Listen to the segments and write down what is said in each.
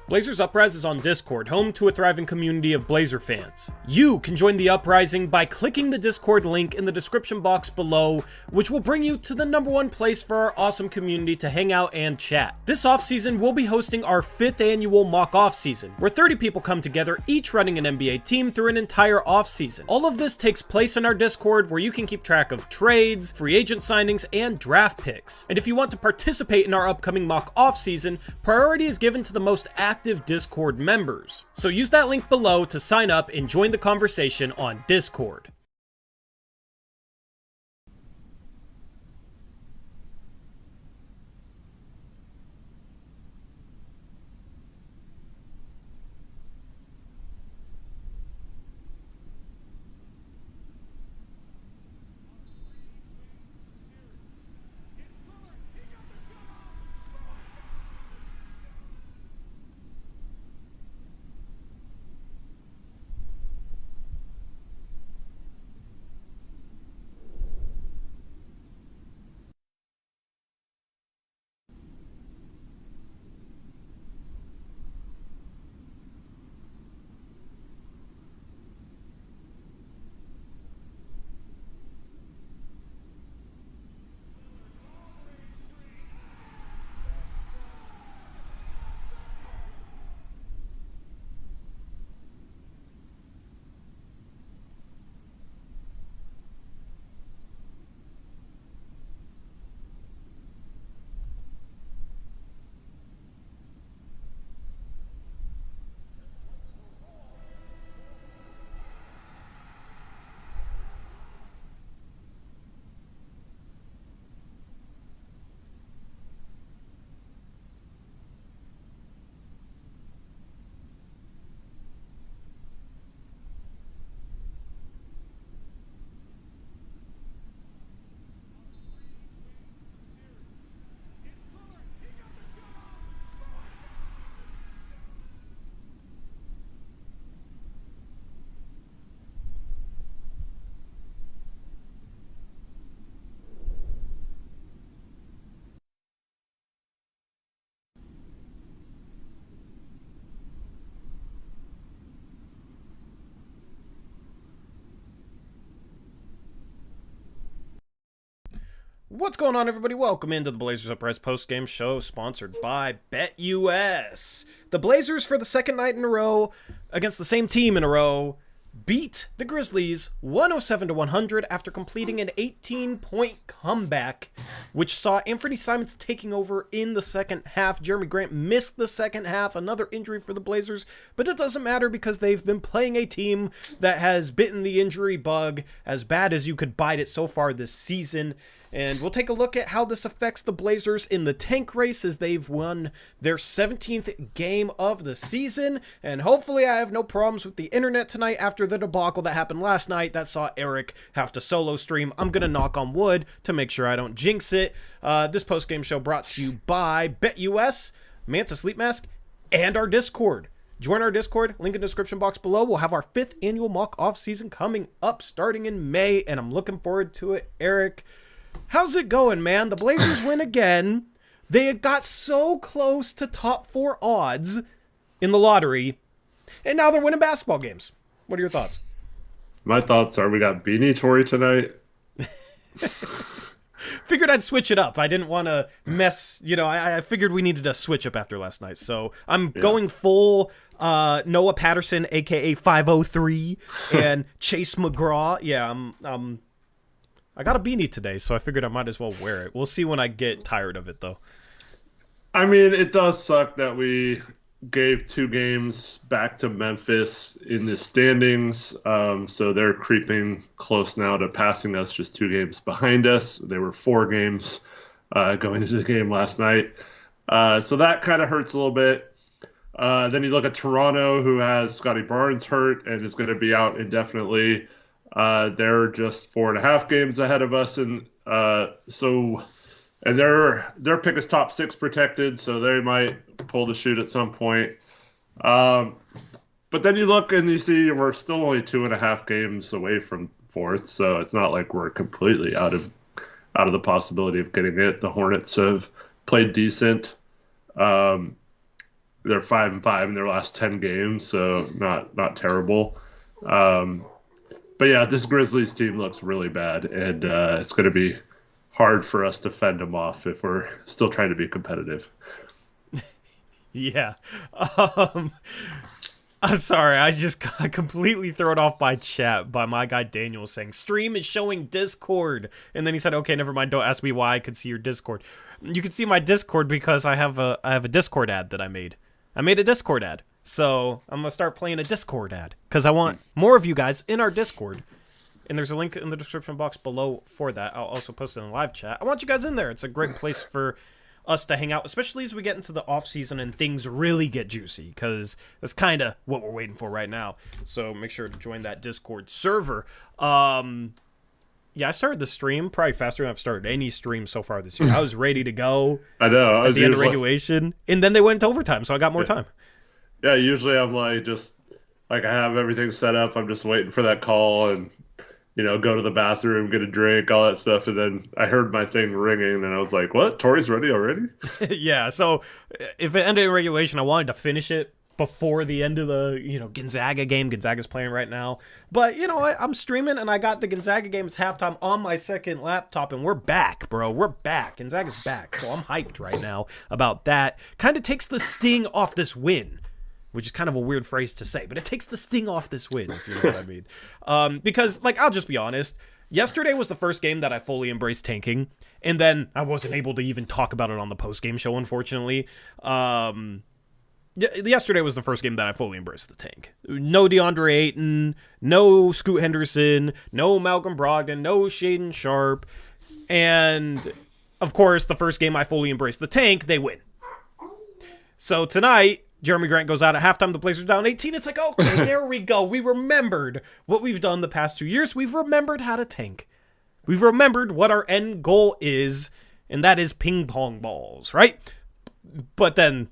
Blazers Uprise is on Discord, home to a thriving community of Blazer fans. You can join the uprising by clicking the Discord link in the description box below, which will bring you to the #1 place for our awesome community to hang out and chat. This offseason, we'll be hosting our 5th annual mock offseason, where 30 people come together, each running an NBA team through an entire offseason. All of this takes place in our Discord, where you can keep track of trades, free agent signings, and draft picks. And if you want to participate in our upcoming mock offseason, priority is given to the most active Discord members. So use that link below to sign up and join the conversation on Discord. What's going on, everybody? Welcome into the Blazers Uprise postgame show, sponsored by BetUS. The Blazers, for the second night in a row, against the same team in a row, beat the Grizzlies 107-100 after completing an 18-point comeback, which saw Anfernee Simons taking over in the second half. Jeremy Grant missed the second half, another injury for the Blazers, but it doesn't matter because they've been playing a team that has bitten the injury bug as bad as you could bite it so far this season. And we'll take a look at how this affects the Blazers in the tank race as they've won their 17th game of the season. And hopefully I have no problems with the internet tonight after the debacle that happened last night that saw Eric have to solo stream. I'm going to knock on wood to make sure I don't jinx it. This postgame show brought to you by BetUS, Manta Sleep Mask, and our Discord. Join our Discord, link in the description box below. We'll have our 5th annual mock off season coming up starting in May, and I'm looking forward to it. Eric, how's it going, man? The Blazers win again. They got so close to top 4 odds in the lottery, and now they're winning basketball games. What are your thoughts? My thoughts are we got Beanie Tory tonight. Figured I'd switch it up. I didn't want to mess, I figured we needed a switch up after last night. So I'm going full Noah Patterson, a.k.a. 503, and Chase McGraw. Yeah, I got a beanie today, so I figured I might as well wear it. We'll see when I get tired of it, though. I mean, it does suck that we gave 2 games back to Memphis in the standings. So they're creeping close now to passing us, just 2 games behind us. They were 4 games going into the game last night. So that kind of hurts a little bit. Then you look at Toronto, who has Scotty Barnes hurt and is going to be out indefinitely. They're just 4.5 games ahead of us, and their pick is top 6 protected, so they might pull the shoot at some point. But then you look and you see we're still only 2.5 games away from 4th, so it's not like we're completely out of the possibility of getting it. The Hornets have played decent. they're 5-5 in their last 10 games, so not terrible. But yeah, this Grizzlies team looks really bad, and it's going to be hard for us to fend them off if we're still trying to be competitive. Yeah. I'm sorry, I just got completely thrown off by chat by my guy Daniel saying, stream is showing Discord. And then he said, okay, never mind, don't ask me why I could see your Discord. You can see my Discord because I have a Discord ad that I made. I made a Discord ad. So I'm going to start playing a Discord ad because I want more of you guys in our Discord. And there's a link in the description box below for that. I'll also post it in the live chat. I want you guys in there. It's a great place for us to hang out, especially as we get into the off season and things really get juicy, because that's kind of what we're waiting for right now. So make sure to join that Discord server. Yeah, I started the stream probably faster than I've started any stream so far this year. I was ready to go. I know. At the end of regulation, and then they went into overtime, so I got more time. Yeah, usually I'm like I have everything set up. I'm just waiting for that call and go to the bathroom, get a drink, all that stuff. And then I heard my thing ringing, and I was like, what? Tori's ready already? Yeah, so if it ended in regulation, I wanted to finish it before the end of the, Gonzaga game. Gonzaga's playing right now. But, I'm streaming, and I got the Gonzaga game. It's halftime on my second laptop, and we're back, bro. We're back. Gonzaga's back. So I'm hyped right now about that. Kind of takes the sting off this win, which is kind of a weird phrase to say, but it takes the sting off this win, if you know what I mean. Because, I'll just be honest. Yesterday was the first game that I fully embraced tanking, and then I wasn't able to even talk about it on the post-game show, unfortunately. Yesterday was the first game that I fully embraced the tank. No DeAndre Ayton, no Scoot Henderson, no Malcolm Brogdon, no Shaden Sharp, and, of course, the first game I fully embraced the tank, they win. So tonight, Jeremy Grant goes out at halftime. The Blazers down 18. It's like, okay, there we go. We remembered what we've done the past 2 years. We've remembered how to tank. We've remembered what our end goal is, and that is ping pong balls, right? But then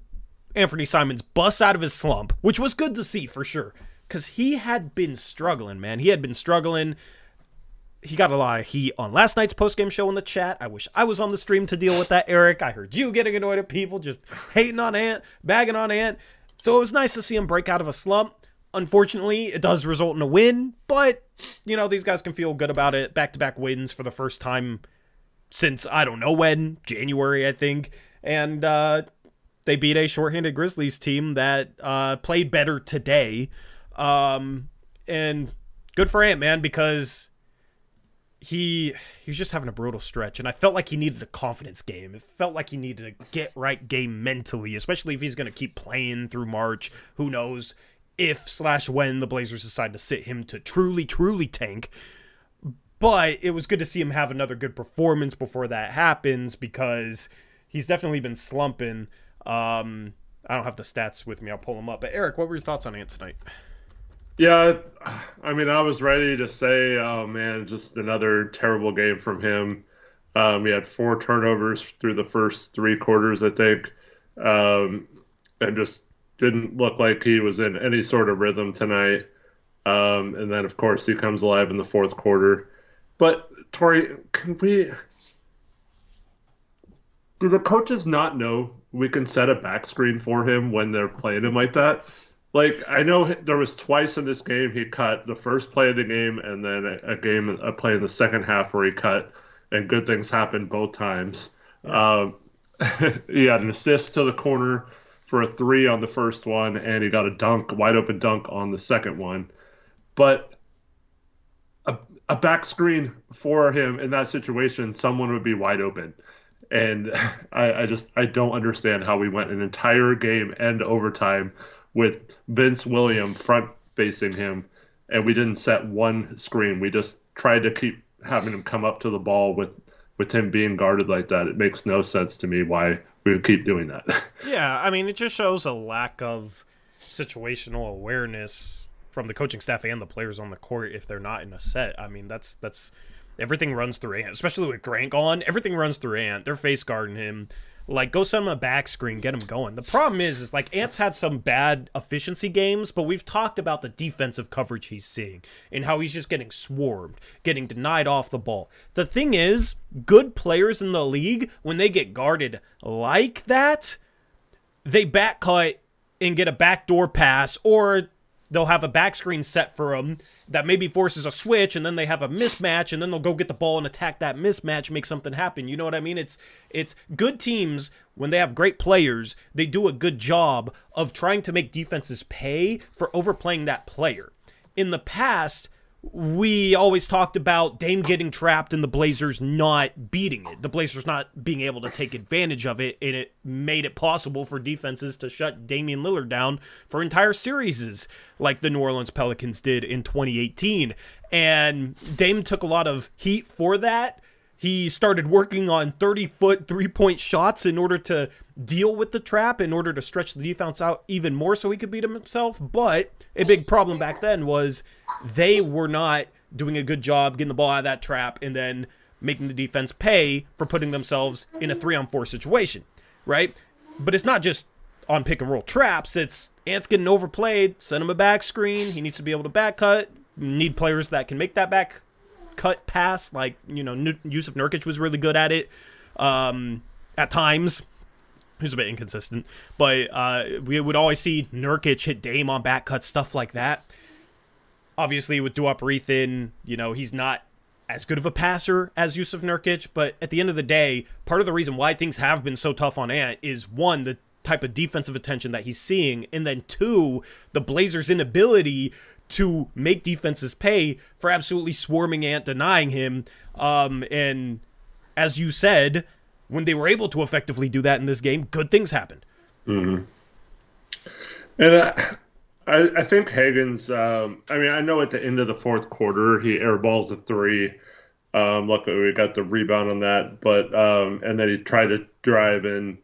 Anfernee Simons busts out of his slump, which was good to see for sure, because he had been struggling, man. He had been struggling. He got a lot of heat on last night's postgame show in the chat. I wish I was on the stream to deal with that, Eric. I heard you getting annoyed at people just hating on Ant, bagging on Ant. So it was nice to see him break out of a slump. Unfortunately, it does result in a win, but, these guys can feel good about it. Back-to-back wins for the first time since, I don't know when, January, I think. And they beat a shorthanded Grizzlies team that played better today. And good for Ant, man, because he was just having a brutal stretch, and I felt like he needed a confidence game. It felt like he needed a get-right game mentally, especially if he's going to keep playing through March. Who knows if/when the Blazers decide to sit him to truly, truly tank. But it was good to see him have another good performance before that happens, because he's definitely been slumping. I don't have the stats with me. I'll pull them up. But Eric, what were your thoughts on Ant tonight? Yeah, I mean, I was ready to say, oh man, just another terrible game from him. He had 4 turnovers through the first 3 quarters, I think, and just didn't look like he was in any sort of rhythm tonight. And then, of course, he comes alive in the 4th quarter. But, Tori, do the coaches not know we can set a back screen for him when they're playing him like that? I know there was twice in this game he cut, the first play of the game and then a play in the second half where he cut, and good things happened both times. Yeah. He had an assist to the corner for a 3 on the first one, and he got a wide open dunk on the second one. But a back screen for him in that situation, someone would be wide open. And I don't understand how we went an entire game and overtime with Vince Williams front facing him, and we didn't set one screen. We just tried to keep having him come up to the ball with him being guarded like that. It makes no sense to me why we would keep doing that. Yeah, I mean, it just shows a lack of situational awareness from the coaching staff and the players on the court if they're not in a set. I mean, that's everything runs through Ant, especially with Grant gone. Everything runs through Ant. They're face guarding him. Go send him a back screen, get him going. The problem is Ant's had some bad efficiency games, but we've talked about the defensive coverage he's seeing and how he's just getting swarmed, getting denied off the ball. The thing is, good players in the league, when they get guarded like that, they back cut and get a backdoor pass, or they'll have a back screen set for them that maybe forces a switch, and then they have a mismatch, and then they'll go get the ball and attack that mismatch, make something happen. You know what I mean? It's good teams, when they have great players, they do a good job of trying to make defenses pay for overplaying that player. In the past, we always talked about Dame getting trapped and the Blazers not beating it. The Blazers not being able to take advantage of it, and it made it possible for defenses to shut Damian Lillard down for entire series, like the New Orleans Pelicans did in 2018. And Dame took a lot of heat for that. He started working on 30-foot three-point shots in order to deal with the trap, in order to stretch the defense out even more so he could beat himself. But a big problem back then was they were not doing a good job getting the ball out of that trap and then making the defense pay for putting themselves in a 3-on-4 situation, right? But it's not just on pick-and-roll traps. It's Ant's getting overplayed, send him a back screen. He needs to be able to back cut. Need players that can make that back cut pass, like, Yusuf Nurkic was really good at it at times. He was a bit inconsistent, but we would always see Nurkic hit Dame on back cuts, stuff like that. Obviously, with Uprise in, he's not as good of a passer as Yusuf Nurkic, but at the end of the day, part of the reason why things have been so tough on Ant is, one, the type of defensive attention that he's seeing, and then two, the Blazers' inability to make defenses pay for absolutely swarming Ant, denying him. And as you said, when they were able to effectively do that in this game, good things happened. Mm-hmm. And I think Higgins, I know at the end of the fourth quarter, he airballs a three. Luckily, we got the rebound on that. But and then he tried to drive and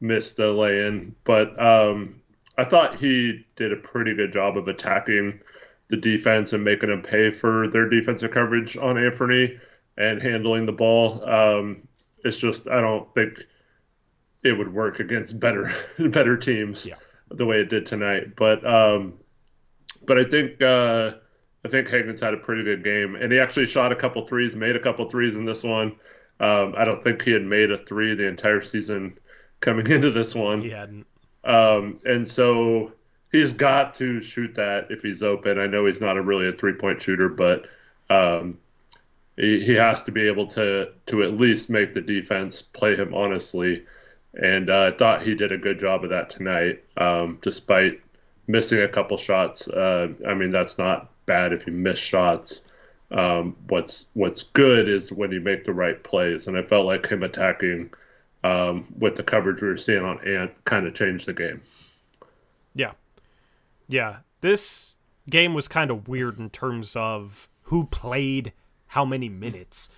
missed the lay-in. But I thought he did a pretty good job of attacking the defense and making them pay for their defensive coverage on Anfernee and handling the ball. It's just, I don't think it would work against better teams the way it did tonight. But I think Higgins had a pretty good game, and he actually shot a couple threes, made a couple threes in this one. I don't think he had made a three the entire season coming into this one. He hadn't. And so he's got to shoot that if he's open. I know he's not really a three-point shooter, but he has to be able to at least make the defense play him honestly. And I thought he did a good job of that tonight, despite missing a couple shots. That's not bad if you miss shots. What's good is when you make the right plays. And I felt like him attacking with the coverage we were seeing on Ant kind of changed the game. Yeah, this game was kind of weird in terms of who played how many minutes.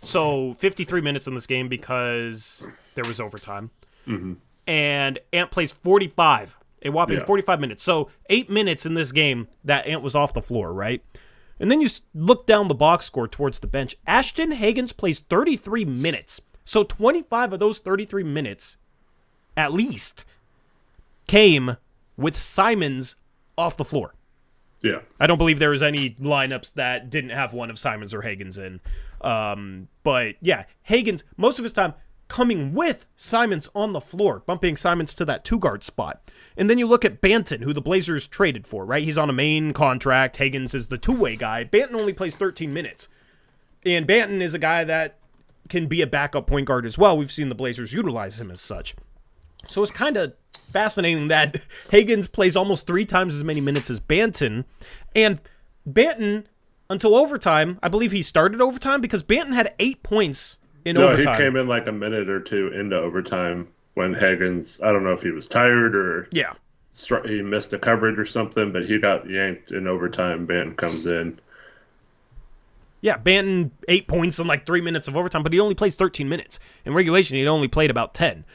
So 53 minutes in this game because there was overtime. Mm-hmm. And Ant plays 45, a whopping 45 minutes. So 8 minutes in this game that Ant was off the floor, right? And then you look down the box score towards the bench. Ashton Higgins plays 33 minutes. So 25 of those 33 minutes, at least, came with Simons off the floor. Yeah. I don't believe there was any lineups that didn't have one of Simons or Higgins in. But yeah, Higgins, most of his time coming with Simons on the floor, bumping Simons to that two-guard spot. And then you look at Banton, who the Blazers traded for, right? He's on a main contract. Higgins is the two-way guy. Banton only plays 13 minutes. And Banton is a guy that can be a backup point guard as well. We've seen the Blazers utilize him as such. So it's kind of fascinating that Higgins plays almost 3 times as many minutes as Banton. And Banton, until overtime, I believe he started overtime because Banton had 8 points in overtime. No, he came in like a minute or two into overtime when Higgins, I don't know if he was tired or he missed a coverage or something, but he got yanked in overtime. Banton comes in. Yeah, Banton 8 points in like 3 minutes of overtime, but he only plays 13 minutes. In regulation, he only played about 10.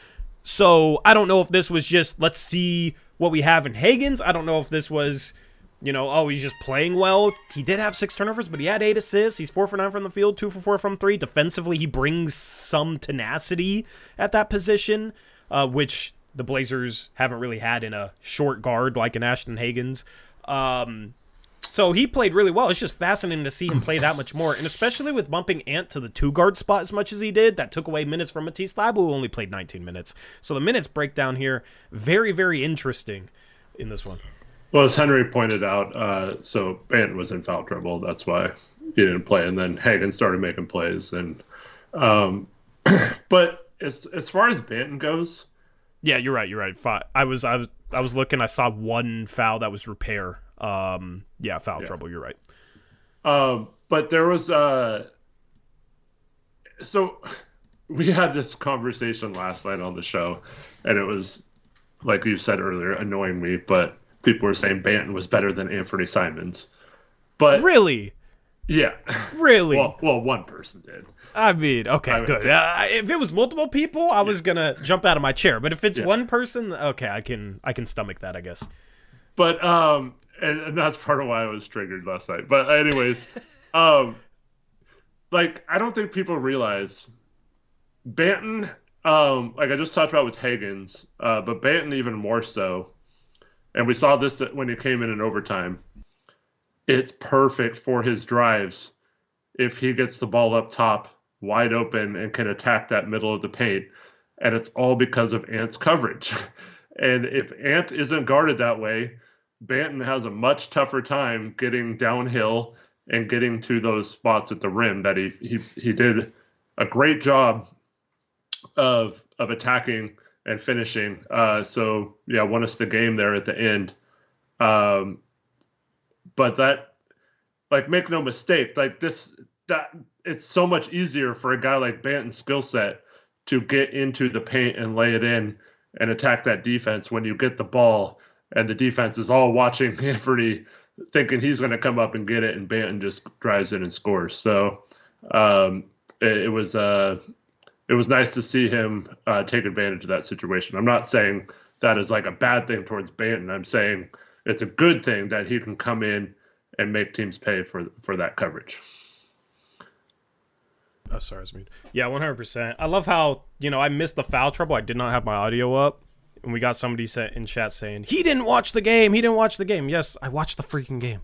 So I don't know if this was just, let's see what we have in Higgins. I don't know if this was, he's just playing well. He did have 6 turnovers, but he had 8 assists. He's 4 for 9 from the field, 2 for 4 from 3. Defensively, he brings some tenacity at that position, which the Blazers haven't really had in a short guard like an Ashton Higgins. So he played really well. It's just fascinating to see him play that much more, and especially with bumping Ant to the 2-guard spot as much as he did, that took away minutes from Matisse Thybulle, who only played 19 minutes. So the minutes breakdown here, very, very interesting in this one. Well, as Henry pointed out, so Banton was in foul trouble. That's why he didn't play, and then Hagan started making plays. And but as far as Banton goes, yeah, you're right. I was looking. I saw one foul that was repair. Foul trouble. You're right. But there was so we had this conversation last night on the show, and it was, like you said earlier, annoying me, but people were saying Banton was better than Anfernee Simons. But really? Yeah. Really? Well, one person did. I mean, okay, good. If it was multiple people, I was gonna jump out of my chair. But if it's one person, okay, I can stomach that, I guess. But and that's part of why I was triggered last night. But anyways, like, I don't think people realize Banton, like I just talked about with Higgins, but Banton even more so, and we saw this when he came in overtime. It's perfect for his drives if he gets the ball up top, wide open, and can attack that middle of the paint. And it's all because of Ant's coverage. And if Ant isn't guarded that way, Banton has a much tougher time getting downhill and getting to those spots at the rim that he did a great job of attacking and finishing. So yeah, won us the game there at the end. But that, like, make no mistake, like that it's so much easier for a guy like Banton's skill set to get into the paint and lay it in and attack that defense when you get the ball and the defense is all watching Anfernee thinking he's going to come up and get it, and Banton just drives in and scores. So it was nice to see him take advantage of that situation. I'm not saying that is like a bad thing towards Banton. I'm saying it's a good thing that he can come in and make teams pay for that coverage. Oh, sorry, I was muted. Yeah, 100%. I love how, I missed the foul trouble. I did not have my audio up. And we got somebody in chat saying, he didn't watch the game. Yes, I watched the freaking game.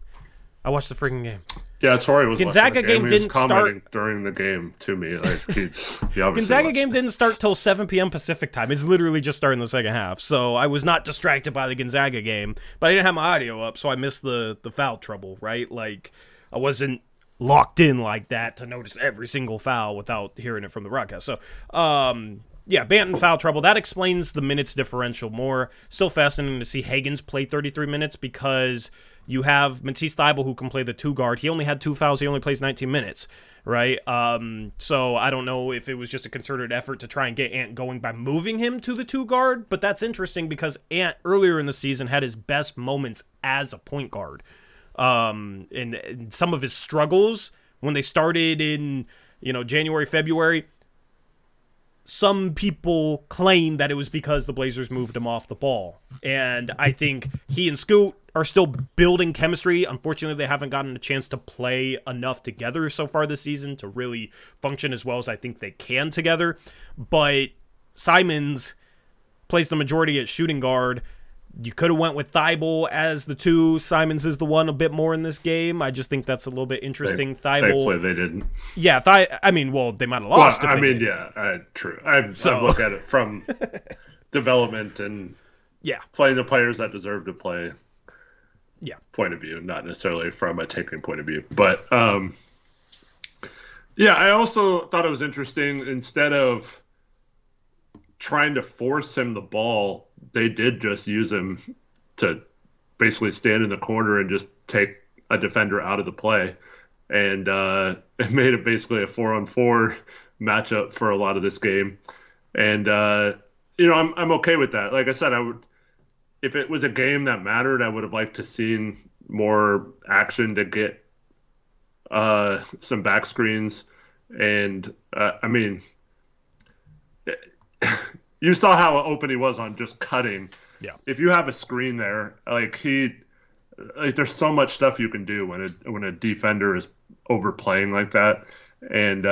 Yeah, Tori was Gonzaga watching the game. Game He was didn't commenting start during the game to me. Like, he Gonzaga game didn't start till 7 p.m. Pacific time. It's literally just starting the second half. So I was not distracted by the Gonzaga game, but I didn't have my audio up, so I missed the foul trouble, right? Like, I wasn't locked in like that to notice every single foul without hearing it from the broadcast. So, yeah, Banton foul trouble. That explains the minutes differential more. Still fascinating to see Higgins play 33 minutes because you have Matisse Thybulle who can play the 2-guard. He only had 2 fouls. He only plays 19 minutes, right? So I don't know if it was just a concerted effort to try and get Ant going by moving him to the 2-guard, but that's interesting because Ant earlier in the season had his best moments as a point guard. And some of his struggles when they started in, January, February, some people claim that it was because the Blazers moved him off the ball. And I think he and Scoot are still building chemistry. Unfortunately, they haven't gotten a chance to play enough together so far this season to really function as well as I think they can together. But Simons plays the majority at shooting guard. You could have went with Thybulle as the 2. Simons is the 1 a bit more in this game. I just think that's a little bit interesting. Thankfully, they didn't. Yeah, they might have lost. True. I look at it from development and playing the players that deserve to play. Yeah, point of view, not necessarily from a taking point of view. But I also thought it was interesting. Instead of trying to force him the ball, they did just use him to basically stand in the corner and just take a defender out of the play. And it made it basically a 4-on-4 matchup for a lot of this game. And, I'm okay with that. Like I said, if it was a game that mattered, I would have liked to seen more action to get some back screens. And, you saw how open he was on just cutting. Yeah. If you have a screen there, there's so much stuff you can do when a defender is overplaying like that. And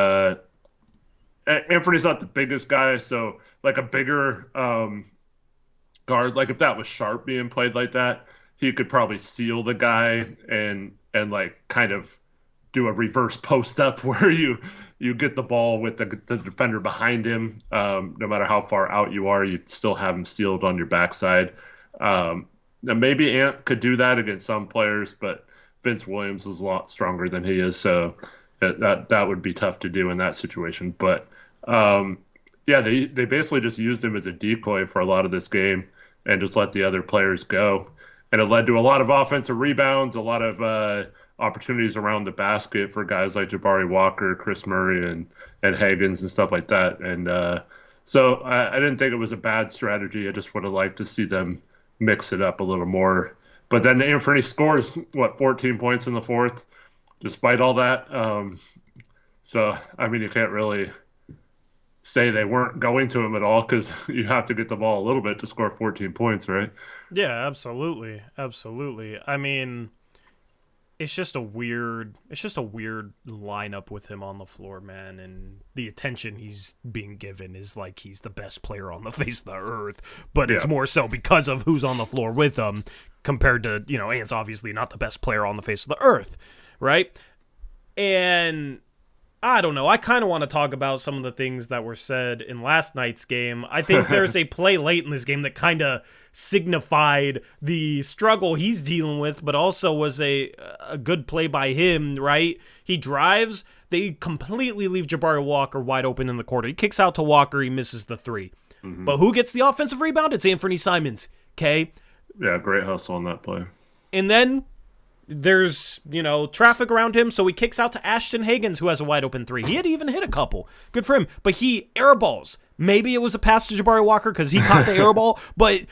Anfernee not the biggest guy, so like a bigger guard, like if that was Sharp being played like that, he could probably seal the guy and like kind of do a reverse post up where you get the ball with the defender behind him. No matter how far out you are, you still have him sealed on your backside. And maybe Ant could do that against some players, but Vince Williams is a lot stronger than he is, so that would be tough to do in that situation. But yeah, they basically just used him as a decoy for a lot of this game and just let the other players go. And it led to a lot of offensive rebounds, a lot of opportunities around the basket for guys like Jabari Walker, Chris Murray, and Higgins and stuff like that. And so I didn't think it was a bad strategy. I just would have liked to see them mix it up a little more. But then Anfernee scores, 14 points in the fourth, despite all that. So, I mean, you can't really say they weren't going to him at all because you have to get the ball a little bit to score 14 points, right? Yeah, absolutely. Absolutely. I mean, it's just a weird lineup with him on the floor, man, and the attention he's being given is like he's the best player on the face of the earth, but it's more so because of who's on the floor with him compared to, Ant's obviously not the best player on the face of the earth, right? And I don't know. I kind of want to talk about some of the things that were said in last night's game. I think there's a play late in this game that kind of signified the struggle he's dealing with, but also was a good play by him, right? He drives. They completely leave Jabari Walker wide open in the corner. He kicks out to Walker. He misses the three. Mm-hmm. But who gets the offensive rebound? It's Anfernee Simons, okay? Yeah, great hustle on that play. And then there's, traffic around him, so he kicks out to Ashton Higgins, who has a wide open three. He had even hit a couple. Good for him. But he airballs. Maybe it was a pass to Jabari Walker because he caught the airball, but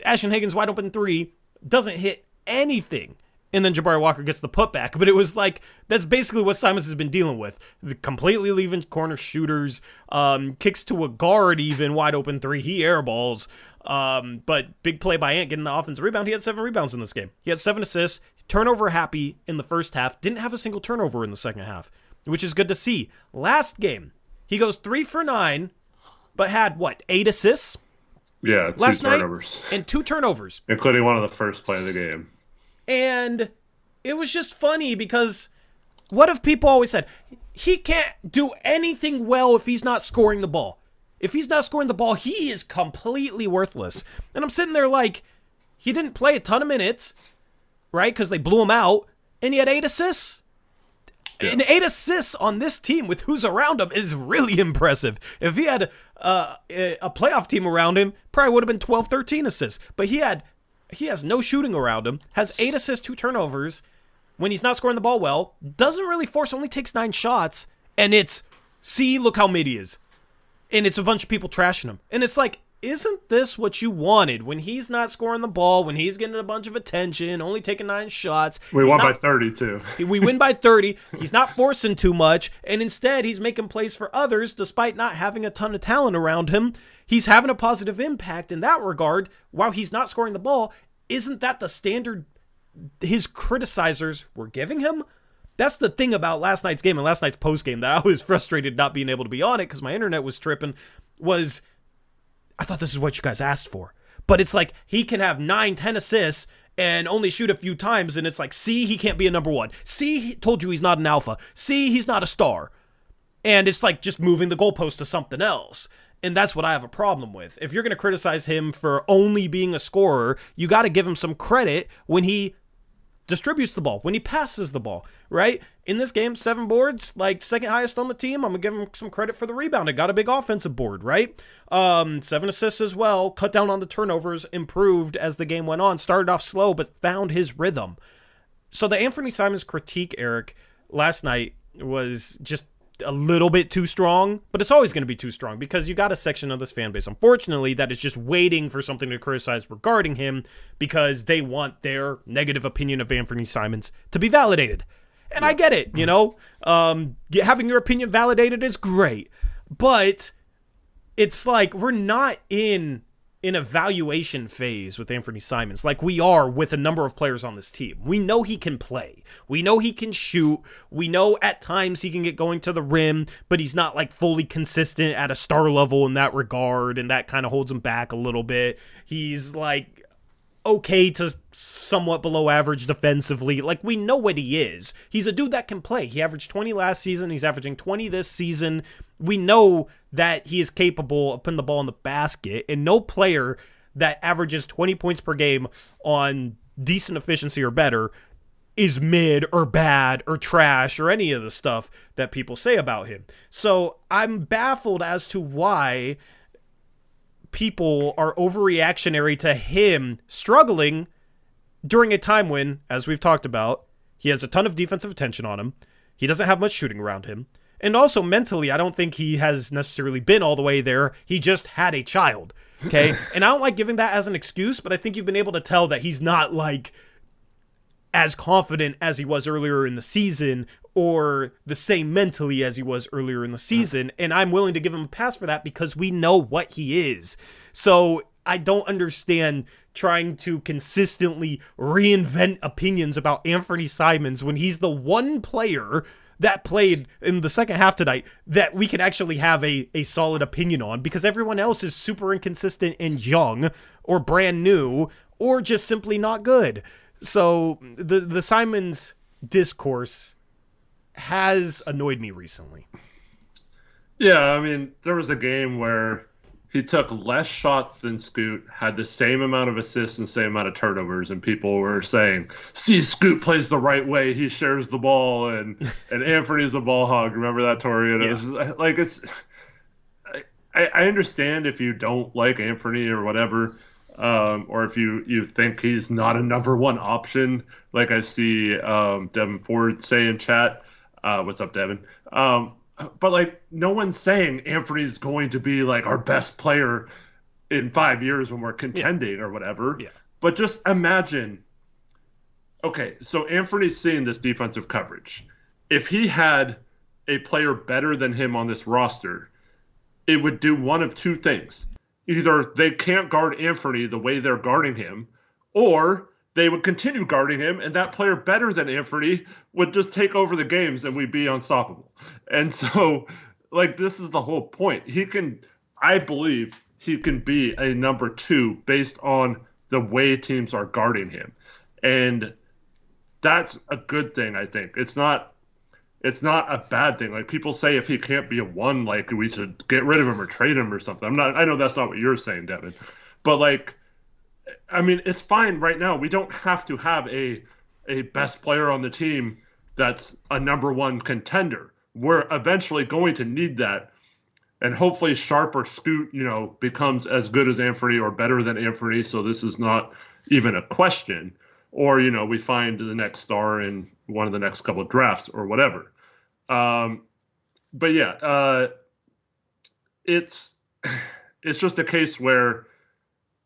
Ashton Higgins' wide open three doesn't hit anything. And then Jabari Walker gets the putback. But it was like, that's basically what Simons has been dealing with. Completely leaving corner shooters, kicks to a guard even, wide open three. He airballs. But big play by Ant getting the offensive rebound. He had 7 rebounds in this game. He had 7 assists. Turnover happy in the first half. Didn't have a single turnover in the second half, which is good to see. Last game, he goes 3 for 9, but had, 8 assists? Yeah, 2 turnovers. And 2 turnovers. Including one of the first play of the game. And it was just funny because what have people always said? He can't do anything well if he's not scoring the ball. If he's not scoring the ball, he is completely worthless. And I'm sitting there like, he didn't play a ton of minutes, right? Because they blew him out, and he had 8 assists. Yeah. And 8 assists on this team with who's around him is really impressive. If he had a playoff team around him, probably would have been 12, 13 assists. But he has no shooting around him, has 8 assists, 2 turnovers. When he's not scoring the ball well, doesn't really force, only takes 9 shots, and it's, see, look how mid he is. And it's a bunch of people trashing him. And it's like, isn't this what you wanted? When he's not scoring the ball, when he's getting a bunch of attention, only taking 9 shots. We won by 30, too. We win by 30. He's not forcing too much. And instead, he's making plays for others despite not having a ton of talent around him. He's having a positive impact in that regard while he's not scoring the ball. Isn't that the standard his criticizers were giving him? That's the thing about last night's game and last night's postgame that I was frustrated not being able to be on it because my internet was tripping, was I thought this is what you guys asked for. But it's like he can have 9, 10 assists and only shoot a few times, and it's like, see, he can't be a number one. See, he told you he's not an alpha. See, he's not a star. And it's like just moving the goalpost to something else. And that's what I have a problem with. If you're going to criticize him for only being a scorer, you got to give him some credit when he distributes the ball, when he passes the ball, right? In this game, 7 boards, like second highest on the team. I'm going to give him some credit for the rebound. It got a big offensive board, right? 7 assists as well. Cut down on the turnovers, improved as the game went on. Started off slow, but found his rhythm. So the Anfernee Simons critique, Eric, last night was just a little bit too strong, but it's always going to be too strong because you got a section of this fan base, unfortunately, that is just waiting for something to criticize regarding him because they want their negative opinion of Anfernee Simons to be validated. And I get it, having your opinion validated is great, but it's like we're not in an evaluation phase with Anfernee Simons like we are with a number of players on this team. We know he can play. We know he can shoot. We know at times he can get going to the rim, but he's not like fully consistent at a star level in that regard, and that kind of holds him back a little bit. He's like okay to somewhat below average defensively. Like, we know what he is. He's a dude that can play. He averaged 20 last season. He's averaging 20 this season. We know that he is capable of putting the ball in the basket, and no player that averages 20 points per game on decent efficiency or better is mid or bad or trash or any of the stuff that people say about him. So I'm baffled as to why people are overreactionary to him struggling during a time when, as we've talked about, he has a ton of defensive attention on him. He doesn't have much shooting around him. And also mentally, I don't think he has necessarily been all the way there. He just had a child. Okay? And I don't like giving that as an excuse, but I think you've been able to tell that he's not like as confident as he was earlier in the season or the same mentally as he was earlier in the season. And I'm willing to give him a pass for that because we know what he is. So I don't understand trying to consistently reinvent opinions about Anfernee Simons when he's the one player that played in the second half tonight that we can actually have a solid opinion on, because everyone else is super inconsistent and young or brand new or just simply not good. So the Simons discourse has annoyed me recently. Yeah, I mean, there was a game where he took less shots than Scoot, had the same amount of assists and same amount of turnovers, and people were saying, see, Scoot plays the right way, he shares the ball, and Anfernee a ball hog. Remember that, Tori? And it was just, like, I understand if you don't like Anfernee or whatever, or if you think he's not a number one option, like I see Devin Ford say in chat. What's up, Devin? But, like, no one's saying Anfernee's going to be, like, our best player in 5 years when we're contending or whatever. Yeah. But just imagine, okay, so Anfernee's seeing this defensive coverage. If he had a player better than him on this roster, it would do one of two things. Either they can't guard Anfernee the way they're guarding him, or they would continue guarding him, and that player better than Anfernee would just take over the games and we'd be unstoppable. And so, like, this is the whole point. I believe he can be a number two based on the way teams are guarding him. And that's a good thing, I think. It's not a bad thing. Like, people say if he can't be a one, like, we should get rid of him or trade him or something. I know that's not what you're saying, Devin. But, like, I mean, it's fine right now. We don't have to have a best player on the team that's a number one contender. We're eventually going to need that. And hopefully Sharp or Scoot, becomes as good as Anfernee or better than Anfernee, so this is not even a question. Or, we find the next star in one of the next couple of drafts or whatever. But yeah, it's just a case where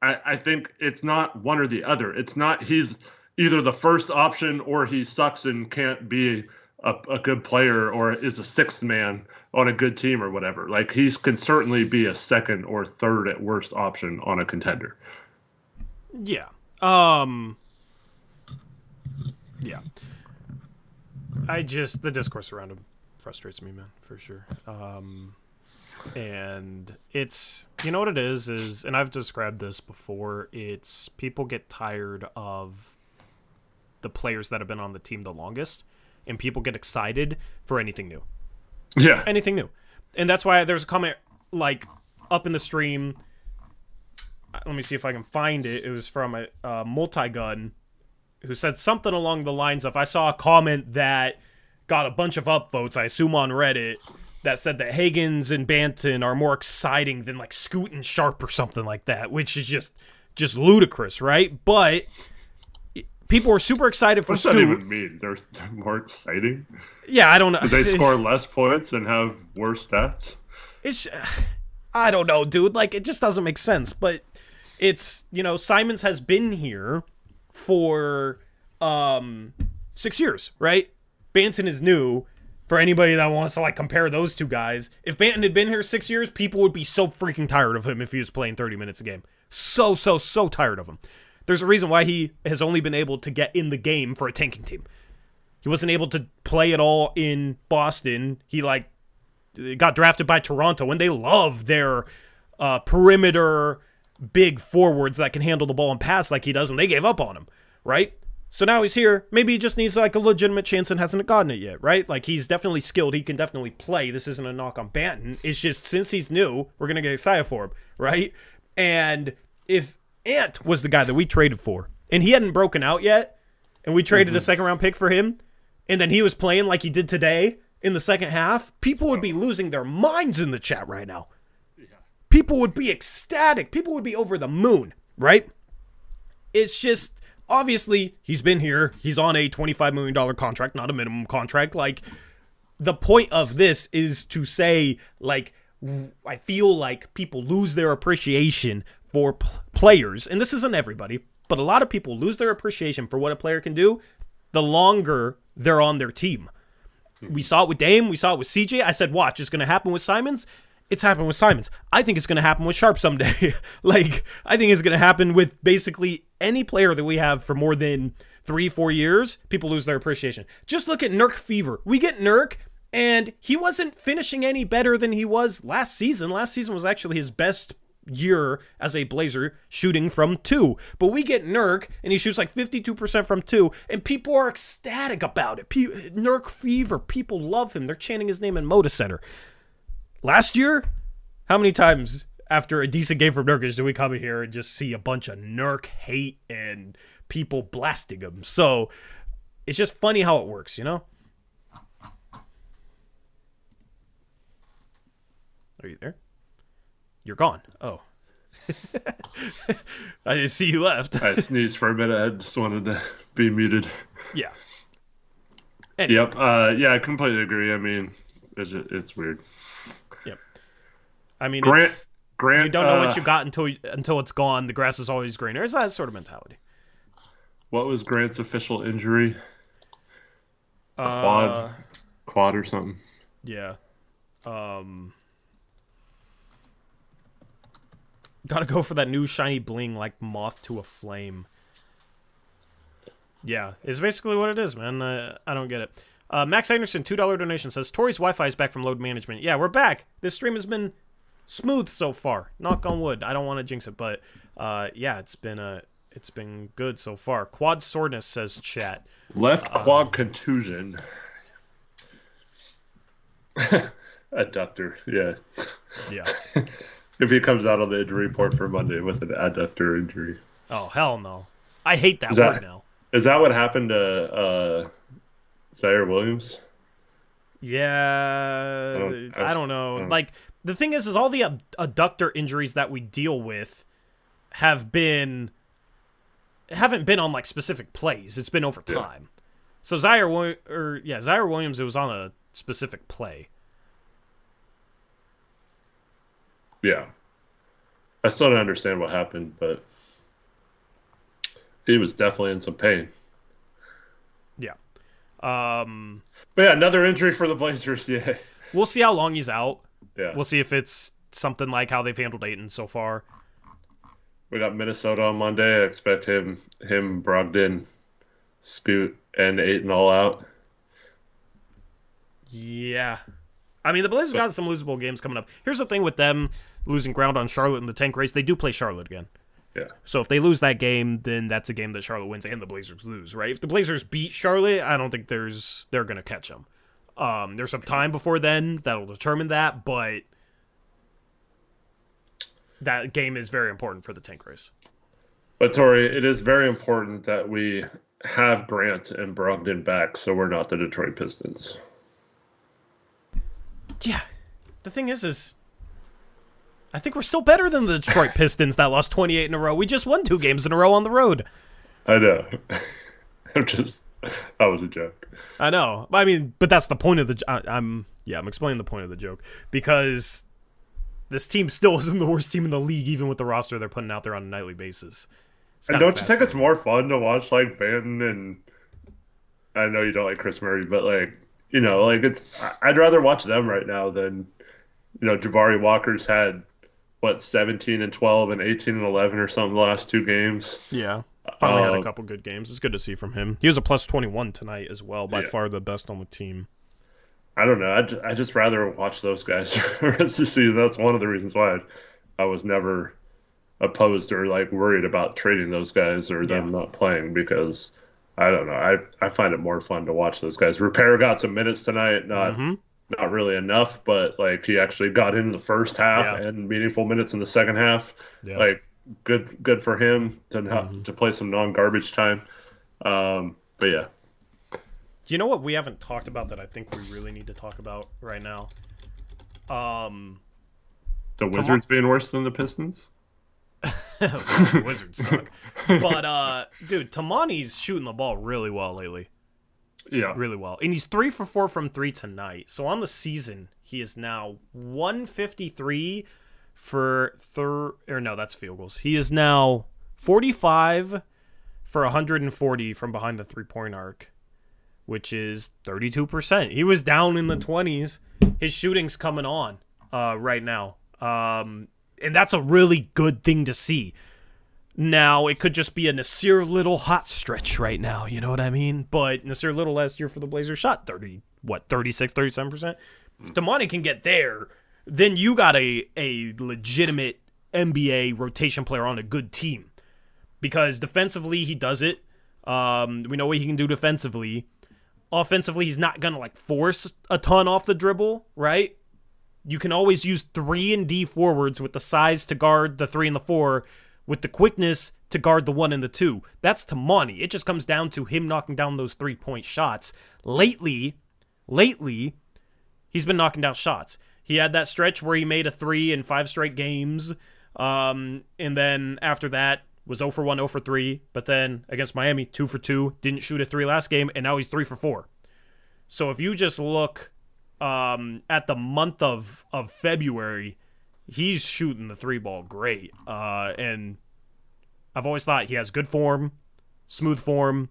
I think it's not one or the other. It's not he's either the first option or he sucks and can't be a good player or is a sixth man on a good team or whatever. Like, he can certainly be a second or third at worst option on a contender. Yeah. Yeah. The discourse around him frustrates me, man, for sure. And it's, you know what it is, and I've described this before, it's people get tired of the players that have been on the team the longest, and people get excited for anything new. Yeah. Anything new. And that's why there's a comment, like, up in the stream. Let me see if I can find it. It was from a multi-gun who said something along the lines of, I saw a comment that got a bunch of upvotes, I assume on Reddit, that said that Higgins and Banton are more exciting than, like, Scoot and Sharp or something like that, which is just ludicrous, right? But people were super excited for Scoot. What does that even mean? They're more exciting? Yeah, I don't know. Did they score less points and have worse stats? I don't know, dude. Like, it just doesn't make sense. But it's, Simons has been here for 6 years, right? Banton is new. For anybody that wants to, like, compare those two guys, if Banton had been here 6 years, people would be so freaking tired of him if he was playing 30 minutes a game. So tired of him. There's a reason why he has only been able to get in the game for a tanking team. He wasn't able to play at all in Boston. He, got drafted by Toronto, and they love their perimeter big forwards that can handle the ball and pass like he does, and they gave up on him, right? So now he's here. Maybe he just needs like a legitimate chance and hasn't gotten it yet, right? Like he's definitely skilled. He can definitely play. This isn't a knock on Banton. It's just since he's new, we're going to get excited for him, right? And if Ant was the guy that we traded for and he hadn't broken out yet and we traded a second round pick for him and then he was playing like he did today in the second half, people would be losing their minds in the chat right now. People would be ecstatic. People would be over the moon, right? It's just... Obviously, he's been here. He's on a $25 million contract, not a minimum contract. Like, the point of this is to say, like, I feel like people lose their appreciation for players. And this isn't everybody, but a lot of people lose their appreciation for what a player can do the longer they're on their team. We saw it with Dame. We saw it with CJ. I said, watch, it's going to happen with Simons. It's happened with Simons. I think it's going to happen with Sharp someday. Like, I think it's going to happen with basically any player that we have for more than 3-4 years. People lose their appreciation. Just look at Nurk Fever. We get Nurk, and he wasn't finishing any better than he was last season. Last season was actually his best year as a Blazer shooting from 2. But we get Nurk, and he shoots like 52% from 2, and people are ecstatic about it. Nurk Fever. People love him. They're chanting his name in Moda Center. Last year, how many times after a decent game from Nurkic do we come in here and just see a bunch of Nurk hate and people blasting him? So it's just funny how it works, you know? Are you there? You're gone. Oh. I didn't see you left. I sneezed for a minute. I just wanted to be muted. Yeah. Anyway. Yep. Yeah, I completely agree. I mean, it's weird. Yep. I mean, Grant, you don't know what you got until it's gone. The grass is always greener. It's that sort of mentality. What was Grant's official injury? Quad or something? Yeah. Gotta go for that new shiny bling like moth to a flame. Yeah, it's basically what it is, man. I don't get it. Max Anderson, $2 donation, says, Tori's Wi-Fi is back from load management. Yeah, we're back. This stream has been smooth so far. Knock on wood. I don't want to jinx it, but yeah, it's been good so far. Quad soreness, says chat. Left quad contusion. Adductor, yeah. Yeah. If he comes out on the injury report for Monday with an adductor injury. Oh, hell no. I hate that word now. Is that what happened to Zaire Williams? Yeah, I don't know. Like, the thing is all the adductor injuries that we deal with haven't been on like specific plays. It's been over time. So Zaire Williams, it was on a specific play. Yeah. I still don't understand what happened, but he was definitely in some pain. Yeah. But yeah, another injury for the Blazers. Yeah. We'll see how long he's out. Yeah. We'll see if it's something like how they've handled Ayton so far. We got Minnesota on Monday. I expect him, Brogdon, Scoot, and Ayton all out. Yeah. I mean, the Blazers got some losable games coming up. Here's the thing with them losing ground on Charlotte in the tank race. They do play Charlotte again. Yeah. So if they lose that game, then that's a game that Charlotte wins and the Blazers lose, right? If the Blazers beat Charlotte, I don't think they're going to catch them. There's some time before then that'll determine that, but that game is very important for the tank race. But, Tori, it is very important that we have Grant and Brogdon back so we're not the Detroit Pistons. Yeah. The thing is I think we're still better than the Detroit Pistons that lost 28 in a row. We just won 2 games in a row on the road. I know. That was a joke. I know. I mean, but that's the point of the... I'm explaining the point of the joke. Because this team still isn't the worst team in the league, even with the roster they're putting out there on a nightly basis. And don't you think it's more fun to watch, like, Banton and... I know you don't like Chris Murray, but, like, you know, like, I'd rather watch them right now than, you know, Jabari Walker's had, 17 and 12 and 18 and 11 or something the last 2 games. Yeah. Finally had a couple good games. It's good to see from him. He was a plus 21 tonight as well, by far the best on the team. I don't know. I just rather watch those guys the rest of the season. That's one of the reasons why I was never opposed or like worried about trading those guys or them not playing because I don't know. I find it more fun to watch those guys. Repair got some minutes tonight, not really enough, but like he actually got in the first half and meaningful minutes in the second half. Yeah. Like good for him to play some non-garbage time. But yeah. You know what we haven't talked about that I think we really need to talk about right now? The Wizards being worse than the Pistons? The Wizards suck. But, dude, Tamani's shooting the ball really well lately. Yeah. Really well. And he's 3 for 4 from 3 tonight. So on the season, he is now 153 for no, that's field goals. He is now 45 for 140 from behind the three-point arc, which is 32%. He was down in the 20s. His shooting's coming on right now. And that's a really good thing to see. Now, it could just be a Nasir Little hot stretch right now, you know what I mean? But Nasir Little last year for the Blazers shot 36, 37%. If Damani can get there, then you got a legitimate NBA rotation player on a good team. Because defensively, he does it. We know what he can do defensively. Offensively, he's not going to like force a ton off the dribble, right? You can always use 3 and D forwards with the size to guard the 3 and the 4, with the quickness to guard the 1 and the 2. That's Tamani. It just comes down to him knocking down those 3-point shots. Lately, he's been knocking down shots. He had that stretch where he made a 3 in 5 straight games, and then after that was 0 for 1, 0 for 3. But then against Miami, 2 for 2, didn't shoot a 3 last game, and now he's 3 for 4. So if you just look at the month of February, he's shooting the 3 ball great. And I've always thought he has good form, smooth form,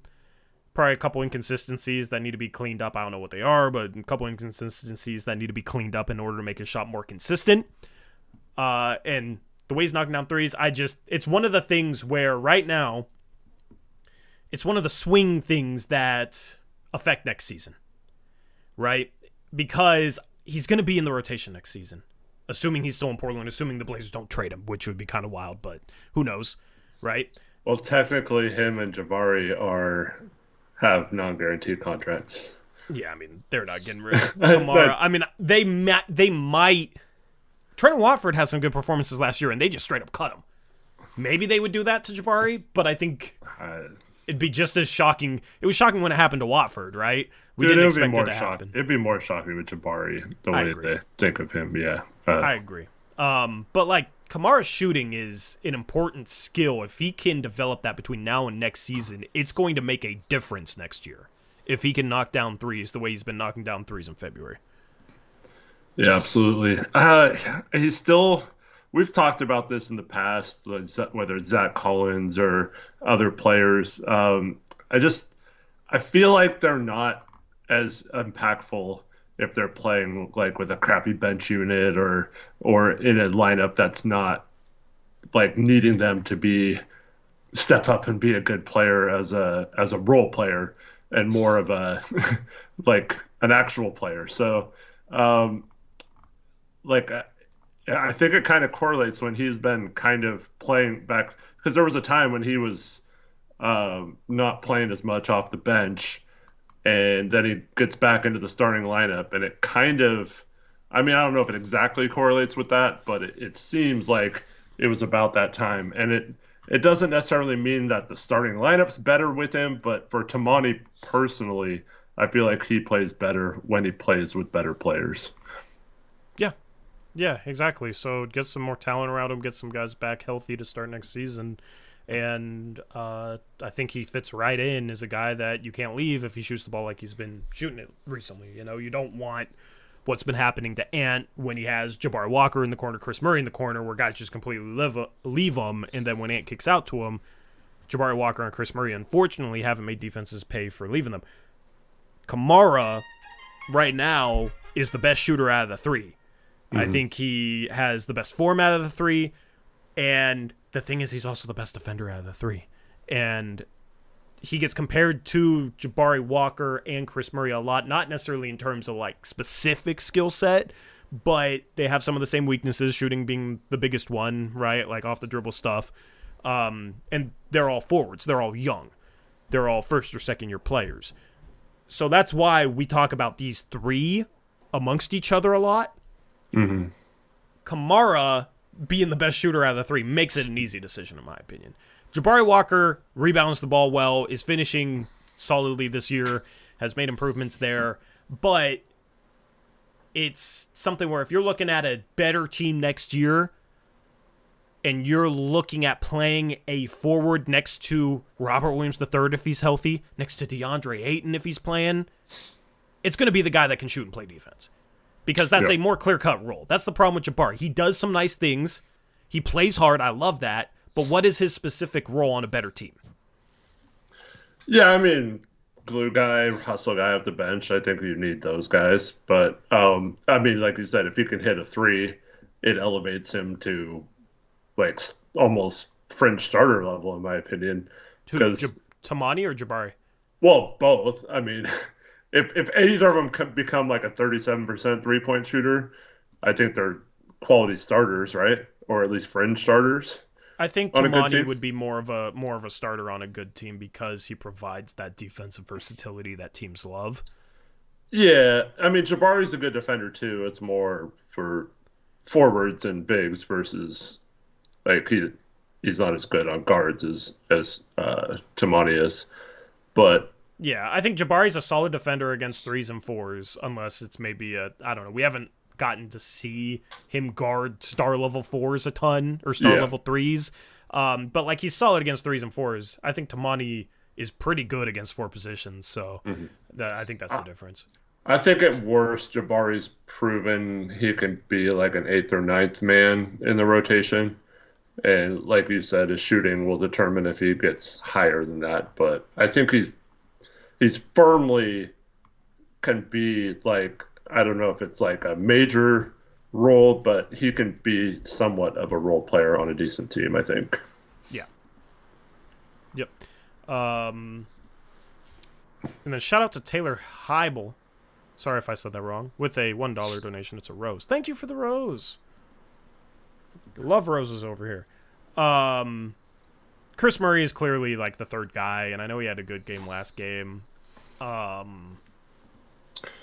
probably a couple inconsistencies that need to be cleaned up. I don't know what they are, but a couple inconsistencies that need to be cleaned up in order to make his shot more consistent. And the way he's knocking down threes, it's one of the things where right now, it's one of the swing things that affect next season, right? Because he's going to be in the rotation next season, assuming he's still in Portland, assuming the Blazers don't trade him, which would be kind of wild, but who knows, right? Well, technically, him and Jabari have non-guaranteed contracts. Yeah, I mean, they're not getting rid of Kamara. I mean, they might. Trent Watford had some good performances last year, and they just straight up cut him. Maybe they would do that to Jabari, but I think it'd be just as shocking. It was shocking when it happened to Watford, right? We didn't expect it to happen. It'd be more shocking with Jabari, the way they think of him, yeah. I agree. But, like, Kamara's shooting is an important skill. If he can develop that between now and next season, it's going to make a difference next year. If he can knock down threes the way he's been knocking down threes in February. Yeah, absolutely. He's still... We've talked about this in the past, whether it's Zach Collins or other players. I feel like they're not as impactful if they're playing like with a crappy bench unit or in a lineup that's not like needing them to step up and be a good player as a role player and more of a like an actual player. So I think it kind of correlates when he's been kind of playing back, because there was a time when he was not playing as much off the bench, and then he gets back into the starting lineup, and it kind of, I mean, I don't know if it exactly correlates with that, but it seems like it was about that time. And it doesn't necessarily mean that the starting lineup's better with him, but for Tamani personally, I feel like he plays better when he plays with better players. Yeah, exactly. So get some more talent around him, get some guys back healthy to start next season. And I think he fits right in as a guy that you can't leave if he shoots the ball like he's been shooting it recently. You know, you don't want what's been happening to Ant when he has Jabari Walker in the corner, Chris Murray in the corner, where guys just completely leave him. And then when Ant kicks out to him, Jabari Walker and Chris Murray, unfortunately, haven't made defenses pay for leaving them. Kamara, right now, is the best shooter out of the 3. I think he has the best form out of the 3, and the thing is he's also the best defender out of the 3. And he gets compared to Jabari Walker and Chris Murray a lot, not necessarily in terms of like specific skill set, but they have some of the same weaknesses, shooting being the biggest one, right? Like off the dribble stuff. And they're all forwards. They're all young. They're all first or second year players. So that's why we talk about these three amongst each other a lot. Mm-hmm. Kamara, being the best shooter out of the three, makes it an easy decision, in my opinion. Jabari Walker rebounds the ball well, is finishing solidly this year, has made improvements there, but it's something where if you're looking at a better team next year and you're looking at playing a forward next to Robert Williams III if he's healthy, next to DeAndre Ayton if he's playing, it's going to be the guy that can shoot and play defense. Because that's a more clear-cut role. That's the problem with Jabari. He does some nice things. He plays hard. I love that. But what is his specific role on a better team? Yeah, I mean, glue guy, hustle guy off the bench. I think you need those guys. But, I mean, like you said, if you can hit a three, it elevates him to, like, almost fringe starter level, in my opinion. Tamani or Jabari? Well, both. I mean, if either of them could become like a 37% three-point shooter, I think they're quality starters, right? Or at least fringe starters. I think Tamani would be more of a starter on a good team because he provides that defensive versatility that teams love. Yeah, I mean Jabari's a good defender too. It's more for forwards and bigs versus like he's not as good on guards as Tamani is. But yeah, I think Jabari's a solid defender against 3s and 4s, unless it's maybe I don't know. We haven't gotten to see him guard star level 4s a ton or star level 3s. But like he's solid against 3s and 4s. I think Tamani is pretty good against 4 positions. So I think that's the difference. I think at worst, Jabari's proven he can be like an 8th or 9th man in the rotation. And like you said, his shooting will determine if he gets higher than that. But I think he's firmly can be like, I don't know if it's like a major role, but he can be somewhat of a role player on a decent team, I think. Yeah. Yep. And then shout out to Taylor Heibel. Sorry if I said that wrong. With a $1 donation. It's a rose. Thank you for the rose. Love roses over here. Chris Murray is clearly like the third guy, and I know he had a good game last game.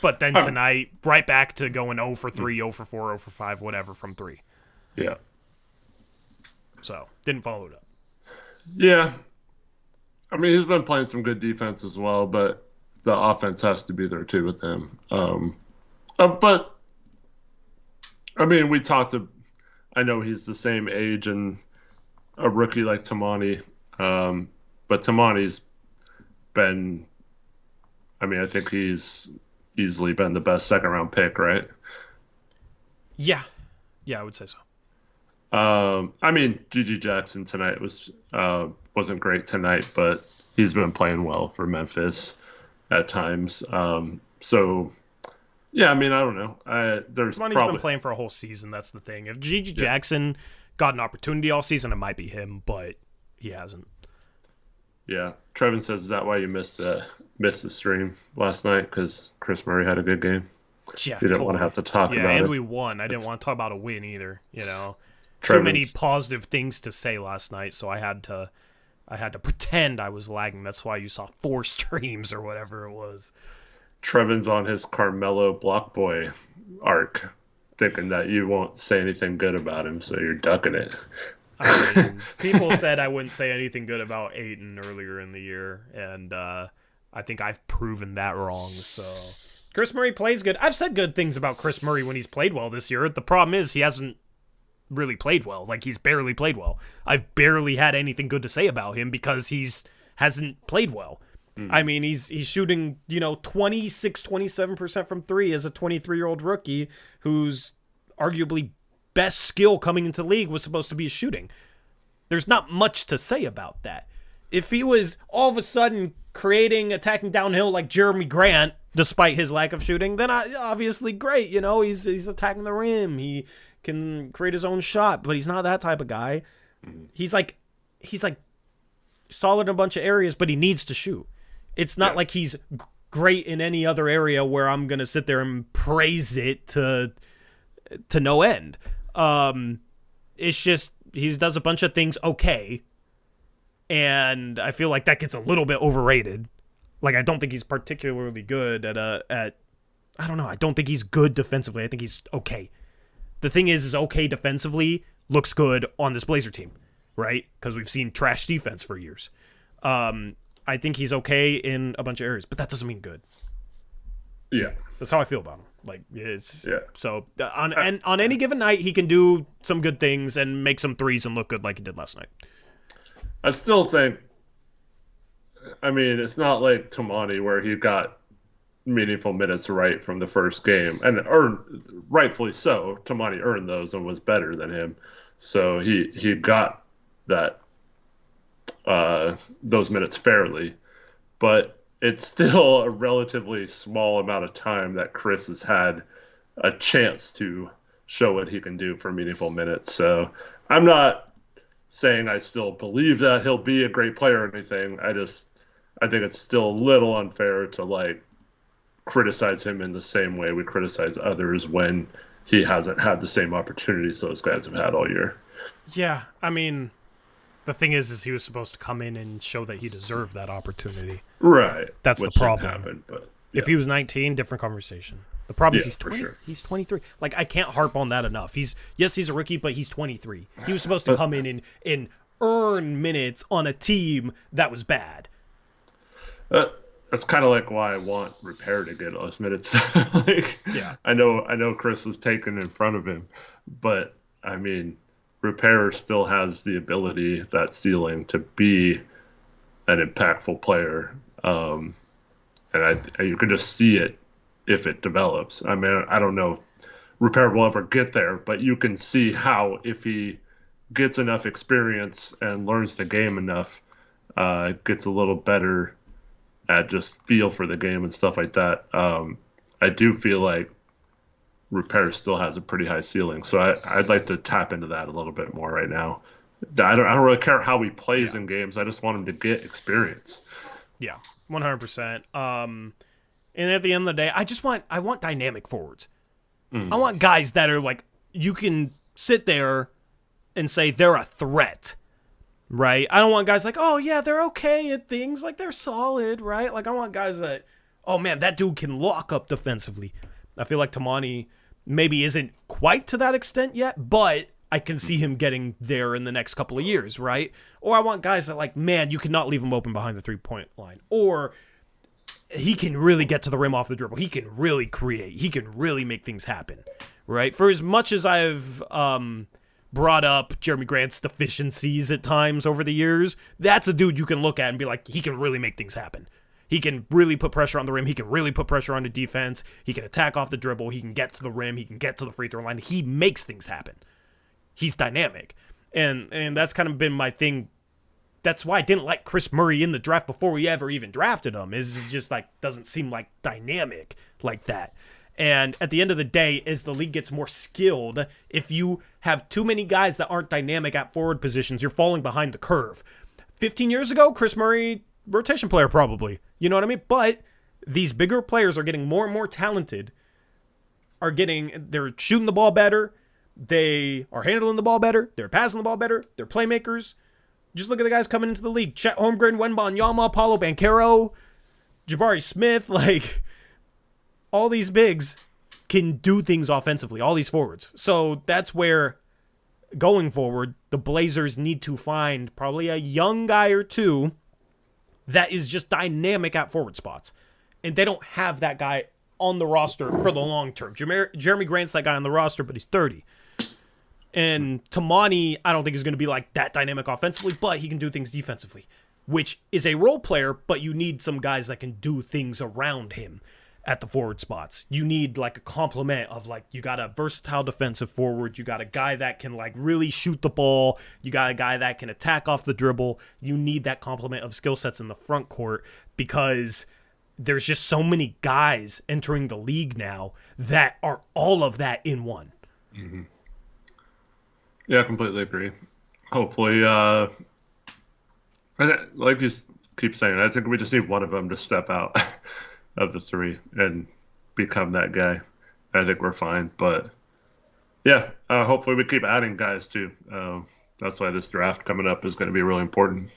But then tonight, right back to going 0 for 3, 0 for 4, 0 for 5, whatever from 3. Yeah. So, didn't follow it up. Yeah. I mean, he's been playing some good defense as well, but the offense has to be there too with him. But, I mean, I know he's the same age and a rookie like Tamani, but Tamani's been, I mean, I think he's easily been the best second-round pick, right? Yeah. Yeah, I would say so. I mean, Gigi Jackson tonight wasn't great tonight, but he's been playing well for Memphis at times. So, yeah, I mean, I don't know. Tamani's been playing for a whole season. That's the thing. If Gigi Jackson got an opportunity all season, it might be him, but he hasn't. Yeah. Trevin says, is that why you missed the stream last night? Because Chris Murray had a good game. Yeah, you didn't want to have to talk about it. Yeah, and we won. I didn't want to talk about a win either. You know, too many positive things to say last night, so I had to pretend I was lagging. That's why you saw 4 streams or whatever it was. Trevin's on his Carmelo Block Boy arc, thinking that you won't say anything good about him, so you're ducking it. I mean, people said I wouldn't say anything good about Ayton earlier in the year, and I think I've proven that wrong. So Chris Murray plays good. I've said good things about Chris Murray when he's played well this year. The problem is he hasn't really played well. Like, he's barely played well. I've barely had anything good to say about him because hasn't played well. I mean, he's shooting, 27% from 3 as a 23-year-old rookie who's arguably best skill coming into the league was supposed to be his shooting. There's not much to say about that. If he was all of a sudden attacking downhill like Jeremy Grant, despite his lack of shooting, then obviously great. He's attacking the rim. He can create his own shot, but he's not that type of guy. He's like solid in a bunch of areas, but he needs to shoot. It's not like he's great in any other area where I'm going to sit there and praise it to to no end. It's just he does a bunch of things okay, and I feel like that gets a little bit overrated. Like, I don't think he's particularly good at I don't know. I don't think he's good defensively. I think he's okay. The thing is okay defensively looks good on this Blazer team, right? Because we've seen trash defense for years. I think he's okay in a bunch of areas, but that doesn't mean good. Yeah. That's how I feel about him. Like, so on any given night, he can do some good things and make some threes and look good like he did last night. I still think, I mean, it's not like Tamani where he got meaningful minutes right from the first game, and rightfully so. Tamani earned those and was better than him, so he got that those minutes fairly, but it's still a relatively small amount of time that Chris has had a chance to show what he can do for meaningful minutes. So I'm not saying I still believe that he'll be a great player or anything. I think it's still a little unfair to like criticize him in the same way we criticize others when he hasn't had the same opportunities those guys have had all year. Yeah, I mean, the thing is he was supposed to come in and show that he deserved that opportunity. Right. That's the problem. Happen, but, yeah. If he was 19, different conversation. The problem is he's 20. Sure. He's 23. Like, I can't harp on that enough. He's a rookie, but he's 23. He was supposed to come in and earn minutes on a team that was bad. That's kind of like why I want Repair to get those minutes. I know Chris was taken in front of him, but I mean, Repair still has the ability, that ceiling, to be an impactful player, and you can just see it if it develops. I mean, I don't know if Repair will ever get there, but you can see how if he gets enough experience and learns the game enough, gets a little better at just feel for the game and stuff like that. I do feel like Repair still has a pretty high ceiling, so I'd like to tap into that a little bit more right now. I don't really care how he plays in games. I just want him to get experience. Yeah, 100%. And at the end of the day, I want dynamic forwards. I want guys that are like, you can sit there and say they're a threat, right? I don't want guys like, oh yeah, they're okay at things, like they're solid, right? Like, I want guys that, oh man, that dude can lock up defensively. I feel like Tamani maybe isn't quite to that extent yet, but I can see him getting there in the next couple of years, right? Or I want guys that, like, man, you cannot leave him open behind the three-point line. Or he can really get to the rim off the dribble. He can really create. He can really make things happen, right? For as much as I've brought up Jeremy Grant's deficiencies at times over the years, that's a dude you can look at and be like, he can really make things happen. He can really put pressure on the rim. He can really put pressure on the defense. He can attack off the dribble. He can get to the rim. He can get to the free throw line. He makes things happen. He's dynamic. And that's kind of been my thing. That's why I didn't like Chris Murray in the draft before we ever even drafted him. Is just like, doesn't seem like dynamic like that. And at the end of the day, as the league gets more skilled, if you have too many guys that aren't dynamic at forward positions, you're falling behind the curve. 15 years ago, Chris Murray, rotation player probably. You know what I mean? But these bigger players are getting more and more talented, they're shooting the ball better, they are handling the ball better, they're passing the ball better, they're playmakers. Just look at the guys coming into the league. Chet Holmgren, Wembanyama, Paulo Banchero, Jabari Smith, like, all these bigs can do things offensively, all these forwards. So that's where, going forward, the Blazers need to find probably a young guy or two that is just dynamic at forward spots. And they don't have that guy on the roster for the long term. Jeremy Grant's that guy on the roster, but he's 30. And Tamani, I don't think is going to be like that dynamic offensively, but he can do things defensively, which is a role player, but you need some guys that can do things around him at the forward spots. You need like a complement of, like, you got a versatile defensive forward, you got a guy that can like really shoot the ball, you got a guy that can attack off the dribble. You need that complement of skill sets in the front court, because there's just so many guys entering the league now that are all of that in one. Mm-hmm. Yeah, I completely agree. Hopefully, like you keep saying, I think we just need one of them to step out of the three and become that guy. I think we're fine, but Yeah, hopefully we keep adding guys too. That's why this draft coming up is going to be really important.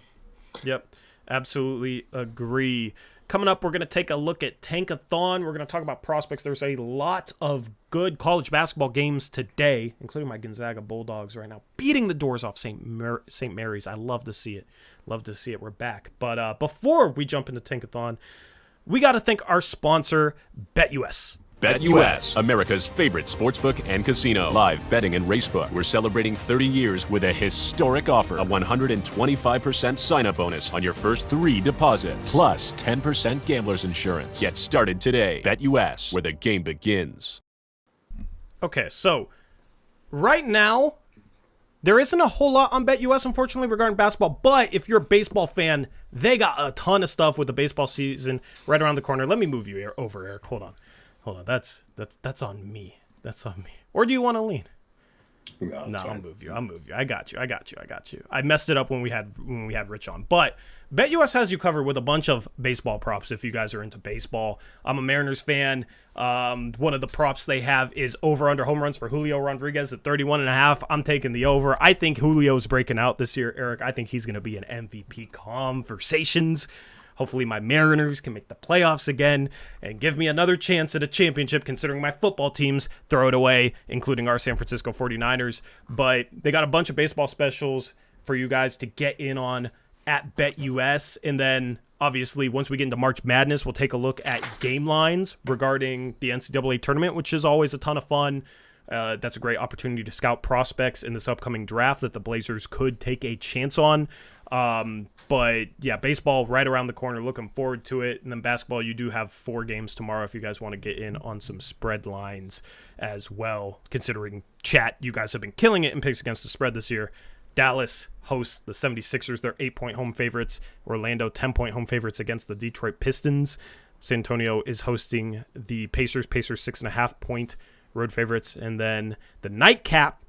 Yep, absolutely agree. Coming up, we're going to take a look at Tankathon. We're going to talk about prospects. There's a lot of good college basketball games today, including my Gonzaga Bulldogs right now, beating the doors off St. Mary's. I love to see it. Love to see it. We're back. But before we jump into Tankathon, we got to thank our sponsor, BetUS. BetUS, America's favorite sportsbook and casino. Live betting and racebook. We're celebrating 30 years with a historic offer. A 125% sign-up bonus on your first 3 deposits. Plus 10% gambler's insurance. Get started today. BetUS, where the game begins. Okay, so right now, there isn't a whole lot on BetUS, unfortunately, regarding basketball. But if you're a baseball fan, they got a ton of stuff with the baseball season right around the corner. Let me move you over, Eric. Hold on. That's on me. That's on me. Or do you want to lean? No, I'll move you. I got you. I messed it up when we had Rich on. But BetUS has you covered with a bunch of baseball props if you guys are into baseball. I'm a Mariners fan. One of the props they have is over-under home runs for Julio Rodriguez at 31.5. I'm taking the over. I think Julio's breaking out this year, Eric. I think he's going to be in MVP conversations. Hopefully my Mariners can make the playoffs again and give me another chance at a championship, considering my football teams throw it away, including our San Francisco 49ers. But they got a bunch of baseball specials for you guys to get in on at BetUS. And then, obviously, once we get into March Madness, we'll take a look at game lines regarding the NCAA tournament, which is always a ton of fun. That's a great opportunity to scout prospects in this upcoming draft that the Blazers could take a chance on. But yeah, baseball right around the corner. Looking forward to it. And then basketball, you do have 4 games tomorrow if you guys want to get in on some spread lines as well. Considering chat, you guys have been killing it in picks against the spread this year. Dallas hosts the 76ers. They're 8-point home favorites. Orlando, 10-point home favorites against the Detroit Pistons. San Antonio is hosting the Pacers. Pacers 6.5-point road favorites. And then the nightcap,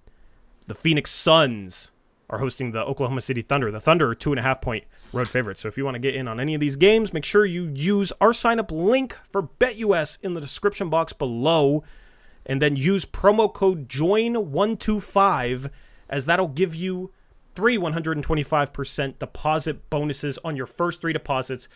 the Phoenix Suns are hosting the Oklahoma City Thunder. The Thunder are 2.5-point road favorites. So if you want to get in on any of these games, make sure you use our sign-up link for BetUS in the description box below, and then use promo code JOIN125, as that'll give you 3 125% deposit bonuses on your first 3 deposits.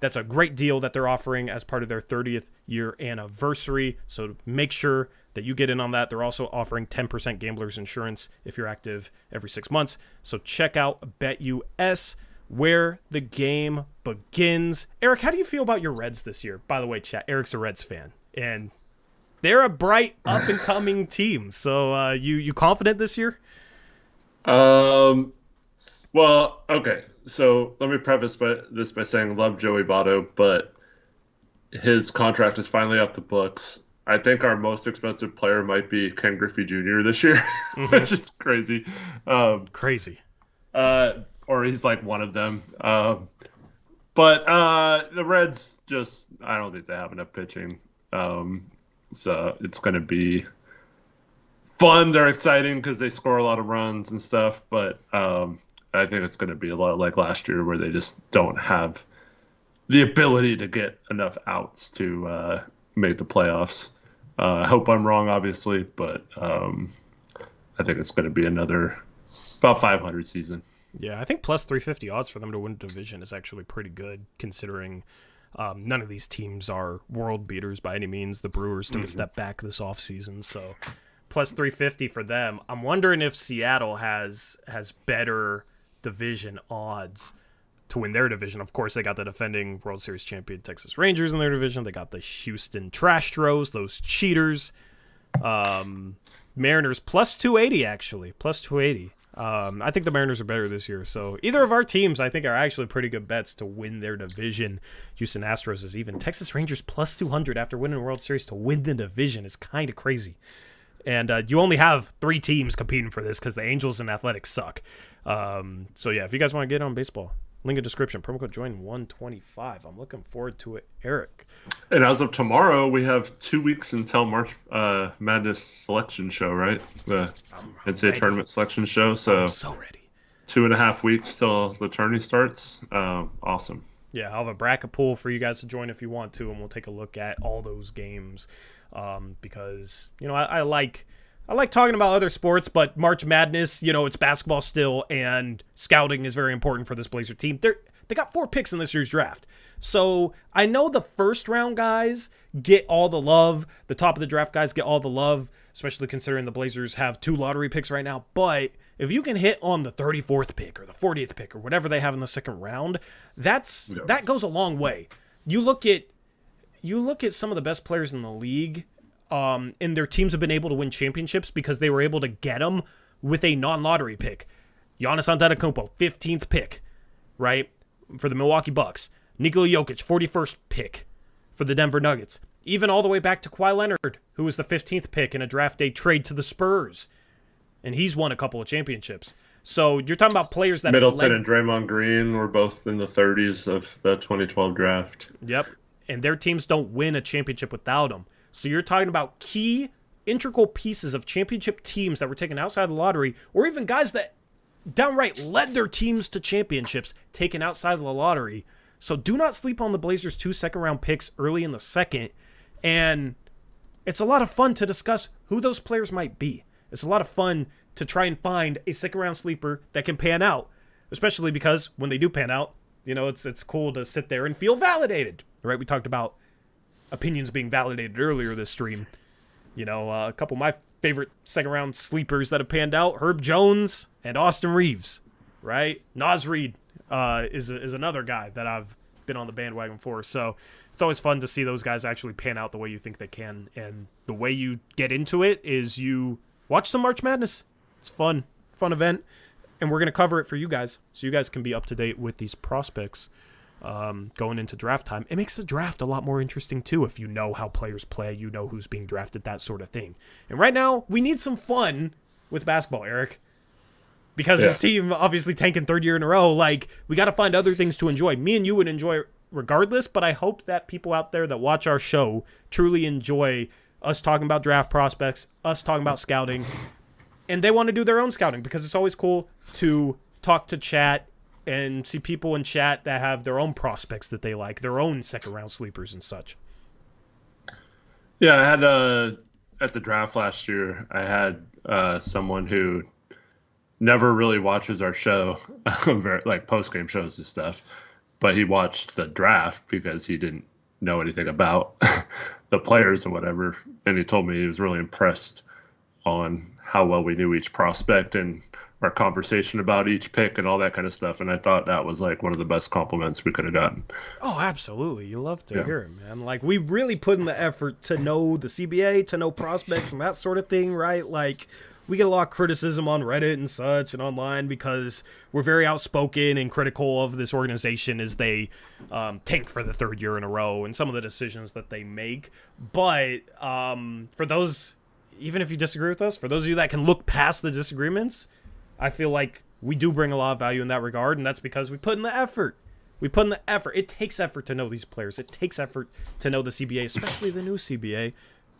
That's a great deal that they're offering as part of their 30th year anniversary. So make sure that you get in on that. They're also offering 10% gambler's insurance if you're active every 6 months. So check out BetUS, where the game begins. Eric, how do you feel about your Reds this year? By the way, chat, Eric's a Reds fan, and they're a bright up-and-coming team. So you confident this year? Well, okay. So let me preface this by saying love Joey Votto, but his contract is finally off the books. I think our most expensive player might be Ken Griffey Jr. this year, which is crazy. Crazy. Or he's like one of them. But the Reds I don't think they have enough pitching. So it's going to be fun. They're exciting because they score a lot of runs and stuff. But I think it's going to be a lot like last year, where they just don't have the ability to get enough outs to make the playoffs. I hope I'm wrong, obviously, but I think it's going to be another about 500 season. Yeah, I think plus 350 odds for them to win the division is actually pretty good, considering none of these teams are world beaters by any means. The Brewers took a step back this offseason, so plus 350 for them. I'm wondering if Seattle has better division odds to win their division. Of course, they got the defending World Series champion Texas Rangers in their division. They got the Houston Trastros, those cheaters. Mariners plus 280, actually. Plus 280. I think the Mariners are better this year. So either of our teams, I think, are actually pretty good bets to win their division. Houston Astros is even. Texas Rangers plus 200 after winning the World Series to win the division is kind of crazy. And you only have 3 teams competing for this because the Angels and Athletics suck. So yeah, if you guys want to get on baseball, link in description, promo code JOIN125. I'm looking forward to it, Eric. And as of tomorrow, we have 2 weeks until March Madness selection show, right? The NCAA tournament selection show. So I'm so ready. 2.5 weeks till the tourney starts. Awesome. Yeah, I'll have a bracket pool for you guys to join if you want to, and we'll take a look at all those games because, I like I like talking about other sports, but March Madness, it's basketball still, and scouting is very important for this Blazer team. They got 4 picks in this year's draft. So I know the first round guys get all the love. The top of the draft guys get all the love, especially considering the Blazers have 2 lottery picks right now. But if you can hit on the 34th pick or the 40th pick or whatever they have in the second round, that goes a long way. You look at some of the best players in the league, and their teams have been able to win championships because they were able to get them with a non-lottery pick. Giannis Antetokounmpo, 15th pick, right, for the Milwaukee Bucks. Nikola Jokic, 41st pick for the Denver Nuggets. Even all the way back to Kawhi Leonard, who was the 15th pick in a draft day trade to the Spurs. And he's won a couple of championships. So you're talking about players that Middleton and Draymond Green were both in the 30s of the 2012 draft. Yep. And their teams don't win a championship without them. So you're talking about key, integral pieces of championship teams that were taken outside the lottery, or even guys that downright led their teams to championships taken outside of the lottery. So do not sleep on the Blazers' 2 second-round picks early in the second. And it's a lot of fun to discuss who those players might be. It's a lot of fun to try and find a second-round sleeper that can pan out, especially because when they do pan out, it's cool to sit there and feel validated, right? We talked about opinions being validated earlier this stream. A couple of my favorite second-round sleepers that have panned out, Herb Jones and Austin Reeves, right? Naz Reid is another guy that I've been on the bandwagon for. So it's always fun to see those guys actually pan out the way you think they can. And the way you get into it is you watch some March Madness. It's fun event. And we're going to cover it for you guys so you guys can be up to date with these prospects going into draft time. It makes the draft a lot more interesting too if you know how players play, who's being drafted, that sort of thing. And right now, we need some fun with basketball, Eric. Because this team obviously tanking 3rd year in a row, we got to find other things to enjoy. Me and you would enjoy it regardless, but I hope that people out there that watch our show truly enjoy us talking about draft prospects, us talking about scouting, and they want to do their own scouting because it's always cool to talk to chat and see people in chat that have their own prospects that they like, their own second-round sleepers and such. Yeah, I had at the draft last year, I had someone who never really watches our show, like post-game shows and stuff, but he watched the draft because he didn't know anything about the players and whatever, and he told me he was really impressed on how well we knew each prospect and our conversation about each pick and all that kind of stuff, and I thought that was one of the best compliments we could have gotten. Oh, absolutely. You love to hear it, man. We really put in the effort to know the CBA, to know prospects and that sort of thing, right? We get a lot of criticism on Reddit and such and online because we're very outspoken and critical of this organization as they tank for the 3rd year in a row and some of the decisions that they make. But for those, even if you disagree with us, for those of you that can look past the disagreements, I feel like we do bring a lot of value in that regard, and that's because we put in the effort. It takes effort to know these players. It takes effort to know the CBA, especially the new CBA.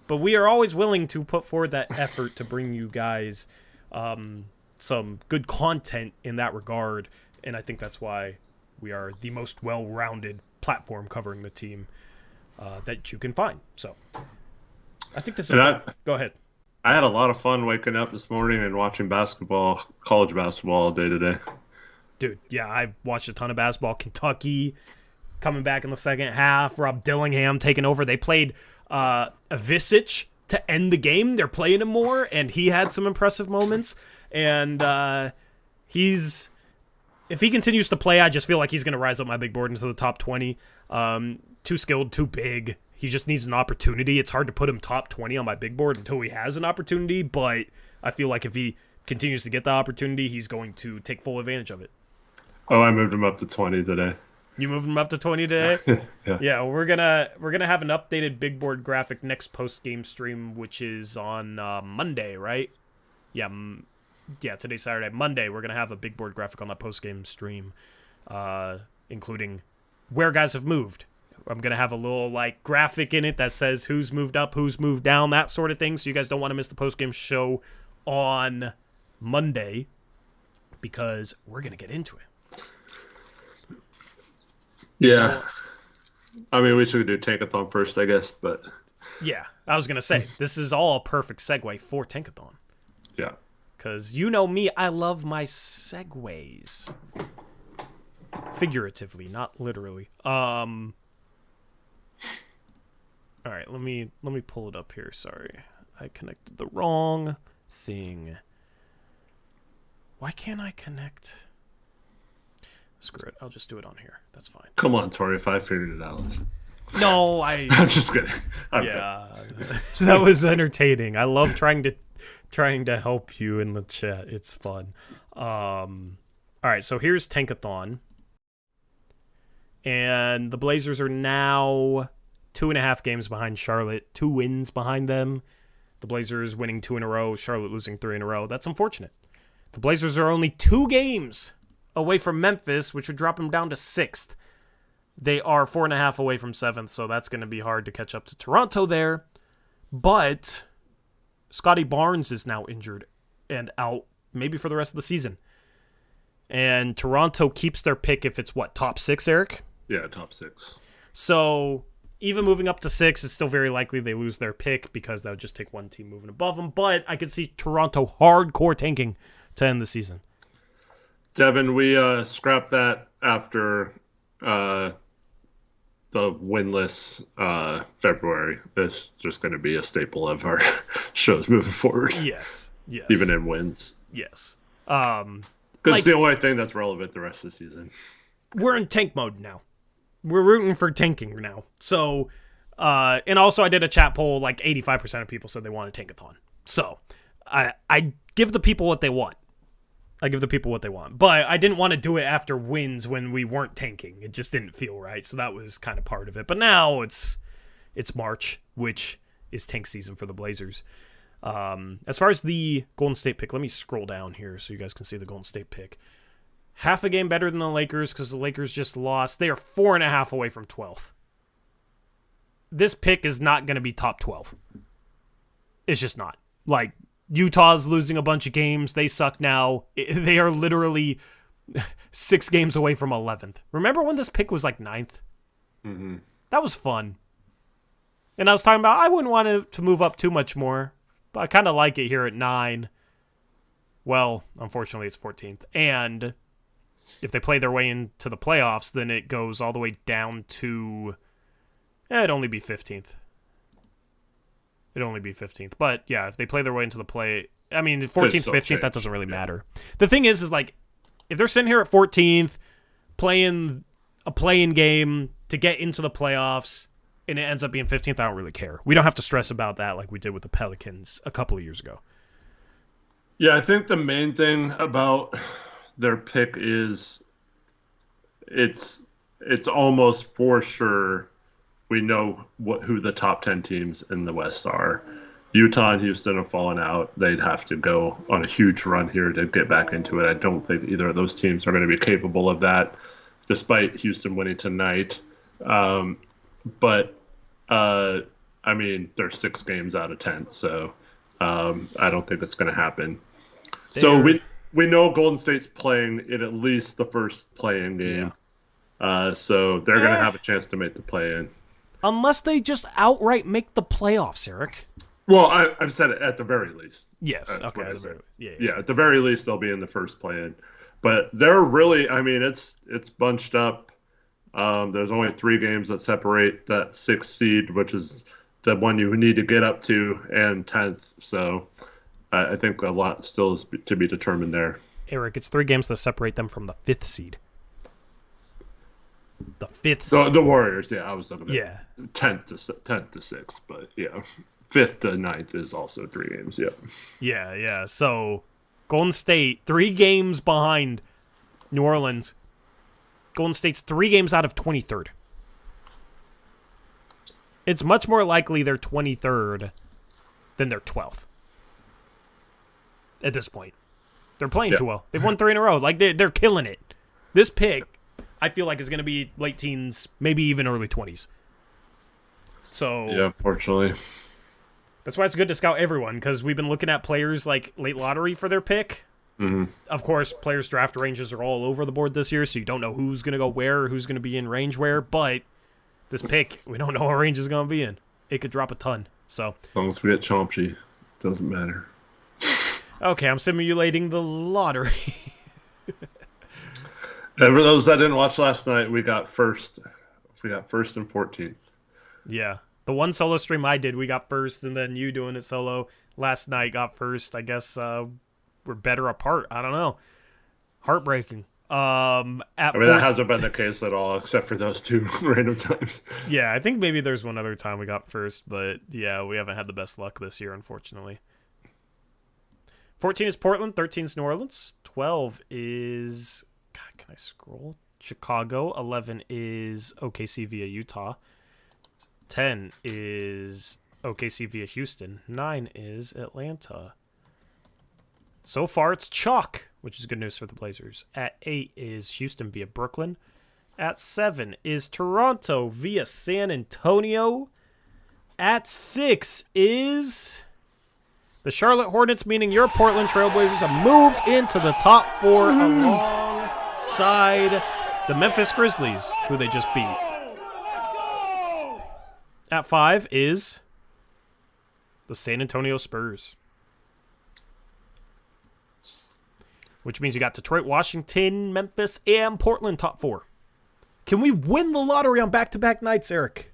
But we are always willing to put forward that effort to bring you guys some good content in that regard. And I think that's why we are the most well-rounded platform covering the team that you can find. So I think this is... Go ahead. I had a lot of fun waking up this morning and watching basketball, college basketball all day today. Dude, yeah, I watched a ton of basketball. Kentucky coming back in the second half. Rob Dillingham taking over. They played... Visic to end the game. They're playing him more, and he had some impressive moments. And if he continues to play, I just feel like he's going to rise up my big board into the top 20. Too skilled, too big. He just needs an opportunity. It's hard to put him top 20 on my big board until he has an opportunity, but I feel like if he continues to get the opportunity, he's going to take full advantage of it. Oh, I moved him up to 20 today. You moved him up to 20 today? Yeah, we're gonna have an updated big board graphic next post game stream, which is on Monday, right? Yeah, today's Saturday. Monday, we're gonna have a big board graphic on that post game stream, including where guys have moved. I'm gonna have a little graphic in it that says who's moved up, who's moved down, that sort of thing. So you guys don't want to miss the post game show on Monday because we're gonna get into it. Yeah. I mean, we should do Tankathon first, I guess, but... Yeah, I was going to say, this is all a perfect segue for Tankathon. Because you know me, I love my segues. Figuratively, not literally. All right, let me pull it up here. Sorry, I connected the wrong thing. Why can't I connect? Screw it. I'll just do it on here. That's fine. Come on, Tori. If I figured it out. No, I'm just kidding. That was entertaining. I love trying to help you in the chat. It's fun. All right, so here's Tankathon. And the Blazers are now 2.5 games behind Charlotte, 2 wins behind them. The Blazers winning 2 in a row, Charlotte losing 3 in a row. That's unfortunate. The Blazers are only 2 games away from Memphis, which would drop them down to 6th. They are 4.5 away from 7th, so that's going to be hard to catch up to Toronto there. But Scotty Barnes is now injured and out maybe for the rest of the season. And Toronto keeps their pick if it's, top 6, Eric? Yeah, top 6. So even moving up to 6, it's still very likely they lose their pick because that would just take one team moving above them. But I could see Toronto hardcore tanking to end the season. Devin, we scrapped that after the winless February. It's just going to be a staple of our shows moving forward. Yes. Even in wins. Yes. Because it's the only thing that's relevant the rest of the season. We're in tank mode now. We're rooting for tanking now. So, and also I did a chat poll, 85% of people said they want a Tankathon. So, I give the people what they want. But I didn't want to do it after wins when we weren't tanking. It just didn't feel right. So that was kind of part of it. But now it's March, which is tank season for the Blazers. As far as the Golden State pick, let me scroll down here so you guys can see the Golden State pick. Half a game better than the Lakers because the Lakers just lost. They are 4.5 away from 12th. This pick is not going to be top 12. It's just not. Utah's losing a bunch of games. They suck now. They are literally 6 games away from 11th. Remember when this pick was 9th? Mm-hmm. That was fun. And I was talking about I wouldn't want it to move up too much more, but I kind of like it here at 9. Well, unfortunately, it's 14th. And if they play their way into the playoffs, then it goes all the way down to... it'd only be 15th. But, yeah, if they play their way into the play... 14th, 15th, that doesn't really matter. The thing is if they're sitting here at 14th, playing a play-in game to get into the playoffs, and it ends up being 15th, I don't really care. We don't have to stress about that like we did with the Pelicans a couple of years ago. Yeah, I think the main thing about their pick is it's almost for sure we know who the top 10 teams in the West are. Utah and Houston have fallen out. They'd have to go on a huge run here to get back into it. I don't think either of those teams are going to be capable of that, despite Houston winning tonight. But they're 6 games out of 10, so I don't think it's going to happen. So we know Golden State's playing in at least the first play-in game. Yeah. So they're going to have a chance to make the play-in. Unless they just outright make the playoffs, Eric. Well, I've said it at the very least. Yes. Okay. Yeah, at the very least, they'll be in the first play-in. But they're really, it's bunched up. There's only 3 games that separate that 6th seed, which is the one you need to get up to, and 10th. So I think a lot still is to be determined there. Eric, it's 3 games that separate them from the 5th seed. The 5th seed. The Warriors, I was talking about 10th to 6th, but 5th to 9th is also 3 games, Yeah. So Golden State, 3 games behind New Orleans. Golden State's 3 games out of 23rd. It's much more likely they're 23rd than they're 12th. At this point. They're playing too well. They've won 3 in a row. They're killing it. This pick, I feel like, is going to be late teens, maybe even early 20s. So yeah, unfortunately. That's why it's good to scout everyone, because we've been looking at players like late lottery for their pick. Mm-hmm. Of course, players' draft ranges are all over the board this year, so you don't know who's going to go where or who's going to be in range where. But this pick, we don't know what range is going to be in. It could drop a ton. So as long as we get Chompi, it doesn't matter. Okay, I'm simulating the lottery. And for those that didn't watch last night, we got first. We got first and 14th. Yeah. The one solo stream I did, we got first, and then you doing it solo last night got first. I guess we're better apart. I don't know. Heartbreaking. That hasn't been the case at all, except for those two random times. Yeah, I think maybe there's one other time we got first, but yeah, we haven't had the best luck this year, unfortunately. 14 is Portland, 13 is New Orleans, 12 is... God, can I scroll? Chicago, 11 is OKC via Utah, 10 is OKC via Houston, 9 is Atlanta. So far, it's chalk, which is good news for the Blazers. At 8 is Houston via Brooklyn. At 7 is Toronto via San Antonio. At 6 is the Charlotte Hornets, meaning your Portland Trailblazers have moved into the top 4 alongside the Memphis Grizzlies, who they just beat. At 5 is the San Antonio Spurs. Which means you got Detroit, Washington, Memphis, and Portland top 4. Can we win the lottery on back-to-back nights, Eric?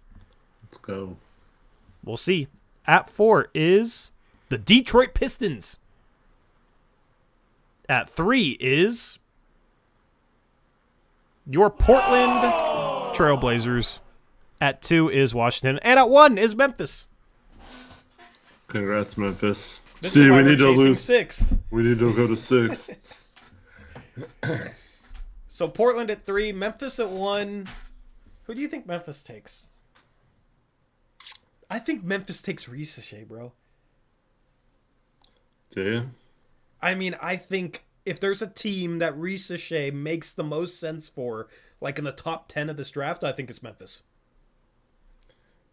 Let's go. We'll see. At 4 is the Detroit Pistons. At 3 is your Portland Trailblazers. At 2 is Washington. And at 1 is Memphis. Congrats, Memphis. This See, is why we we're need to chasing lose. 6th. We need to go to 6. So Portland at 3, Memphis at 1. Who do you think Memphis takes? I think Memphis takes Ricochet, bro. Do you? I mean, I think if there's a team that Ricochet makes the most sense for, like in the top 10 of this draft, I think it's Memphis.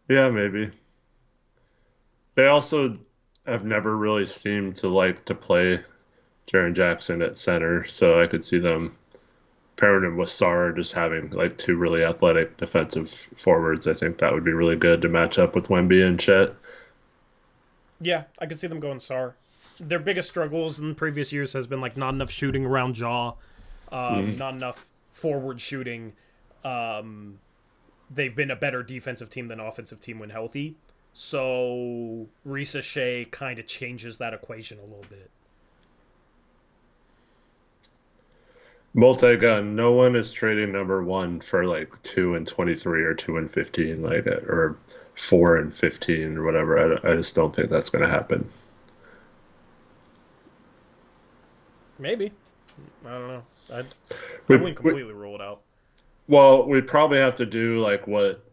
Yeah, maybe. They also have never really seemed to like to play Jaren Jackson at center, so I could see them pairing him with Sarr, just having like 2 really athletic defensive forwards. I think that would be really good to match up with Wemby and Chet. Yeah, I could see them going Sarr. Their biggest struggles in previous years has been like not enough shooting around Jaw, not enough forward shooting. They've been a better defensive team than offensive team when healthy. So Ricochet kind of changes that equation a little bit. Multi-gun, no one is trading number 1 for like 2 and 23 or 2 and 15, like, or 4 and 15 or whatever. I just don't think that's going to happen. Maybe. I don't know. I wouldn't completely rule it out. Well, we'd probably have to do like what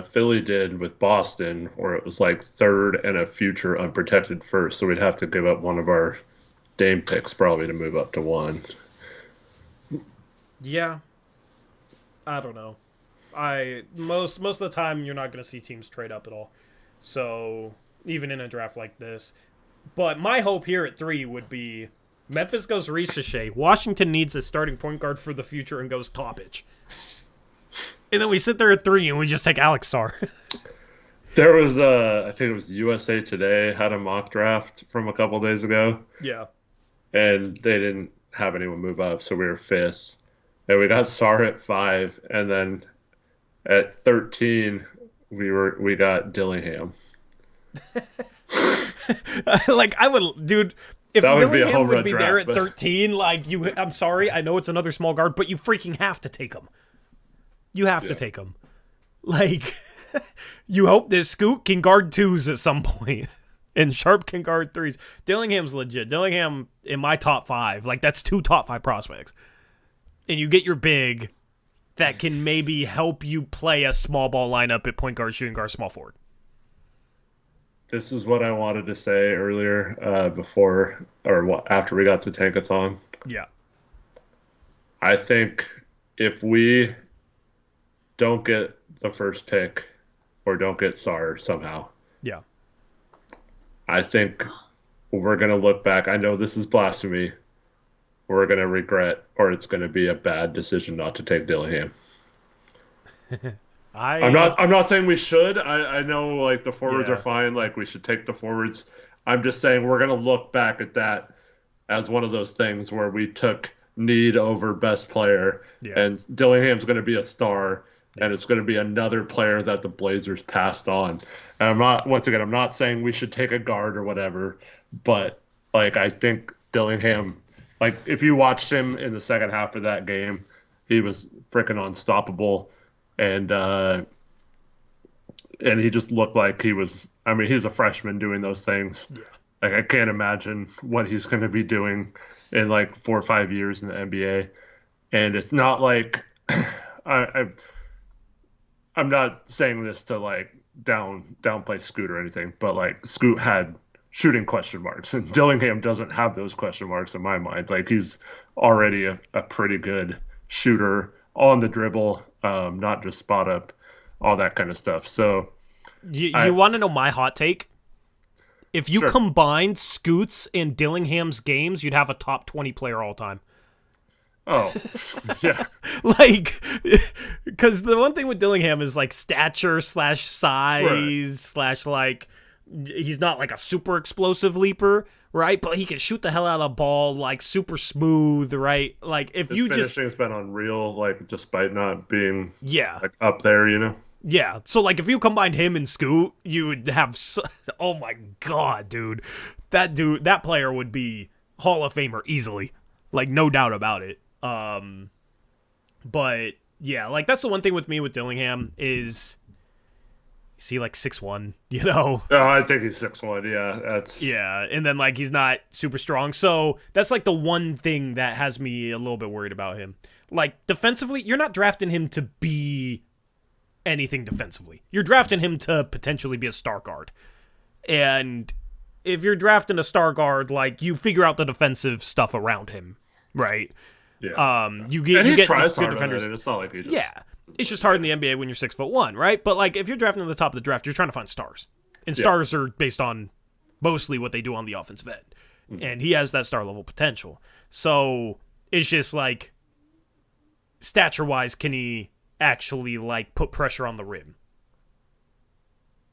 Philly did with Boston, where it was like 3rd and a future unprotected first. So we'd have to give up one of our Dame picks probably to move up to 1. Yeah. I don't know. Most of the time you're not going to see teams trade up at all. So even in a draft like this. But my hope here at 3 would be Memphis goes Ricochet. Washington needs a starting point guard for the future and goes Toppage. And then we sit there at 3 and we just take Alex Sarr. There was, I think it was USA Today had a mock draft from a couple days ago. Yeah. And they didn't have anyone move up, so we were 5th. And we got Sarr at 5, and then at 13 we got Dillingham. Like I would, dude. If that would Dillingham would be draft, there at but... 13, like I'm sorry, I know it's another small guard, but you freaking have to take him. You have to take him. Like, you hope that Scoot can guard 2s at some point, and Sharp can guard 3s. Dillingham's legit. Dillingham in my top 5, like that's 2 top 5 prospects, and you get your big that can maybe help you play a small ball lineup at point guard, shooting guard, small forward. This is what I wanted to say earlier, before or after we got to Tankathon. Yeah. I think if we don't get the first pick or don't get Sarr somehow, yeah, I think we're going to look back. I know this is blasphemy. We're going to regret, or it's going to be a bad decision not to take Dillingham. I'm not saying we should. I know like the forwards are fine. Like we should take the forwards. I'm just saying we're going to look back at that as one of those things where we took need over best player, and Dillingham's going to be a star, and it's going to be another player that the Blazers passed on. And I'm not saying we should take a guard or whatever, but like I think Dillingham, like if you watched him in the second half of that game, he was freaking unstoppable, and he just looked like he was. I mean, he's a freshman doing those things. Yeah. Like I can't imagine what he's going to be doing in like 4 or 5 years in the NBA. And it's not like I'm not saying this to like downplay Scoot or anything, but like Scoot had shooting question marks, and Dillingham doesn't have those question marks in my mind. Like he's already a pretty good shooter on the dribble, not just spot up, all that kind of stuff. So you want to know my hot take? If you combined Scoot's and Dillingham's games, you'd have a top 20 player all time. Oh, yeah. Like, because the one thing with Dillingham is like stature / size / like, he's not like a super explosive leaper, right? But he can shoot the hell out of the ball, like super smooth, right? Like if His finishing's been unreal, like despite not being like up there, you know. Yeah, so like if you combined him and Scoot, you would have. Oh my god, dude, that player would be Hall of Famer easily, like no doubt about it. But yeah, like that's the one thing with me with Dillingham is he like 6'1", you know? Oh, I think he's 6'1". Yeah, and then like he's not super strong, so that's like the one thing that has me a little bit worried about him. Like defensively, you're not drafting him to be anything defensively. You're drafting him to potentially be a star guard. And if you're drafting a star guard, like you figure out the defensive stuff around him, right? Yeah. You get tries good hard defenders. It's not like he just... Yeah. It's just hard in the NBA when you're 6'1", right? But like if you're drafting at the top of the draft, you're trying to find stars. And stars are based on mostly what they do on the offensive end. Mm-hmm. And he has that star level potential. So it's just like stature-wise, can he actually like put pressure on the rim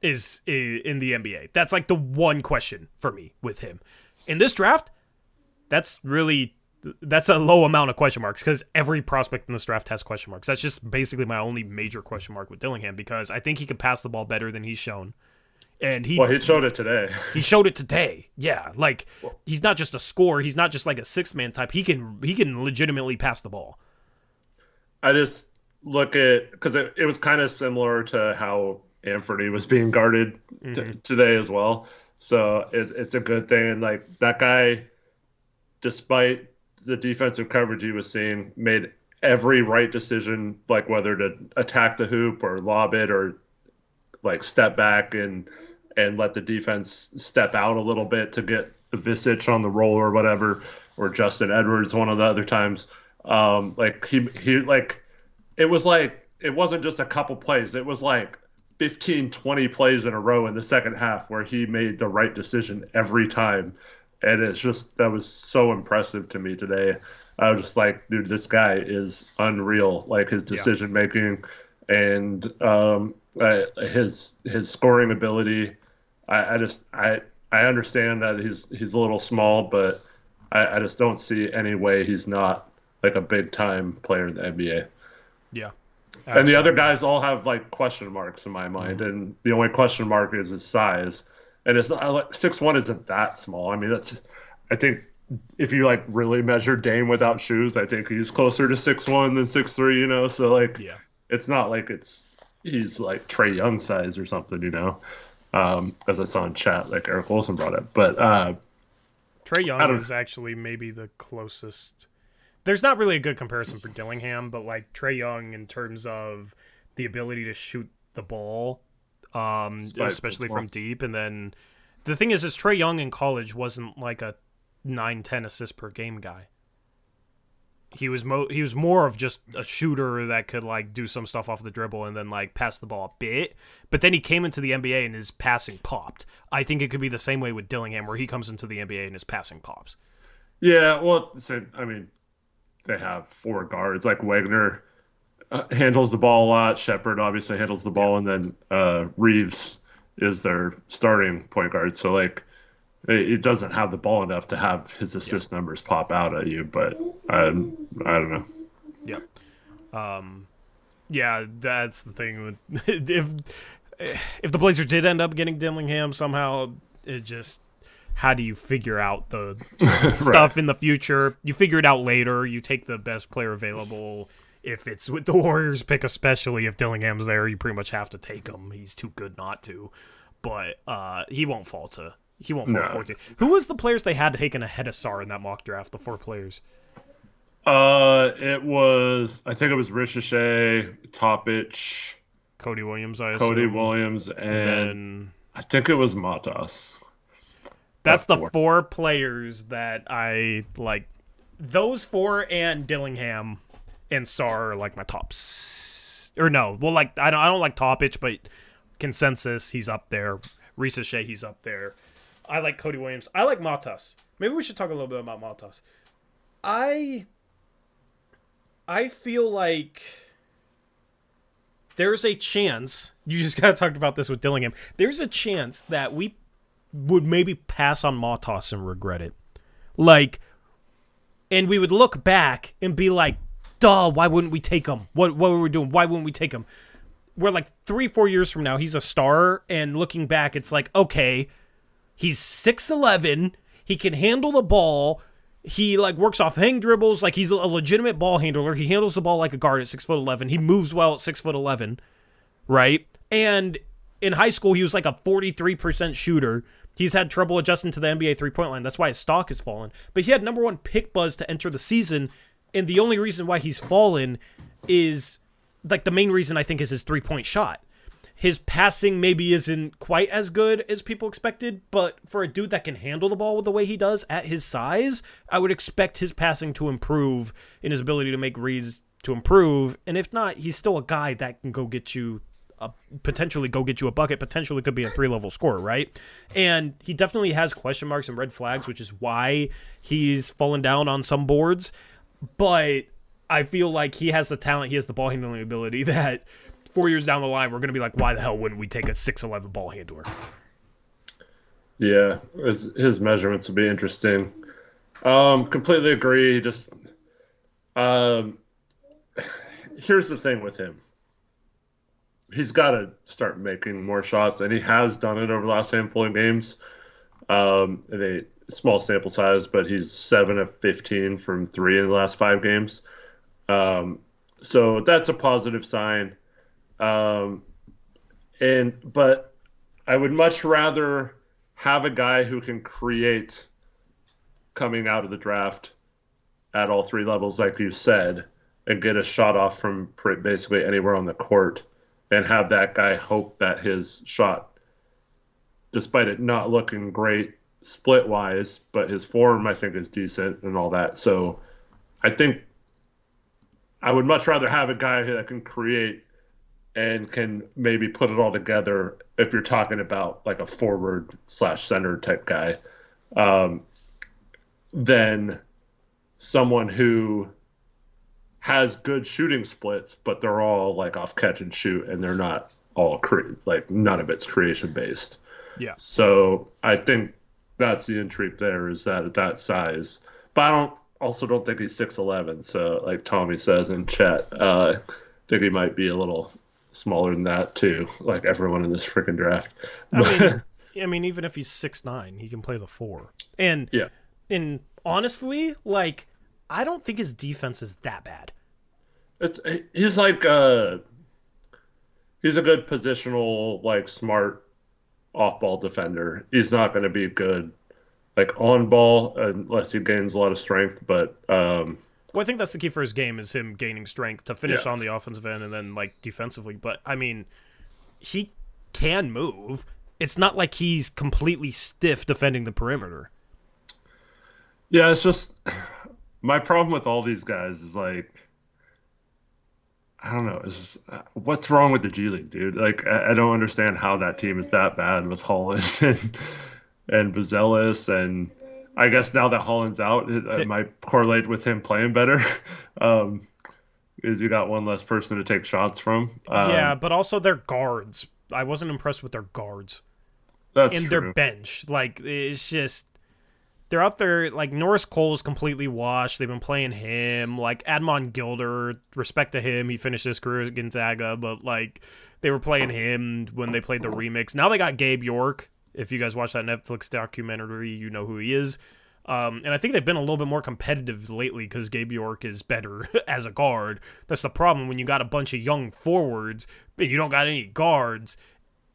is in the NBA. That's like the one question for me with him. In this draft, that's a low amount of question marks because every prospect in this draft has question marks. That's just basically my only major question mark with Dillingham because I think he can pass the ball better than he's shown. And he showed it today. He showed it today. Yeah, like he's not just a scorer, he's not just like a six-man type. He can legitimately pass the ball. I just look at, because it was kind of similar to how Anfernee was being guarded today as well. So it's a good thing. And like that guy, despite the defensive coverage he was seeing, made every right decision, like whether to attack the hoop or lob it or like step back and let the defense step out a little bit to get Visich on the roll or whatever, or Justin Edwards one of the other times. Like he like, it was like, it wasn't just a couple plays. It was like 15, 20 plays in a row in the second half where he made the right decision every time. And it's just, that was so impressive to me today. I was just like, dude, this guy is unreal. Like his decision making and his scoring ability. I understand that he's a little small, but I just don't see any way he's not like a big time player in the NBA. Yeah. Absolutely. And the other guys all have like question marks in my mind, and the only question mark is his size. And it's not like 6'1" isn't that small. I mean, I think if you like really measure Dame without shoes, I think he's closer to 6'1" than 6'3", you know? So like, it's not like he's like Trae Young size or something, you know? As I saw in chat, like Eric Olsen brought up. But Trae Young is actually maybe the closest. There's not really a good comparison for Dillingham, but like Trae Young in terms of the ability to shoot the ball, especially from deep. And then the thing is Trae Young in college wasn't like a 9-10 assists per game guy. He was more of just a shooter that could like do some stuff off the dribble and then like pass the ball a bit. But then he came into the NBA and his passing popped. I think it could be the same way with Dillingham, where he comes into the NBA and his passing pops. Yeah, well, I mean, they have 4 guards. Like Wagner handles the ball a lot. Shepherd obviously handles the ball, and then Reeves is their starting point guard. So like, He doesn't have the ball enough to have his assist numbers pop out at you, but I don't know. Yeah. Yeah, that's the thing. If the Blazers did end up getting Dillingham somehow, it just, how do you figure out the stuff in the future? You figure it out later. You take the best player available. If it's with the Warriors pick, especially if Dillingham's there, you pretty much have to take him. He's too good not to. But he won't fall to 14. Who was the players they had taken ahead of Sarr in that mock draft, the 4 players? I think it was Ricochet, Topic, Cody Williams, I assume. Cody Williams, and I think it was Matas. That's the 4 players that I like. Those 4 and Dillingham and Sarr are like my tops. Or no, well, like I don't like Topic, but consensus, he's up there. Ricochet, he's up there. I like Cody Williams. I like Matas. Maybe we should talk a little bit about Matas. I feel like there's a chance, you just got to talk about this with Dillingham, there's a chance that we would maybe pass on Matas and regret it. Like, and we would look back and be like, duh, why wouldn't we take him? What were we doing? Why wouldn't we take him? We're like 3-4 years from now, he's a star, and looking back, it's like, okay, he's 6'11", he can handle the ball, he like works off hang dribbles, like he's a legitimate ball handler, he handles the ball like a guard at 6'11", he moves well at 6'11", right? And in high school, he was like a 43% shooter. He's had trouble adjusting to the NBA three-point line. That's why his stock has fallen. But he had number 1 pick buzz to enter the season, and the only reason why he's fallen is, like, the main reason I think is his three-point shot. His passing maybe isn't quite as good as people expected, but for a dude that can handle the ball the way he does at his size, I would expect his passing to improve and his ability to make reads to improve. And if not, he's still a guy that can potentially go get you a bucket, potentially could be a 3-level scorer, right? And he definitely has question marks and red flags, which is why he's fallen down on some boards. But I feel like he has the talent, he has the ball handling ability that 4 years down the line, we're going to be like, why the hell wouldn't we take a 6'11" ball handler? Yeah, his measurements would be interesting. Completely agree. Just here's the thing with him. He's got to start making more shots, and he has done it over the last handful of games. In a small sample size, but he's 7 of 15 from 3 in the last 5 games. So that's a positive sign. But I would much rather have a guy who can create coming out of the draft at all 3 levels, like you said, and get a shot off from basically anywhere on the court, and have that guy hope that his shot, despite it not looking great split-wise, but his form, I think, is decent and all that. So I think I would much rather have a guy that can create and can maybe put it all together if you're talking about like a forward/center type guy, than someone who has good shooting splits, but they're all like off catch and shoot, and they're not all like none of it's creation based. Yeah. So I think that's the intrigue there, is that at that size. But I don't think he's 6'11". So like Tommy says in chat, I think he might be a little smaller than that too, like everyone in this freaking draft. I mean, even if he's 6'9", he can play the 4. And yeah. And honestly, like, I don't think his defense is that bad. He's like he's a good positional, like smart off-ball defender. He's not going to be good like on ball unless he gains a lot of strength. But well, I think that's the key for his game, is him gaining strength to finish on the offensive end and then like defensively. But I mean, he can move. It's not like he's completely stiff defending the perimeter. Yeah, it's just my problem with all these guys is like, I don't know. It's just, what's wrong with the G League, dude? Like, I don't understand how that team is that bad with Holland and Buzelis, and I guess now that Holland's out, it might correlate with him playing better. Is you got one less person to take shots from. Yeah, but also their guards. I wasn't impressed with their guards. That's and true. their bench. Like, it's just, they're out there, like, Norris Cole's completely washed. They've been playing him. Like, Admon Gilder, respect to him, he finished his career at Gonzaga, but, like, they were playing him when they played the remix. Now they got Gabe York. If you guys watch that Netflix documentary, you know who he is. And I think they've been a little bit more competitive lately because Gabe York is better as a guard. That's the problem when you got a bunch of young forwards, but you don't got any guards,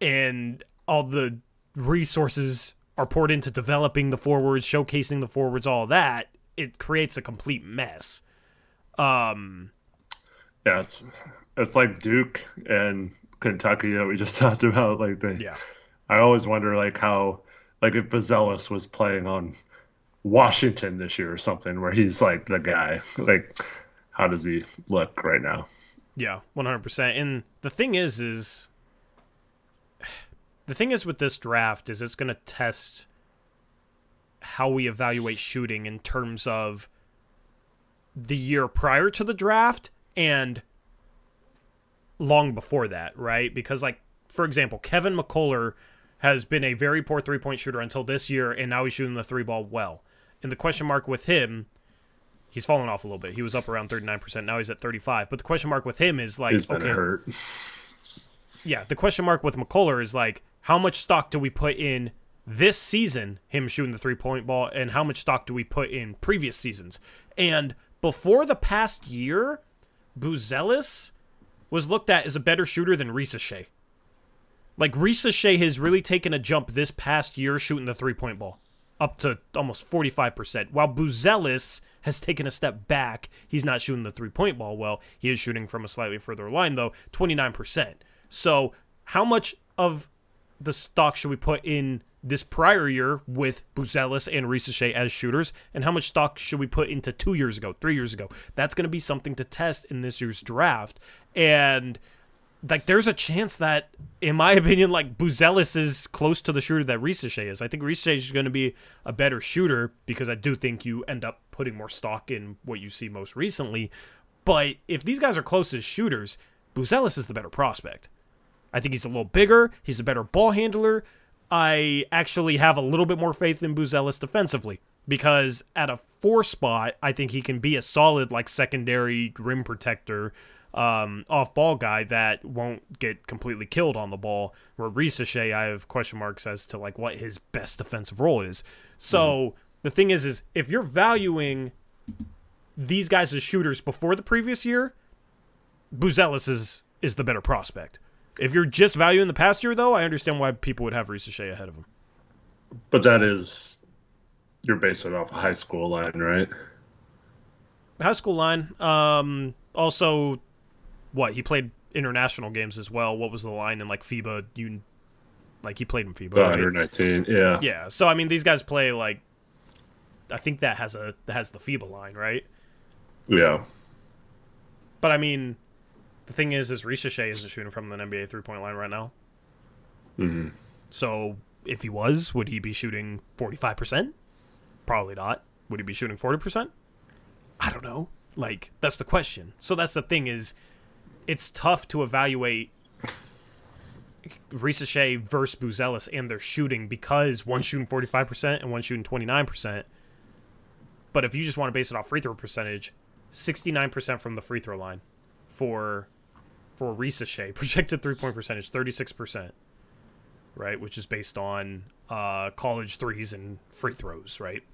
and all the resources are poured into developing the forwards, showcasing the forwards, all that. It creates a complete mess. Yeah, it's like Duke and Kentucky that we just talked about. Like I always wonder like how, like if Buzelis was playing on Washington this year or something, where he's like the guy. Like, how does he look right now? Yeah, 100%. And the thing is with this draft is it's going to test how we evaluate shooting in terms of the year prior to the draft and long before that, right? Because, like, for example, Kevin McCullough has been a very poor three-point shooter until this year, and now he's shooting the three ball well. And the question mark with him, he's fallen off a little bit. He was up around 39%. Now he's at 35%. But the question mark with him is like, he's been hurt. Yeah, the question mark with McCullough is like, how much stock do we put in this season, him shooting the three-point ball, and how much stock do we put in previous seasons? And before the past year, Buzelis was looked at as a better shooter than Risa Shea. Like, Risa Shea has really taken a jump this past year shooting the three-point ball, up to almost 45%, while Buzelis has taken a step back. He's not shooting the three-point ball well. He is shooting from a slightly further line, though, 29%. So how much of the stock should we put in this prior year with Buzelis and Risa Shea as shooters, and how much stock should we put into 2 years ago, 3 years ago? That's going to be something to test in this year's draft. And like, there's a chance that, in my opinion, like, Buzelis is close to the shooter that Risa Shea is. I think Risa Shea is going to be a better shooter because I do think you end up putting more stock in what you see most recently. But if these guys are close as shooters, Buzelis is the better prospect. I think he's a little bigger. He's a better ball handler. I actually have a little bit more faith in Buzelis defensively because at a 4 spot, I think he can be a solid, like, secondary rim protector, off-ball guy that won't get completely killed on the ball. Where Risa Shea, I have question marks as to, like, what his best defensive role is. So the thing is if you're valuing these guys as shooters before the previous year, Buzelis is the better prospect. If you're just valuing the past year, though, I understand why people would have Risa Shea ahead of him. But that is, you're basing it off a high school line, right? High school line. Also, what, he played international games as well. What was the line in, like, FIBA? He played in FIBA, right? 119, yeah. Yeah, so, I mean, these guys play, like, I think that has the FIBA line, right? Yeah. But, I mean, the thing is Risa Shea isn't shooting from the NBA three-point line right now. Mm-hmm. So, if he was, would he be shooting 45%? Probably not. Would he be shooting 40%? I don't know. Like, that's the question. So that's the thing is, it's tough to evaluate Risa Shea versus Buzelis and their shooting because one's shooting 45% and one's shooting 29%. But if you just want to base it off free throw percentage, 69% from the free throw line for Risa Shea. Projected three-point percentage, 36%, right? Which is based on college threes and free throws, right?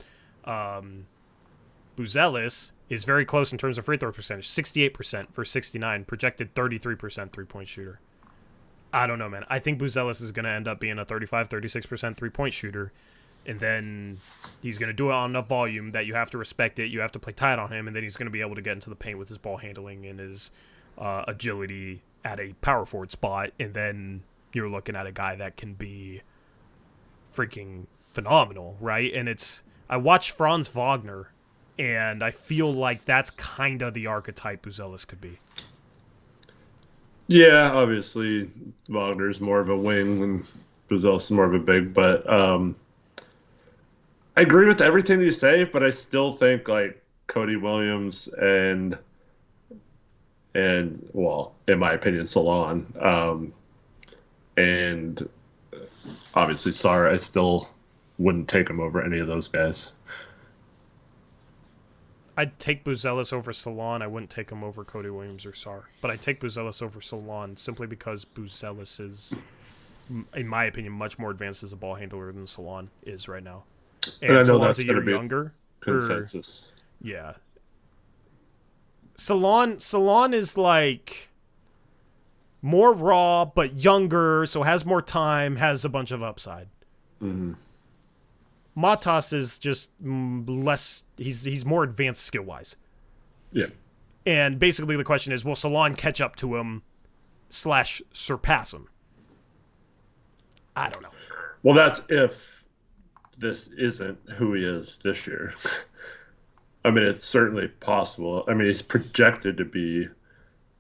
Buzelis is very close in terms of free throw percentage, 68% for 69, projected 33% three-point shooter. I don't know, man. I think Buzelis is going to end up being a 35-36% three-point shooter, and then he's going to do it on enough volume that you have to respect it, you have to play tight on him, and then he's going to be able to get into the paint with his ball handling and his agility at a power forward spot, and then you're looking at a guy that can be freaking phenomenal, right? And I watched Franz Wagner, and I feel like that's kind of the archetype Buzelis could be. Yeah, obviously Wagner's more of a wing and Buzelis is more of a big, but I agree with everything you say, but I still think like Cody Williams and well, in my opinion, Salon, and obviously Sarr, I still wouldn't take him over any of those guys. I'd take Buzelis over Salon. I wouldn't take him over Cody Williams or Sarr. But I'd take Buzelis over Salon simply because Buzelis is, in my opinion, much more advanced as a ball handler than Salon is right now. And I know Salon's that's a going to year be younger. consensus. Yeah. Salon is like more raw, but younger, so has more time, has a bunch of upside. Mm-hmm. Matas is just less. He's more advanced skill wise. Yeah. And basically the question is, will Salon catch up to him / surpass him? I don't know. Well, that's if this isn't who he is this year. I mean, it's certainly possible. I mean, he's projected to be.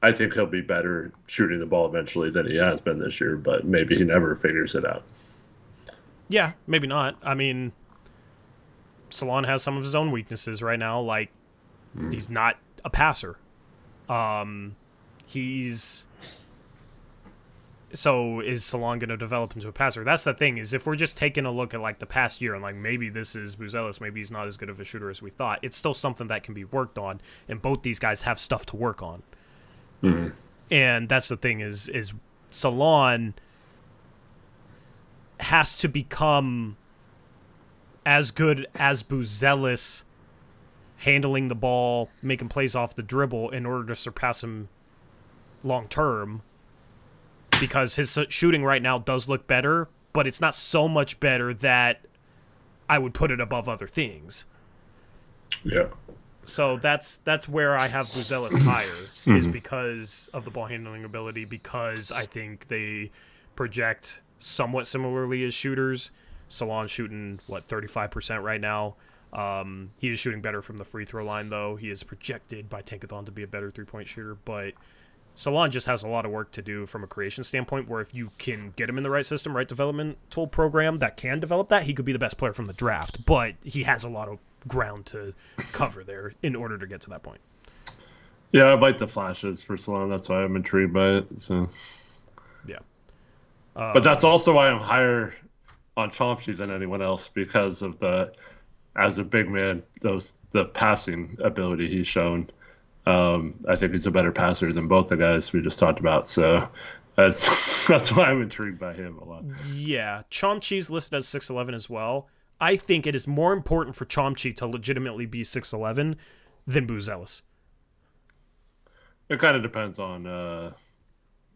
I think he'll be better shooting the ball eventually than he has been this year, but maybe he never figures it out. Yeah, maybe not. I mean, Salon has some of his own weaknesses right now. Like, he's not a passer. So is Salon going to develop into a passer? That's the thing, is if we're just taking a look at like the past year and like maybe this is Buzelis, maybe he's not as good of a shooter as we thought, it's still something that can be worked on, and both these guys have stuff to work on. Mm-hmm. And that's the thing is Salon has to become as good as Buzelis handling the ball, making plays off the dribble in order to surpass him long term, because his shooting right now does look better, but it's not so much better that I would put it above other things. Yeah. So that's where I have Buzelis higher, is because of the ball handling ability, because I think they project somewhat similarly as shooters. Salon's shooting, 35% right now. He is shooting better from the free throw line, though. He is projected by Tankathon to be a better three-point shooter, but Salon just has a lot of work to do from a creation standpoint, where if you can get him in the right system, right development tool program that can develop that, he could be the best player from the draft, but he has a lot of ground to cover there in order to get to that point. Yeah, I like the flashes for Salon. That's why I'm intrigued by it. So, yeah. But that's also why I'm higher on Chompi than anyone else, because of as a big man, the passing ability he's shown. I think he's a better passer than both the guys we just talked about. So that's why I'm intrigued by him a lot. Yeah, Chomchi's listed as 6'11" as well. I think it is more important for Chomchi to legitimately be 6'11" than Buzelis. It kind of depends on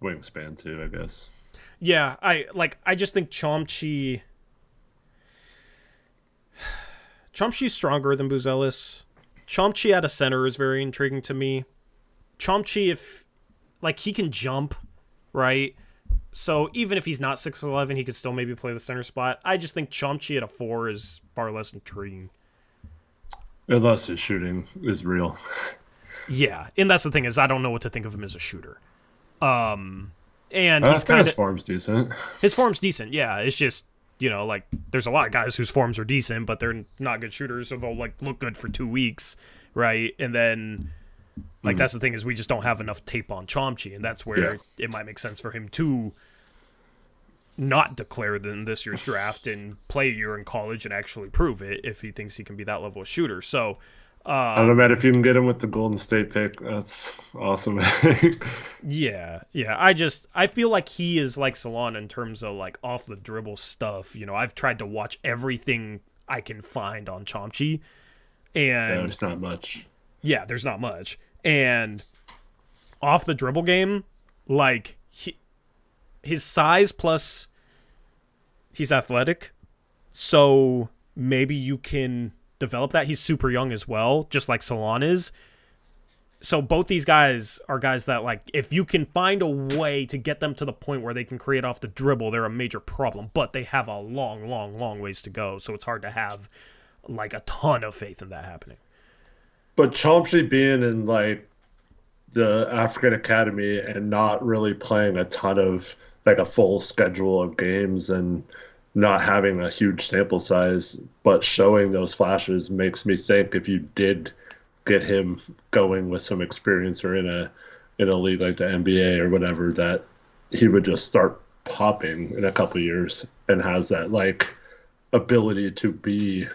wingspan too, I guess. Yeah, I just think Chomchi's stronger than Buzelis. Chomchi at a center is very intriguing to me. Chomchi, he can jump, right? So even if he's not 6'11", he could still maybe play the center spot. I just think Chomchi at a 4 is far less intriguing. Unless his shooting is real. Yeah, and that's the thing, is I don't know what to think of him as a shooter. And he's kind of... His form's decent. His form's decent, yeah. It's just, there's a lot of guys whose forms are decent, but they're not good shooters, so they'll, look good for 2 weeks, right? And then... that's the thing, is we just don't have enough tape on Chomchi, and that's where it might make sense for him to not declare in this year's draft and play a year in college and actually prove it if he thinks he can be that level of shooter. So, I don't know, man, if you can get him with the Golden State pick, that's awesome. Yeah. I feel like he is like Salon in terms of off the dribble stuff. I've tried to watch everything I can find on Chomchi, and there's not much. Yeah, there's not much. And off the dribble game, his size plus he's athletic, so maybe you can develop that. He's super young as well, just like Salon is. So both these guys are guys that, if you can find a way to get them to the point where they can create off the dribble, they're a major problem. But they have a long, long, long ways to go, so it's hard to have, a ton of faith in that happening. But Chompi being in the African Academy and not really playing a ton of a full schedule of games and not having a huge sample size, but showing those flashes makes me think if you did get him going with some experience or in a league like the NBA or whatever, that he would just start popping in a couple of years. and has that like ability to be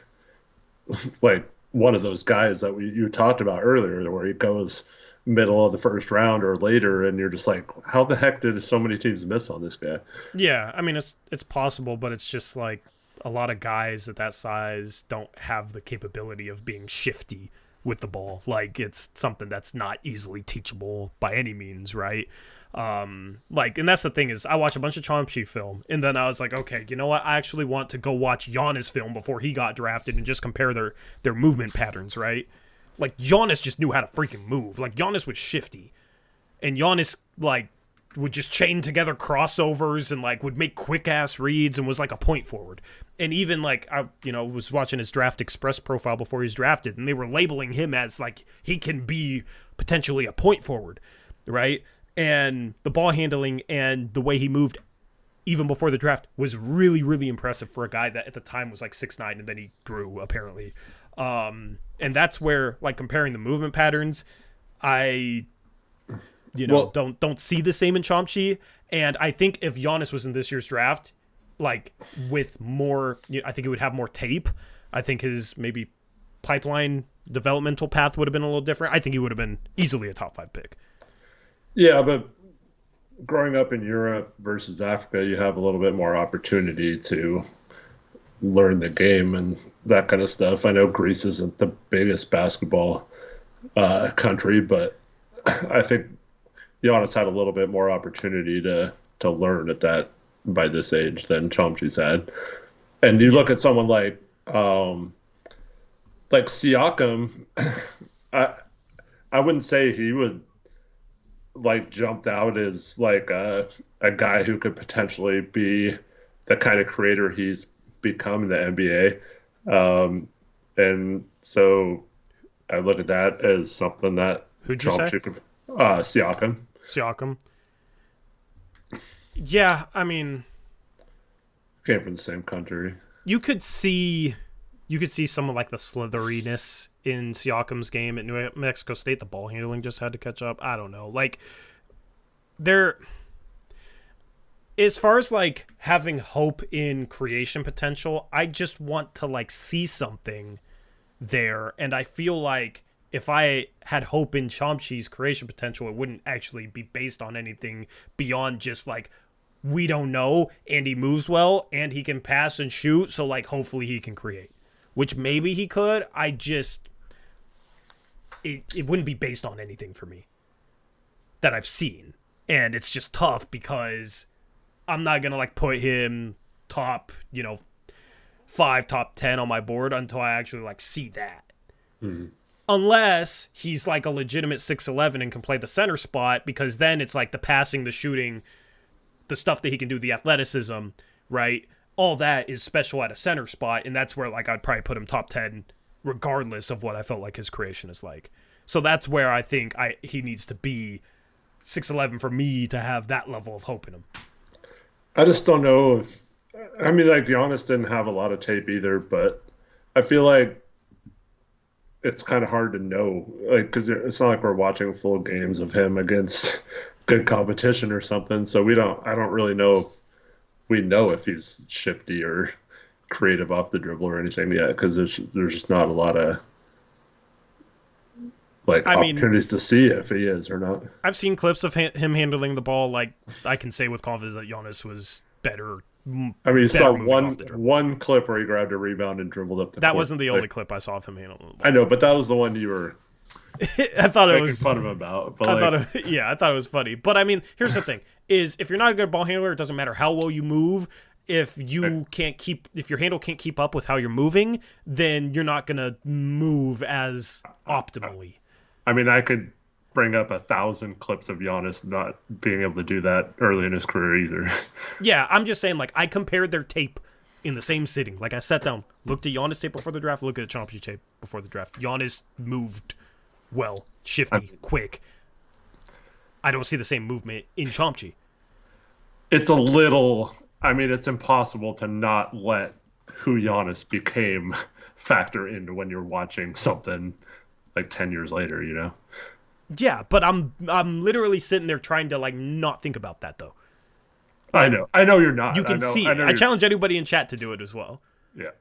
like one of those guys that you talked about earlier, where he goes middle of the first round or later, and you're just like, how the heck did so many teams miss on this guy? Yeah, I mean, it's possible, but it's just like a lot of guys at that size don't have the capability of being shifty with the ball. Like, it's something that's not easily teachable by any means, right? And that's the thing is, I watched a bunch of Chompi film, and then I was like, okay, you know what? I actually want to go watch Giannis film before he got drafted and just compare their movement patterns, right? Like, Giannis just knew how to freaking move. Like, Giannis was shifty. And Giannis, like, would just chain together crossovers and, like, would make quick-ass reads and was, like, a point forward. And even, like, I was watching his Draft Express profile before he was drafted, and they were labeling him as, like, he can be potentially a point forward, right? And the ball handling and the way he moved even before the draft was really, really impressive for a guy that at the time was, like, 6'9", and then he grew, apparently. And that's where, like, comparing the movement patterns, I, don't see the same in Chompi. And I think if Giannis was in this year's draft, like, with more, I think he would have more tape. I think his maybe pipeline developmental path would have been a little different. I think he would have been easily a top 5 pick. Yeah, but growing up in Europe versus Africa, you have a little bit more opportunity to learn the game and that kind of stuff. I know Greece isn't the biggest basketball country, but I think Giannis had a little bit more opportunity to learn at that by this age than Chompi's had. And you look at someone like Siakam, I wouldn't say he would like jumped out as like a guy who could potentially be the kind of creator he's become in the NBA. And so I look at that as something that Who'd you say? Siakam. Siakam. Yeah, I mean, Came from the same country. you could see some of like the slitheriness in Siakam's game at New Mexico State. The ball handling just had to catch up. I don't know. Like, as far as like having hope in creation potential, I just want to like see something there. And I feel like if I had hope in Chompi's creation potential, it wouldn't actually be based on anything beyond just like, we don't know, and he moves well, and he can pass and shoot, so like hopefully he can create. Which maybe he could. It wouldn't be based on anything for me that I've seen. And it's just tough because I'm not going to like put him top, 5, top 10 on my board until I actually like see that. Mm-hmm. Unless he's like a legitimate 6'11" and can play the center spot, because then it's like the passing, the shooting, the stuff that he can do, the athleticism, right? All that is special at a center spot, and that's where like I'd probably put him top 10 regardless of what I felt like his creation is like. So that's where I think he needs to be 6'11" for me to have that level of hope in him. I just don't know if like Giannis didn't have a lot of tape either, but I feel like it's kind of hard to know, like, because it's not like we're watching full games of him against good competition or something. So I don't really know if we know if he's shifty or creative off the dribble or anything yet, because there's just not a lot of opportunities to see if he is or not. I've seen clips of him handling the ball. Like, I can say with confidence that Giannis was better. I mean, you saw one clip where he grabbed a rebound and dribbled up the court. That wasn't the only clip I saw of him handling the ball. I know, but that was the one you were I thought it was fun of him about. But I thought it was funny. But I mean, here's the thing: is if you're not a good ball handler, it doesn't matter how well you move. If your handle can't keep up with how you're moving, then you're not gonna move as optimally. I mean, I could bring up 1,000 clips of Giannis not being able to do that early in his career either. Yeah, I'm just saying, like, I compared their tape in the same sitting. Like, I sat down, looked at Giannis tape before the draft, looked at Chompi tape before the draft. Giannis moved well, shifty, quick. I don't see the same movement in Chompi. It's it's impossible to not let who Giannis became factor into when you're watching something like 10 years later, Yeah, but I'm literally sitting there trying to like not think about that though. I know you're not. You can see it. I challenge anybody in chat to do it as well. Yeah.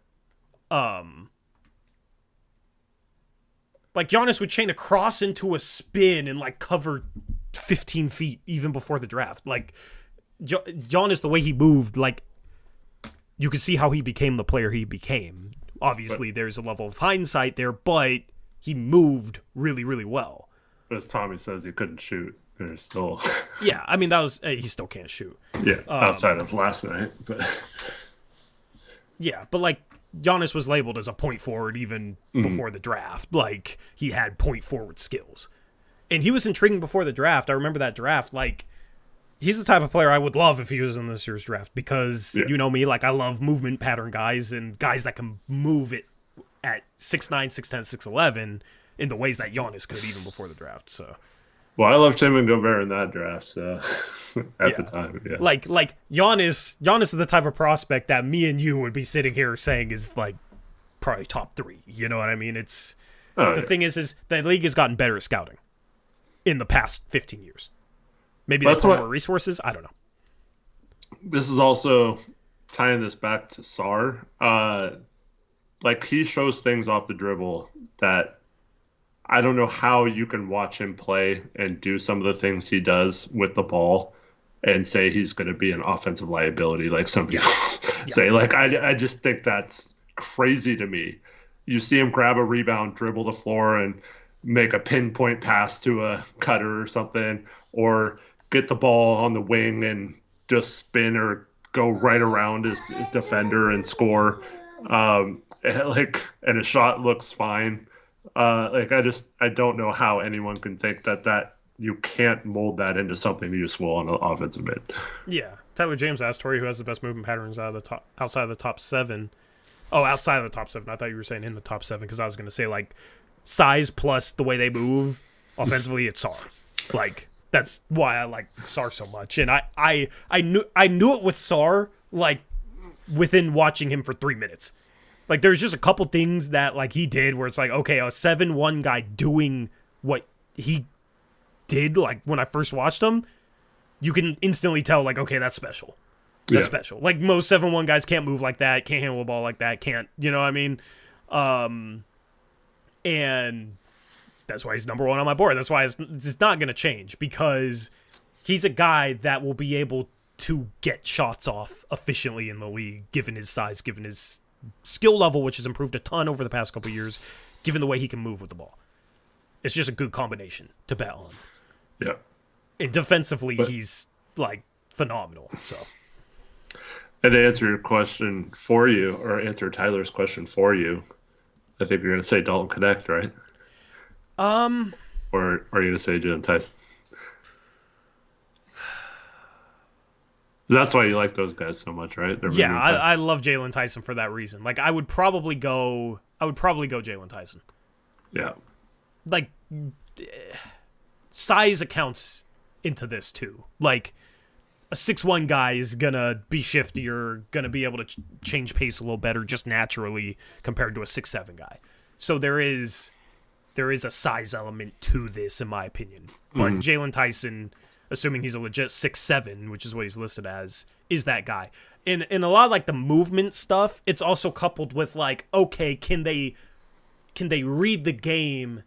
Like Giannis would chain a cross into a spin and like cover 15 feet even before the draft. Like Giannis, the way he moved, like you could see how he became the player he became. Obviously, there's a level of hindsight there, but he moved really, really well. As Tommy says, he couldn't shoot. There's still. Yeah, I mean he still can't shoot. Yeah, outside of last night, but. Yeah, but like Giannis was labeled as a point forward even before the draft. Like he had point forward skills, and he was intriguing before the draft. I remember that draft. Like he's the type of player I would love if he was in this year's draft because you know me, like I love movement pattern guys and guys that can move it at 6'9", 6'10", 6'11" in the ways that Giannis could even before the draft. So. Well, I loved him and Gobert in that draft, so at the time, yeah. Like Giannis is the type of prospect that me and you would be sitting here saying is like probably top 3. You know what I mean? It's the thing is the league has gotten better at scouting in the past 15 years. Maybe they put more resources. I don't know. This is also tying this back to Sarr. Like he shows things off the dribble that. I don't know how you can watch him play and do some of the things he does with the ball and say he's going to be an offensive liability like some people say. Like, I just think that's crazy to me. You see him grab a rebound, dribble the floor, and make a pinpoint pass to a cutter or something, or get the ball on the wing and just spin or go right around his defender and score. And a shot looks fine. I don't know how anyone can think that you can't mold that into something useful on an offensive end. Yeah. Tyler James asked Tori who has the best movement patterns outside of the top 7. Oh, outside of the top 7. I thought you were saying in the top 7 because I was going to say like size plus the way they move offensively, it's Sarr. Like that's why I like Sarr so much. And I knew it with Sarr like within watching him for 3 minutes. Like, there's just a couple things that, like, he did where it's like, okay, a 7'1" guy doing what he did, like, when I first watched him, you can instantly tell, like, okay, that's special. That's special. Like, most 7'1" guys can't move like that, can't handle a ball like that, can't, you know what I mean? And that's why he's number 1 on my board. That's why it's not going to change, because he's a guy that will be able to get shots off efficiently in the league, given his size, given his skill level, which has improved a ton over the past couple of years, given the way he can move with the ball. It's just a good combination to bet on. Yeah. And defensively, he's, like, phenomenal. So. And to answer your question for you, or answer Tyler's question for you, I think you're going to say Dalton Connect, right? Or are you going to say Jalen Tyson? That's why you like those guys so much, right? I love Jalen Tyson for that reason. Like, I would probably go Jalen Tyson. Yeah. Like, size accounts into this too. Like, a 6'1" guy is gonna be shiftier, gonna be able to change pace a little better just naturally compared to a 6'7" guy. So there is a size element to this, in my opinion. But Jalen Tyson, assuming he's a legit 6'7", which is what he's listed as, is that guy. In a lot of like the movement stuff, it's also coupled with like, okay, can they read the game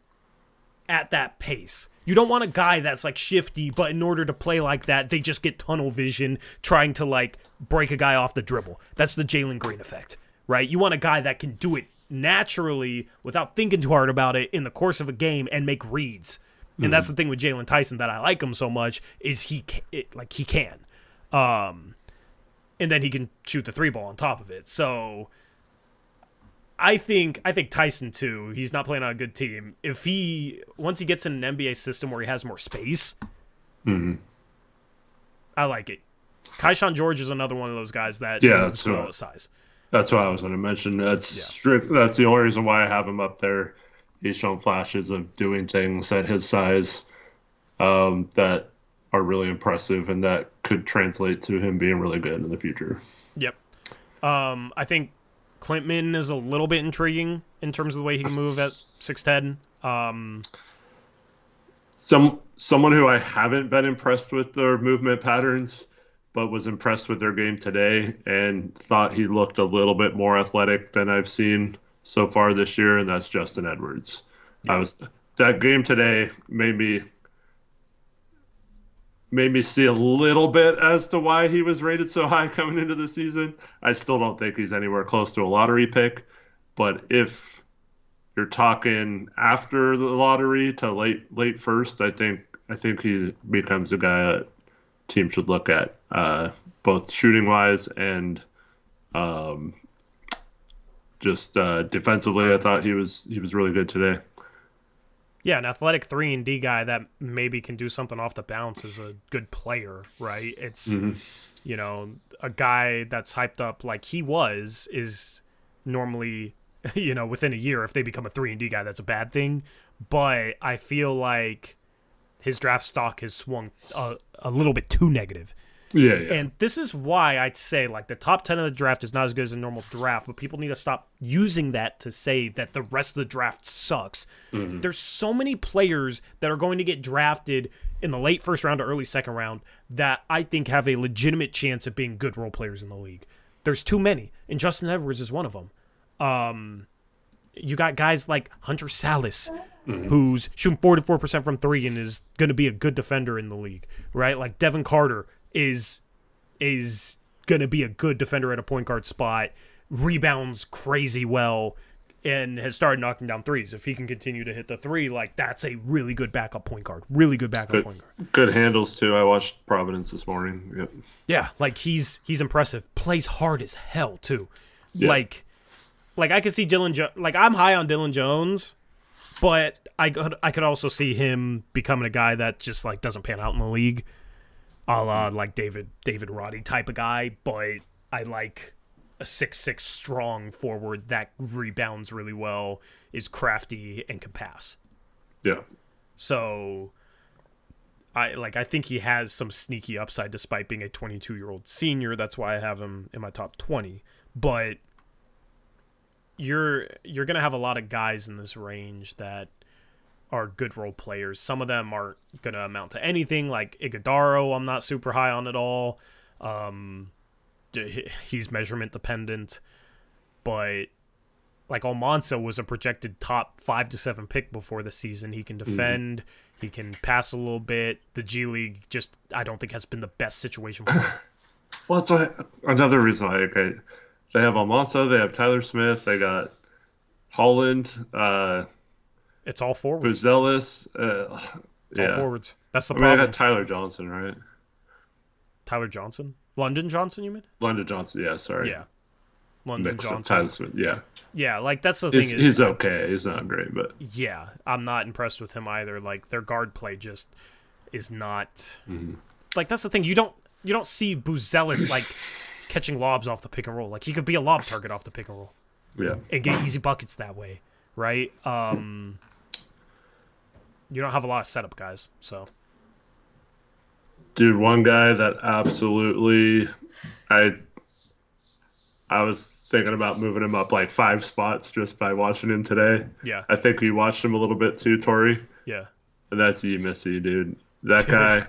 at that pace? You don't want a guy that's like shifty, but in order to play like that, they just get tunnel vision trying to like break a guy off the dribble. That's the Jalen Green effect, right? You want a guy that can do it naturally without thinking too hard about it in the course of a game and make reads. And that's the thing with Jalen Tyson that I like him so much is he can. And then he can shoot the 3 ball on top of it. So I think Tyson too, he's not playing on a good team. Once he gets in an NBA system where he has more space, I like it. Kaishan George is another one of those guys that moves well with size. That's what I was going to mention. That's the only reason why I have him up there. He's shown flashes of doing things at his size that are really impressive and that could translate to him being really good in the future. Yep. I think Clintman is a little bit intriguing in terms of the way he can move at 6'10". Someone who I haven't been impressed with their movement patterns but was impressed with their game today and thought he looked a little bit more athletic than I've seen so far this year, and that's Justin Edwards. Yeah. That game today made me see a little bit as to why he was rated so high coming into the season. I still don't think he's anywhere close to a lottery pick, but if you're talking after the lottery to late first, I think he becomes a guy that team should look at, both shooting wise and just defensively. I thought he was really good today. Yeah, an athletic 3-and-D guy that maybe can do something off the bounce is a good player, right? It's, you know, a guy that's hyped up like he was is normally, you know, within a year, if they become a 3-and-D guy, that's a bad thing. But I feel like his draft stock has swung a little bit too negative. Yeah. And this is why I'd say, like, the top 10 of the draft is not as good as a normal draft, but people need to stop using that to say that the rest of the draft sucks. There's so many players that are going to get drafted in the late first round or early second round that I think have a legitimate chance of being good role players in the league. There's too many, and Justin Edwards is one of them. You got guys like Hunter Salas, who's shooting 44% from three and is going to be a good defender in the league, right? Like Devin Carter is going to be a good defender at a point guard spot, rebounds crazy well, and has started knocking down threes. If he can continue to hit the three, like, that's a really good backup point guard. Really good backup point guard. Good handles, too. I watched Providence this morning. Yep. Yeah, like, he's impressive. Plays hard as hell, too. Yeah. Like I could see Dylan Jones. Like, I'm high on Dylan Jones, but I could also see him becoming a guy that just, like, doesn't pan out in the league. A la, like, David Roddy type of guy, but I like a 6'6" strong forward that rebounds really well, is crafty, and can pass. Yeah. So, I think he has some sneaky upside despite being a 22-year-old senior. That's why I have him in my top 20. But you're going to have a lot of guys in this range that are good role players. Some of them aren't going to amount to anything, like Iguodaro I'm not super high on at all. He's measurement dependent. But like Almanza was a projected top 5 to 7 pick before the season. He can defend. He can pass a little bit. The G League just, I don't think, has been the best situation for him. Well, that's another reason why they have Almanza, they have Tyler Smith, they got Holland, it's all forwards. Buzelis. It's all forwards. That's the I problem. I got Tyler Johnson, right? Tyler Johnson? London Johnson, you mean? London Johnson, yeah, sorry. Yeah. London Johnson. Tyler Smith, yeah. Yeah, like, that's the thing. He's okay. He's not great, but... Yeah, I'm not impressed with him either. Like, their guard play just is not... Like, that's the thing. You don't see Buzelis, like, catching lobs off the pick and roll. Like, he could be a lob target off the pick and roll. Yeah. And get easy buckets that way, right? You don't have a lot of setup guys, so. Dude, one guy that absolutely, I was thinking about moving him up like 5 spots just by watching him today. Yeah. I think you watched him a little bit too, Tori. Yeah. And that's Missi, dude. That guy.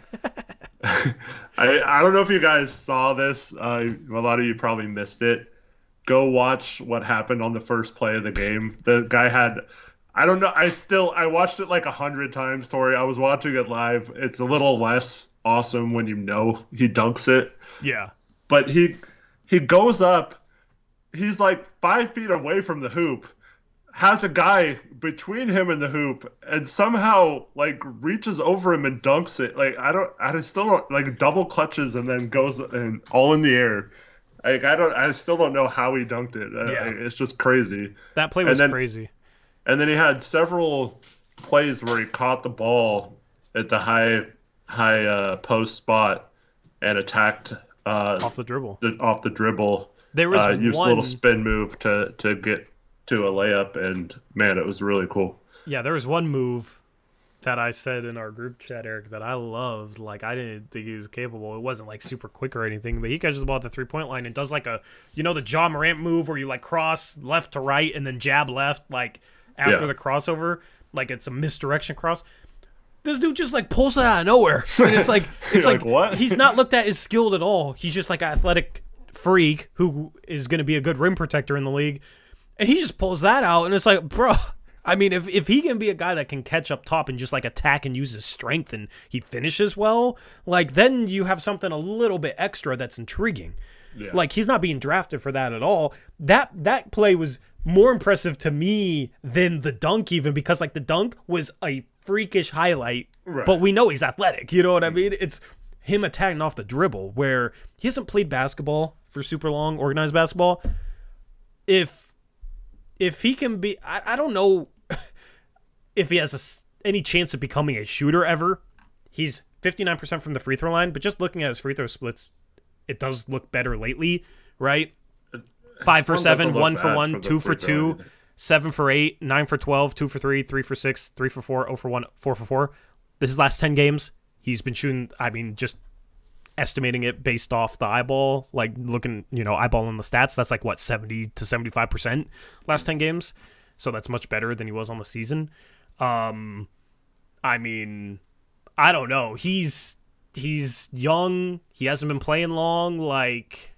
I don't know if you guys saw this. A lot of you probably missed it. Go watch what happened on the first play of the game. The guy had... I don't know. I watched it like 100 times, Tori. I was watching it live. It's a little less awesome when you know he dunks it. Yeah. But he goes up. He's like 5 feet away from the hoop, has a guy between him and the hoop, and somehow like reaches over him and dunks it. Like I still don't, like, double clutches and then goes and all in the air. Like I still don't know how he dunked it. Yeah. It's just crazy. That play was crazy. And then he had several plays where he caught the ball at the high post spot and attacked off the dribble. Off the dribble. There was used one a little spin move to get to a layup, and man, it was really cool. Yeah, there was one move that I said in our group chat, Eric, that I loved. Like, I didn't think he was capable. It wasn't like super quick or anything, but he catches the ball at the 3-point line and does like the John Morant move where you like cross left to right and then jab left, like after the crossover, like it's a misdirection cross. This dude just like pulls it out of nowhere, and it's like what? He's not looked at as skilled at all. He's just like an athletic freak who is going to be a good rim protector in the league, and he just pulls that out, and it's like, bro. I mean, if he can be a guy that can catch up top and just like attack and use his strength, and he finishes well, like then you have something a little bit extra that's intriguing. Yeah. Like he's not being drafted for that at all. That play was more impressive to me than the dunk, even because like the dunk was a freakish highlight, right. But we know he's athletic. You know what I mean? It's him attacking off the dribble where he hasn't played basketball for super long, organized basketball. If he can be, I don't know if he has any chance of becoming a shooter ever. He's 59% from the free throw line, but just looking at his free throw splits, it does look better lately, right? 5 for 7, 1 for 1, 2 for 2, 7 for 8, 9 for 12, 2 for 3, 3 for 6, 3 for 4, 0 for 1, 4 for 4. This is last 10 games. He's been shooting, I mean, just estimating it based off the eyeball, like looking, eyeballing the stats, that's like what, 70 to 75% last 10 games. So that's much better than he was on the season. I mean, I don't know. He's young. He hasn't been playing long. Like,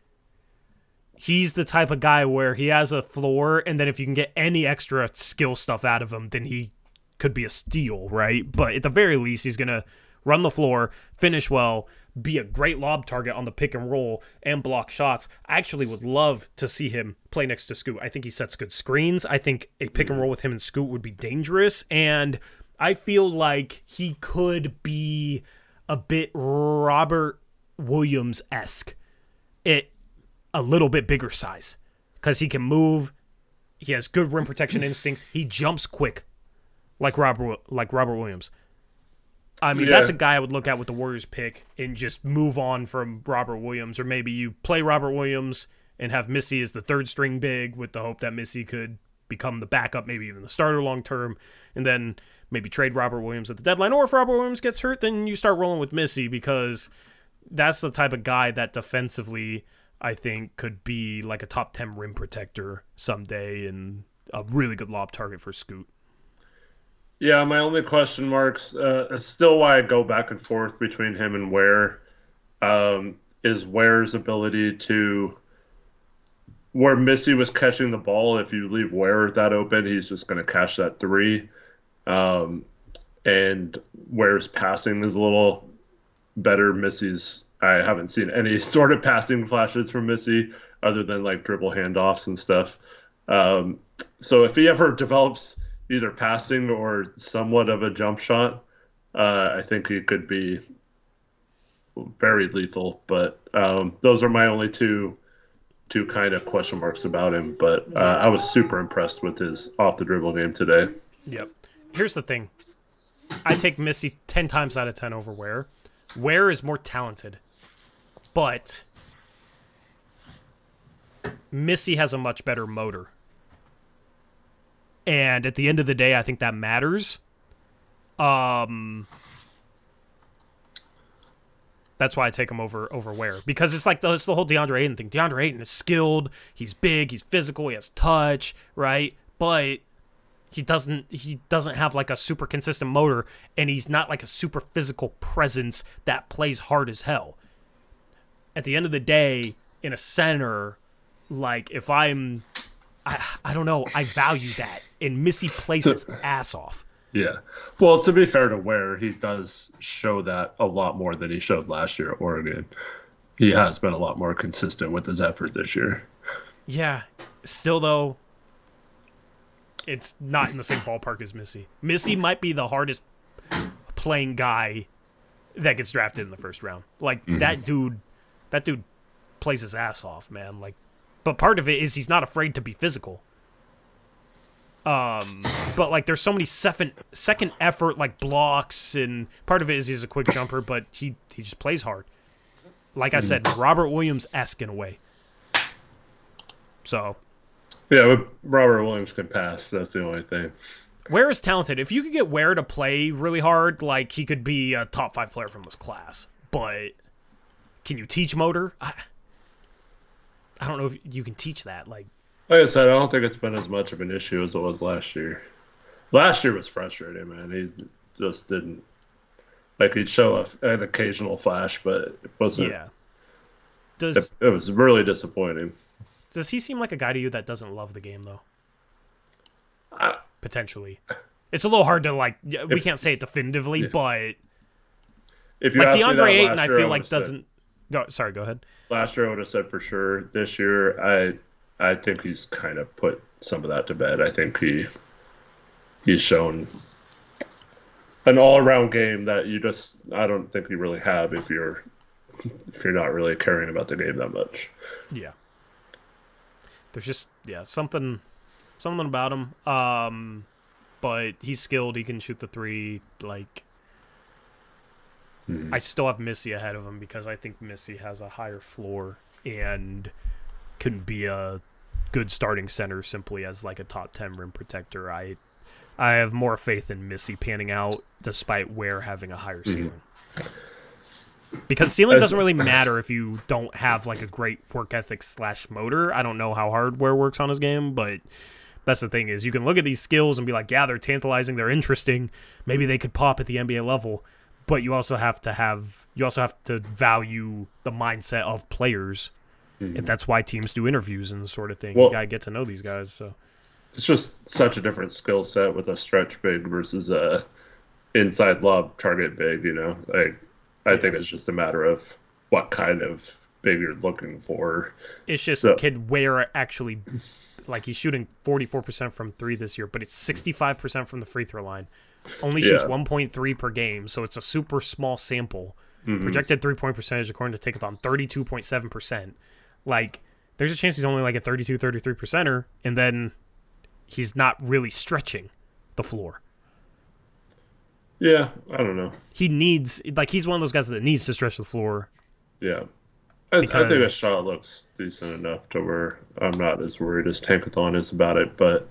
he's the type of guy where he has a floor, and then if you can get any extra skill stuff out of him, then he could be a steal, right? But at the very least, he's going to run the floor, finish well, be a great lob target on the pick and roll, and block shots. I actually would love to see him play next to Scoot. I think he sets good screens. I think a pick and roll with him and Scoot would be dangerous, and I feel like he could be a bit Robert Williams-esque. A little bit bigger size, because he can move. He has good rim protection instincts. He jumps quick, like Robert Williams. I mean, That's a guy I would look at with the Warriors pick and just move on from Robert Williams. Or maybe you play Robert Williams and have Missi as the third string big with the hope that Missi could become the backup, maybe even the starter long term, and then maybe trade Robert Williams at the deadline. Or if Robert Williams gets hurt, then you start rolling with Missi, because that's the type of guy that defensively I think could be like a top 10 rim protector someday and a really good lob target for Scoot. Yeah, my only question marks, it's still why I go back and forth between him and Ware, is Ware's ability to, where Missi was catching the ball, if you leave Ware that open, he's just going to catch that three. And Ware's passing is a little better. Missi's, I haven't seen any sort of passing flashes from Missi other than like dribble handoffs and stuff. So if he ever develops either passing or somewhat of a jump shot, I think he could be very lethal. But those are my only two kind of question marks about him. But I was super impressed with his off the dribble game today. Yep. Here's the thing. I take Missi 10 times out of 10 over Ware. Ware is more talented, but Missi has a much better motor. And at the end of the day, I think that matters. That's why I take him over Ware. Because it's like it's the whole DeAndre Ayton thing. DeAndre Ayton is skilled, he's big, he's physical, he has touch, right? But he doesn't have like a super consistent motor, and he's not like a super physical presence that plays hard as hell. At the end of the day, in a center, like if I don't know, I value that. And Missi plays his ass off. Yeah. Well, to be fair to Ware, he does show that a lot more than he showed last year at Oregon. He has been a lot more consistent with his effort this year. Yeah. Still, though, it's not in the same ballpark as Missi. Missi might be the hardest playing guy that gets drafted in the first round. Like, that dude plays his ass off, man. Like, but part of it is he's not afraid to be physical. But like there's so many second effort like blocks, and part of it is he's a quick jumper, but he just plays hard. Like I said, Robert Williams-esque in a way. So yeah, but Robert Williams can pass. That's the only thing. Ware is talented. If you could get Ware to play really hard, like he could be a top 5 player from this class. But can you teach motor? I don't know if you can teach that. Like I said, I don't think it's been as much of an issue as it was last year. Last year was frustrating, man. He just didn't Like he'd show an occasional flash, but it wasn't. Yeah. It was really disappointing. Does he seem like a guy to you that doesn't love the game though? Potentially, it's a little hard to like. We can't say it definitively, but if you like asked me DeAndre that Ayton, last I year, feel I like would've said- doesn't. Go. Sorry, go ahead. Last year, I would have said for sure. This year, I think he's kind of put some of that to bed. I think he's shown an all-around game that I don't think you really have if you're not really caring about the game that much. Yeah. There's just something about him. But he's skilled. He can shoot the three. Like, I still have Missi ahead of him because I think Missi has a higher floor and can be a good starting center simply as like a top 10 rim protector. I have more faith in Missi panning out despite Ware having a higher ceiling. Because ceiling doesn't really matter if you don't have like a great work ethic / motor. I don't know how hard Ware works on his game, but that's the thing is you can look at these skills and be like, yeah, they're tantalizing, they're interesting. Maybe they could pop at the NBA level, but you also have to value the mindset of players. And that's why teams do interviews and sort of thing. Well, you gotta get to know these guys. So it's just such a different skill set with a stretch big versus a inside lob target big. Like I think it's just a matter of what kind of big you're looking for. It's just could Ware actually, like he's shooting 44% from three this year, but it's 65% from the free throw line. Only shoots 1.3 per game, so it's a super small sample. Projected 3-point percentage according to Tankathon, 32.7%. Like, there's a chance he's only like a 32, 33%er, and then he's not really stretching the floor. Yeah, I don't know. He's one of those guys that needs to stretch the floor. Yeah. I think the shot looks decent enough to where I'm not as worried as Tankathon is about it, but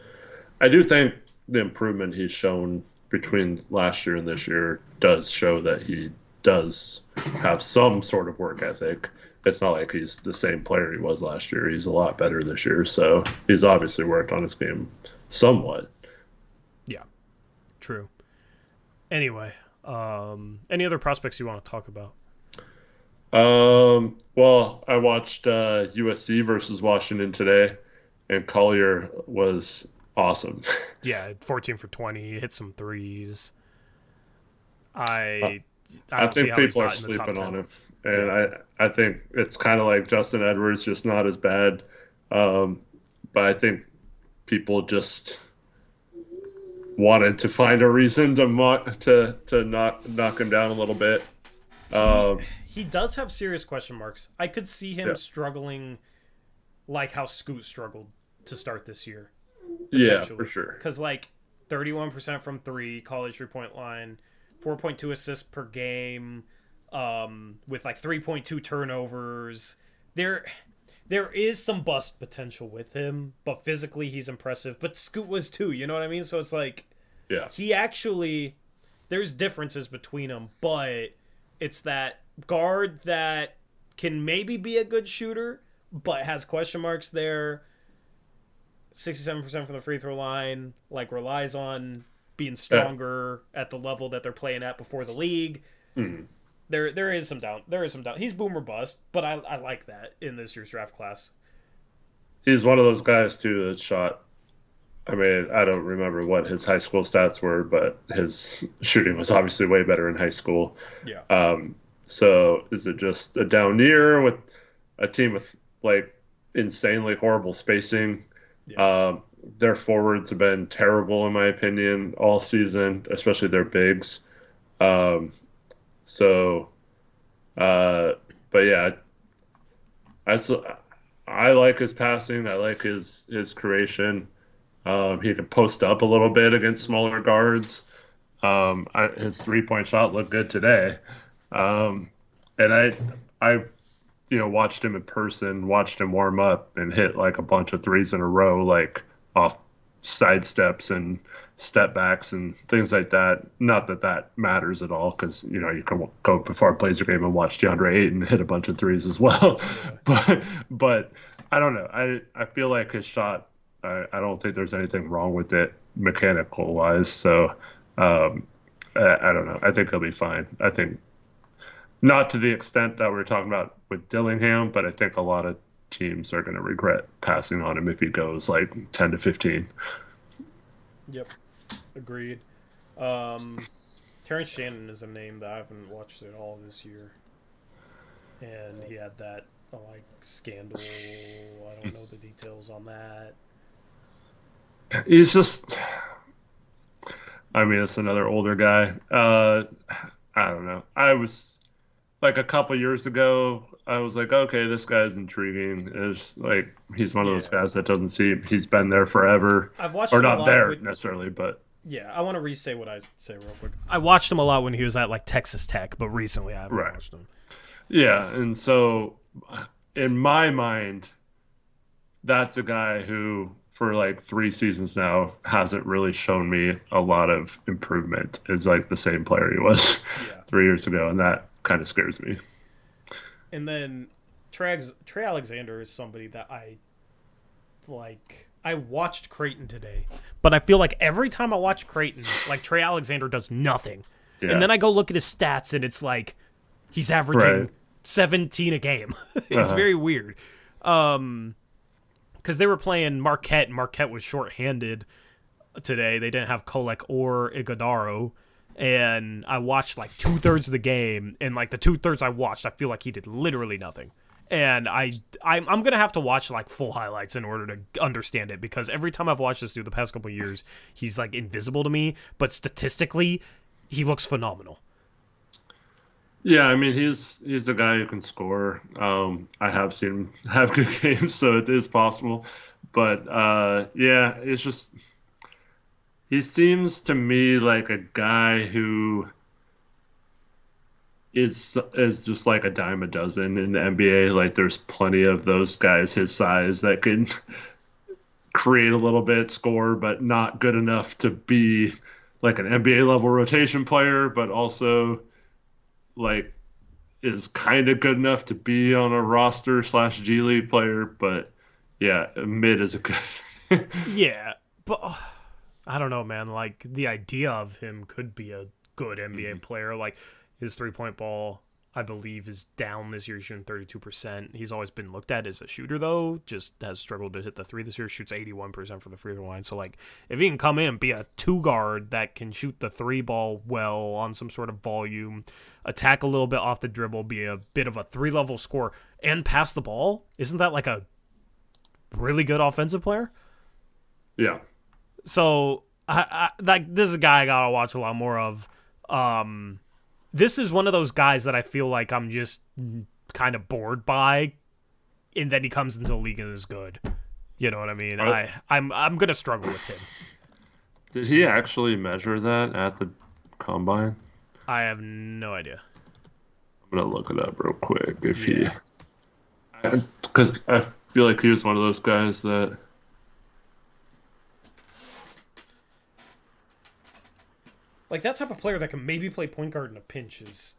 I do think the improvement he's shown between last year and this year does show that he does have some sort of work ethic. It's not like he's the same player he was last year. He's a lot better this year, so he's obviously worked on his game somewhat. Yeah, true. Anyway, any other prospects you want to talk about? Well, I watched USC versus Washington today, and Collier was awesome. Yeah, 14 for 20, hit some threes. I think people are sleeping on him, and I think it's kind of like Justin Edwards, just not as bad. But I think people just wanted to find a reason to knock him down a little bit. He does have serious question marks. I could see him struggling like how Scoot struggled to start this year. Yeah, for sure. Because, 31% from three, college 3-point line, 4.2 assists per game, with, 3.2 turnovers. There is some bust potential with him, but physically he's impressive. But Scoot was too, you know what I mean? So it's he actually, there's differences between them, but it's that guard that can maybe be a good shooter, but has question marks there. 67% from the free throw line, relies on being stronger at the level that they're playing at before the league. There is some doubt. He's boom or bust, but I like that in this year's draft class. He's one of those guys too that shot. I mean, I don't remember what his high school stats were, but his shooting was obviously way better in high school. Yeah. So is it just a down year with a team with insanely horrible spacing? Yeah. Their forwards have been terrible in my opinion all season, especially their bigs. But yeah, I like his passing. I like his creation. He can post up a little bit against smaller guards. His 3-point shot looked good today. And I watched him in person, watched him warm up and hit a bunch of threes in a row, off side steps and step backs and things like that. Not that matters at all because, you can go before a Blazer game and watch DeAndre Ayton hit a bunch of threes as well. Yeah. But I don't know. I feel like his shot, I don't think there's anything wrong with it mechanical wise. So I don't know. I think he'll be fine. I think not to the extent that we're talking about with Dillingham, but I think a lot of teams are going to regret passing on him if he goes like 10 to 15. Yep, agreed. Terrence Shannon is a name that I haven't watched at all this year, and he had that like scandal. I don't know the details on that. He's just, I mean, it's another older guy. I don't know. I was like a couple years ago, I was like, okay, this guy's intriguing. It's like he's one of those guys that doesn't seem he's been there forever. I've watched or him not a lot there with, necessarily, but yeah, I want to re-say what I say real quick. I watched him a lot when he was at like Texas Tech, but recently I haven't watched him. Yeah, and so in my mind, that's a guy who for like 3 seasons now hasn't really shown me a lot of improvement. Is like the same player he was 3 years ago, and that kind of scares me. And then Trey Alexander is somebody that I like. I watched Creighton today, but I feel like every time I watch Creighton, like Trey Alexander does nothing. Yeah. And then I go look at his stats, and it's like he's averaging 17 a game. It's very weird. Because they were playing Marquette, and Marquette was shorthanded today. They didn't have Kolek or Iguodaro. And I watched like 2/3 of the game, and like the 2/3 I watched, I feel like he did literally nothing. And I'm gonna have to watch like full highlights in order to understand it, because every time I've watched this dude the past couple of years, he's like invisible to me. But statistically, he looks phenomenal. Yeah, I mean he's a guy who can score. I have seen him have good games, so it is possible. But yeah, it's just he seems to me like a guy who is just like a dime a dozen in the NBA. Like there's plenty of those guys his size that can create a little bit, score, but not good enough to be like an NBA level rotation player, but also like is kind of good enough to be on a roster / G League player. But yeah, mid is a good. Yeah, but I don't know, man. Like the idea of him could be a good NBA player. Like his 3-point ball, I believe, is down this year. He's shooting 32%. He's always been looked at as a shooter, though. Just has struggled to hit the 3 this year. Shoots 81% from the free throw line. So, like, if he can come in and be a 2-guard that can shoot the 3 ball well on some sort of volume, attack a little bit off the dribble, be a bit of a 3-level scorer, and pass the ball, isn't that like a really good offensive player? Yeah. So, like, this is a guy I gotta watch a lot more of. This is one of those guys that I feel like I'm just kind of bored by, and then he comes into the league and is good. You know what I mean? I'm gonna struggle with him. Did he actually measure that at the combine? I have no idea. I'm gonna look it up real quick if he, because I feel like he was one of those guys that. Like, that type of player that can maybe play point guard in a pinch is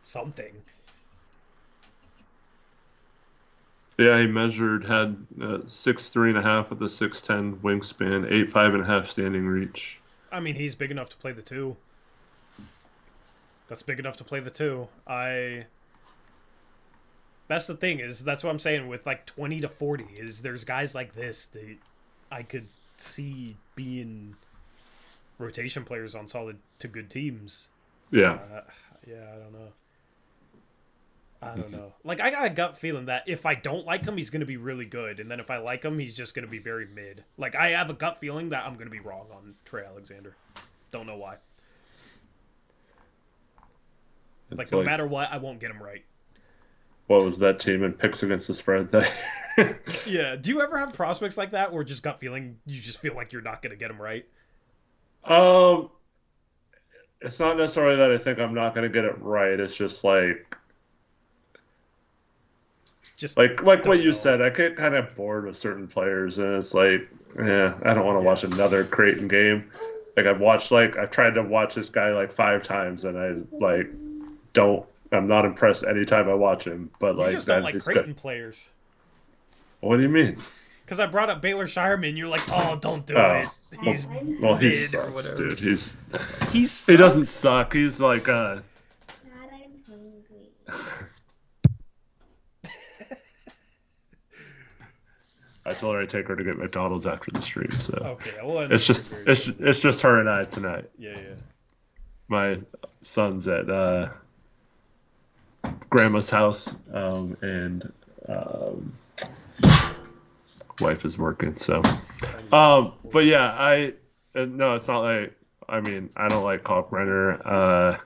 something. Yeah, he had 6'3.5" with a 6'10" wingspan, 8'5.5" standing reach. I mean, he's big enough to play the 2. That's big enough to play the 2. That's the thing, is that's what I'm saying with like 20 to 40, is there's guys like this that I could see being rotation players on solid to good teams. Yeah. I don't know. Like, I got a gut feeling that if I don't like him, he's going to be really good. And then if I like him, he's just going to be very mid. Like, I have a gut feeling that I'm going to be wrong on Trey Alexander. Don't know why. Like, no matter what, I won't get him right. What was that team in picks against the spread that? Yeah. Do you ever have prospects like that, or just gut feeling, you just feel like you're not going to get them right? It's not necessarily that I think I'm not going to get it right. It's just like what you said. I get kind of bored with certain players, and it's like, I don't want to watch another Creighton game. Like I've tried to watch this guy like 5 times, and I'm not impressed anytime I watch him. But you just don't like Creighton players. What do you mean? Because I brought up Baylor Shireman, you're like, oh, don't do it. He's well, he mid or sucks, whatever. dude. He He doesn't suck. He's like Dad, I'm hungry. I told her I'd take her to get McDonald's after the stream, so Okay, well, it's just her and I tonight. Yeah. My son's at grandma's house, and wife is working. So, but yeah, no, it's not like. I mean, I don't like Kalkbrenner.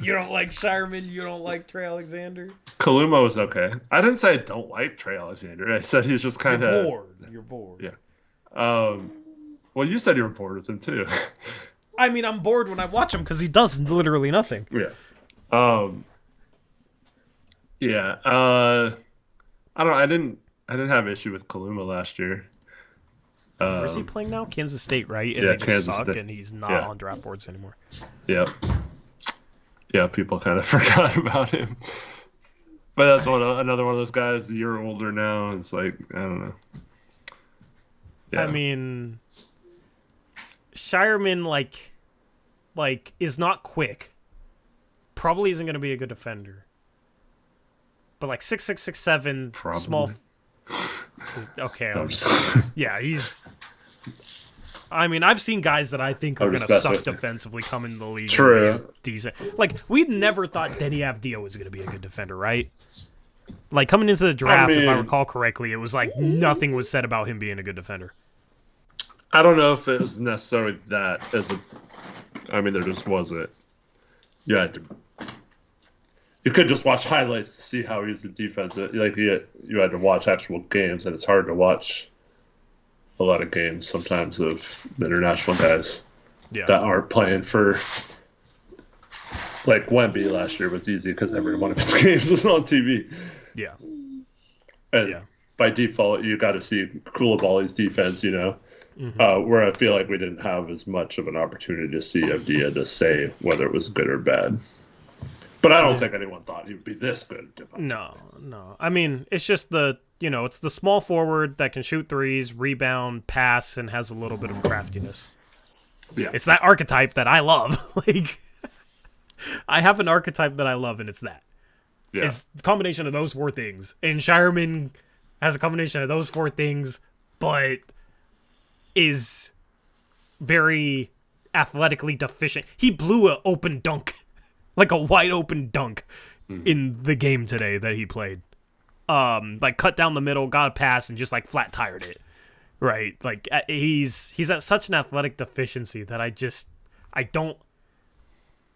You don't like Shireman? You don't like Trey Alexander? Kaluma was okay. I didn't say I don't like Trey Alexander. I said he's just kind of You're bored. Yeah. Well, you said you were bored with him too. I mean, I'm bored when I watch him because he does literally nothing. Yeah. Yeah. I don't know. I didn't have issue with Kaluma last year. Where's he playing now? Kansas State, right? And yeah, they just Kansas suck, State. and he's not Yeah. on draft boards anymore. Yep. Yeah, people kind of forgot about him. But that's another one of those guys. A year older now. It's like, I don't know. Yeah. I mean, Shireman like is not quick. Probably isn't going to be a good defender. But like 6'6", 6'7", Probably. small. Okay. Yeah, he's. I mean, I've seen guys that I think are I'm going just to messing suck with you. defensively come into the league. True. And be decent. Like, we never thought Denny Avdija was going to be a good defender, right? Like, coming into the draft, if I mean- recall correctly, it was like nothing was said about him being a good defender. I don't know if it was necessarily that I mean, there just wasn't. You could just watch highlights to see how he's a defense. Like you had to watch actual games, and it's hard to watch a lot of games sometimes of the international guys that aren't playing for. Like Wemby last year was easy because every one of his games was on TV. Yeah. And by default, you got to see Koulibaly's defense, where I feel like we didn't have as much of an opportunity to see Avdija to say whether it was good or bad. But I don't think anyone thought he would be this good. No. I mean, it's just it's the small forward that can shoot threes, rebound, pass, and has a little bit of craftiness. Yeah. It's that archetype that I love. Like, I have an archetype that I love, and it's that. Yeah. It's the combination of those four things. And Shireman has a combination of those four things, but is very athletically deficient. He blew an open dunk, like a wide open dunk in the game today that he played. Like cut down the middle, got a pass, and just like flat tired it. Right? Like he's at such an athletic deficiency that I don't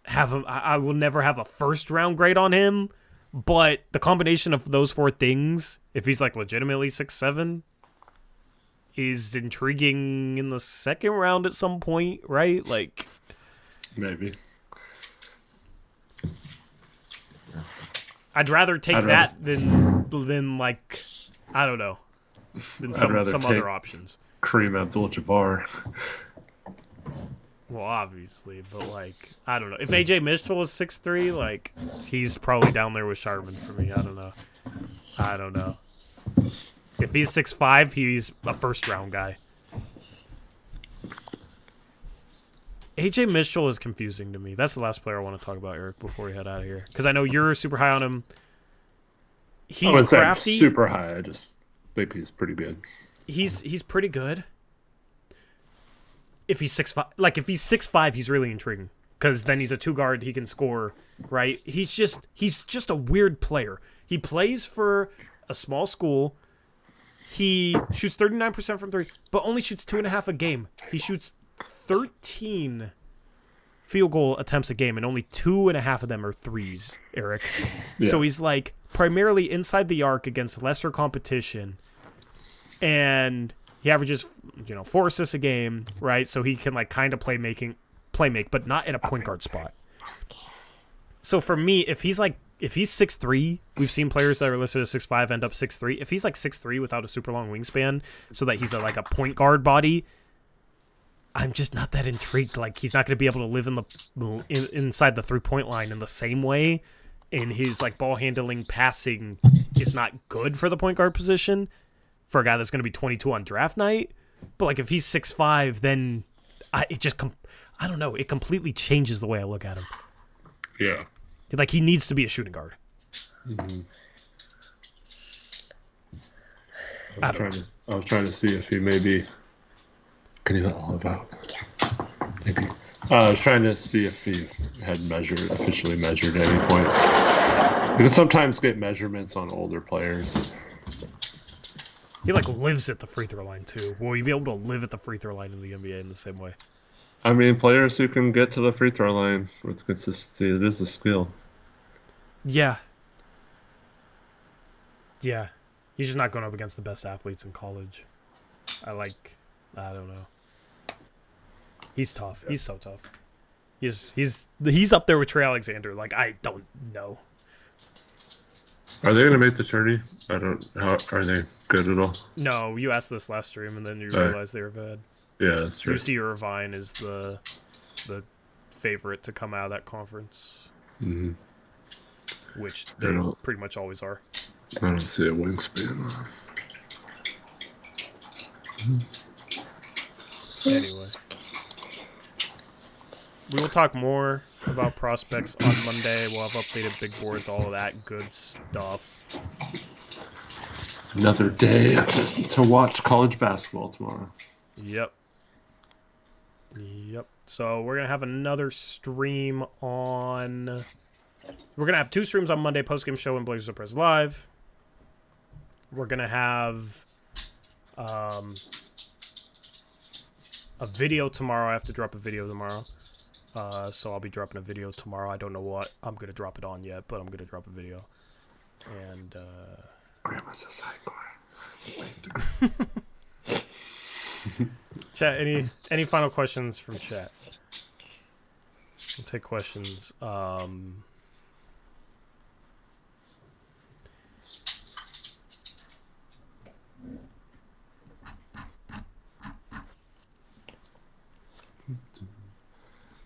have I will never have a first round grade on him. But the combination of those four things, if he's like legitimately 6'7", is intriguing in the second round at some point, right? Like Maybe. I'd rather take that than like I don't know, than some other options. Kareem Abdul-Jabbar. Well, obviously, but like I don't know. If AJ Mitchell was 6'3", like he's probably down there with Sharman for me. I don't know. If he's 6'5", he's a first round guy. AJ Mitchell is confusing to me. That's the last player I want to talk about, Eric, before we head out of here. Because I know you're super high on him. He's crafty. Super high. I just think he's pretty good. He's pretty good. If he's 6'5", he's really intriguing. Because then he's a two guard, he can score, right? He's just a weird player. He plays for a small school. He shoots 39% from three, but only shoots 2.5 a game. He shoots 13 field goal attempts a game, and only 2.5 of them are threes, Eric. Yeah. So he's like primarily inside the arc against lesser competition, and he averages 4 assists a game, right? So he can like kind of play make, but not in a point guard spot. So for me, if he's 6'3", we've seen players that are listed as 6'5" end up 6'3". If he's like 6'3" without a super long wingspan, so that he's like a point guard body, I'm just not that intrigued. Like he's not going to be able to live inside the 3-point line in the same way, and his like ball handling, passing is not good for the point guard position for a guy that's going to be 22 on draft night. But like if he's 6'5", then I don't know. It completely changes the way I look at him. Yeah. Like he needs to be a shooting guard. Mm-hmm. I was trying to see if he maybe. Can you let Olive out? Maybe. I was trying to see if he had officially measured at any point. You can sometimes get measurements on older players. He like lives at the free throw line too. Will you be able to live at the free throw line in the NBA in the same way? I mean, players who can get to the free throw line with consistency, it is a skill. Yeah. Yeah. He's just not going up against the best athletes in college. I don't know. He's tough. He's so tough. He's up there with Trey Alexander. Like, I don't know. Are they going to make the tourney? Are they good at all? No, you asked this last stream, and then you realized they were bad. Yeah, that's true. UC Irvine is the favorite to come out of that conference, which they pretty much always are. I don't see a wingspan. Anyway, we will talk more about prospects on Monday. We'll have updated big boards, all of that good stuff. Another day to watch college basketball tomorrow. Yep. So we're going to have another stream on... We're going to have 2 streams on Monday, Postgame Show and Blazers Uprise Live. We're going to have a video tomorrow. I have to drop a video tomorrow. So I'll be dropping a video tomorrow. I don't know what I'm going to drop it on yet, but I'm going to drop a video. And... Grandma's a psycho. Chat, any final questions from chat? We'll take questions.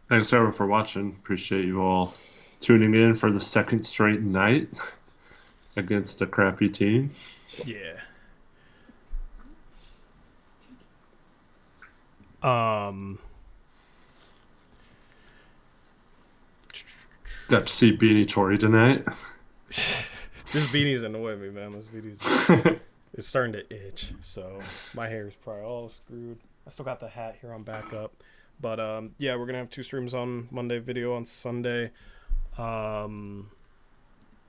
Thanks, everyone, for watching. Appreciate you all tuning in for the second straight night against a crappy team. Yeah. Got to see Beanie Tori tonight. This beanie's annoying me, man. This beanie's it's starting to itch, so my hair is probably all screwed. I still got the hat here on backup. But yeah, we're gonna have 2 streams on Monday, video on Sunday.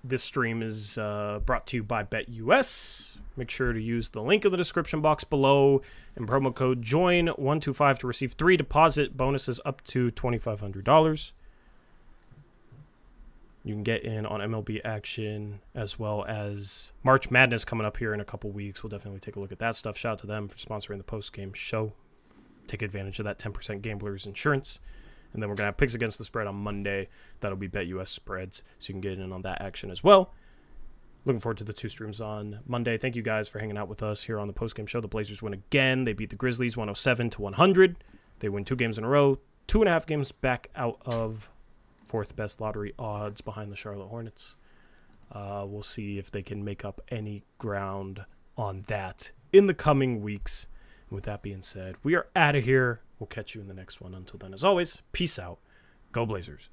This stream is brought to you by BetUS. Make sure to use the link in the description box below and promo code JOIN125 to receive 3 deposit bonuses up to $2,500. You can get in on MLB action as well as March Madness coming up here in a couple weeks. We'll definitely take a look at that stuff. Shout out to them for sponsoring the post-game show. Take advantage of that 10% gamblers insurance. And then we're going to have picks against the spread on Monday. That'll be BetUS spreads, so you can get in on that action as well. Looking forward to the 2 streams on Monday. Thank you guys for hanging out with us here on the postgame show. The Blazers win again. They beat the Grizzlies 107-100. They win 2 games in a row. 2.5 games back out of 4th best lottery odds behind the Charlotte Hornets. We'll see if they can make up any ground on that in the coming weeks. And with that being said, we are out of here. We'll catch you in the next one. Until then, as always, peace out. Go Blazers.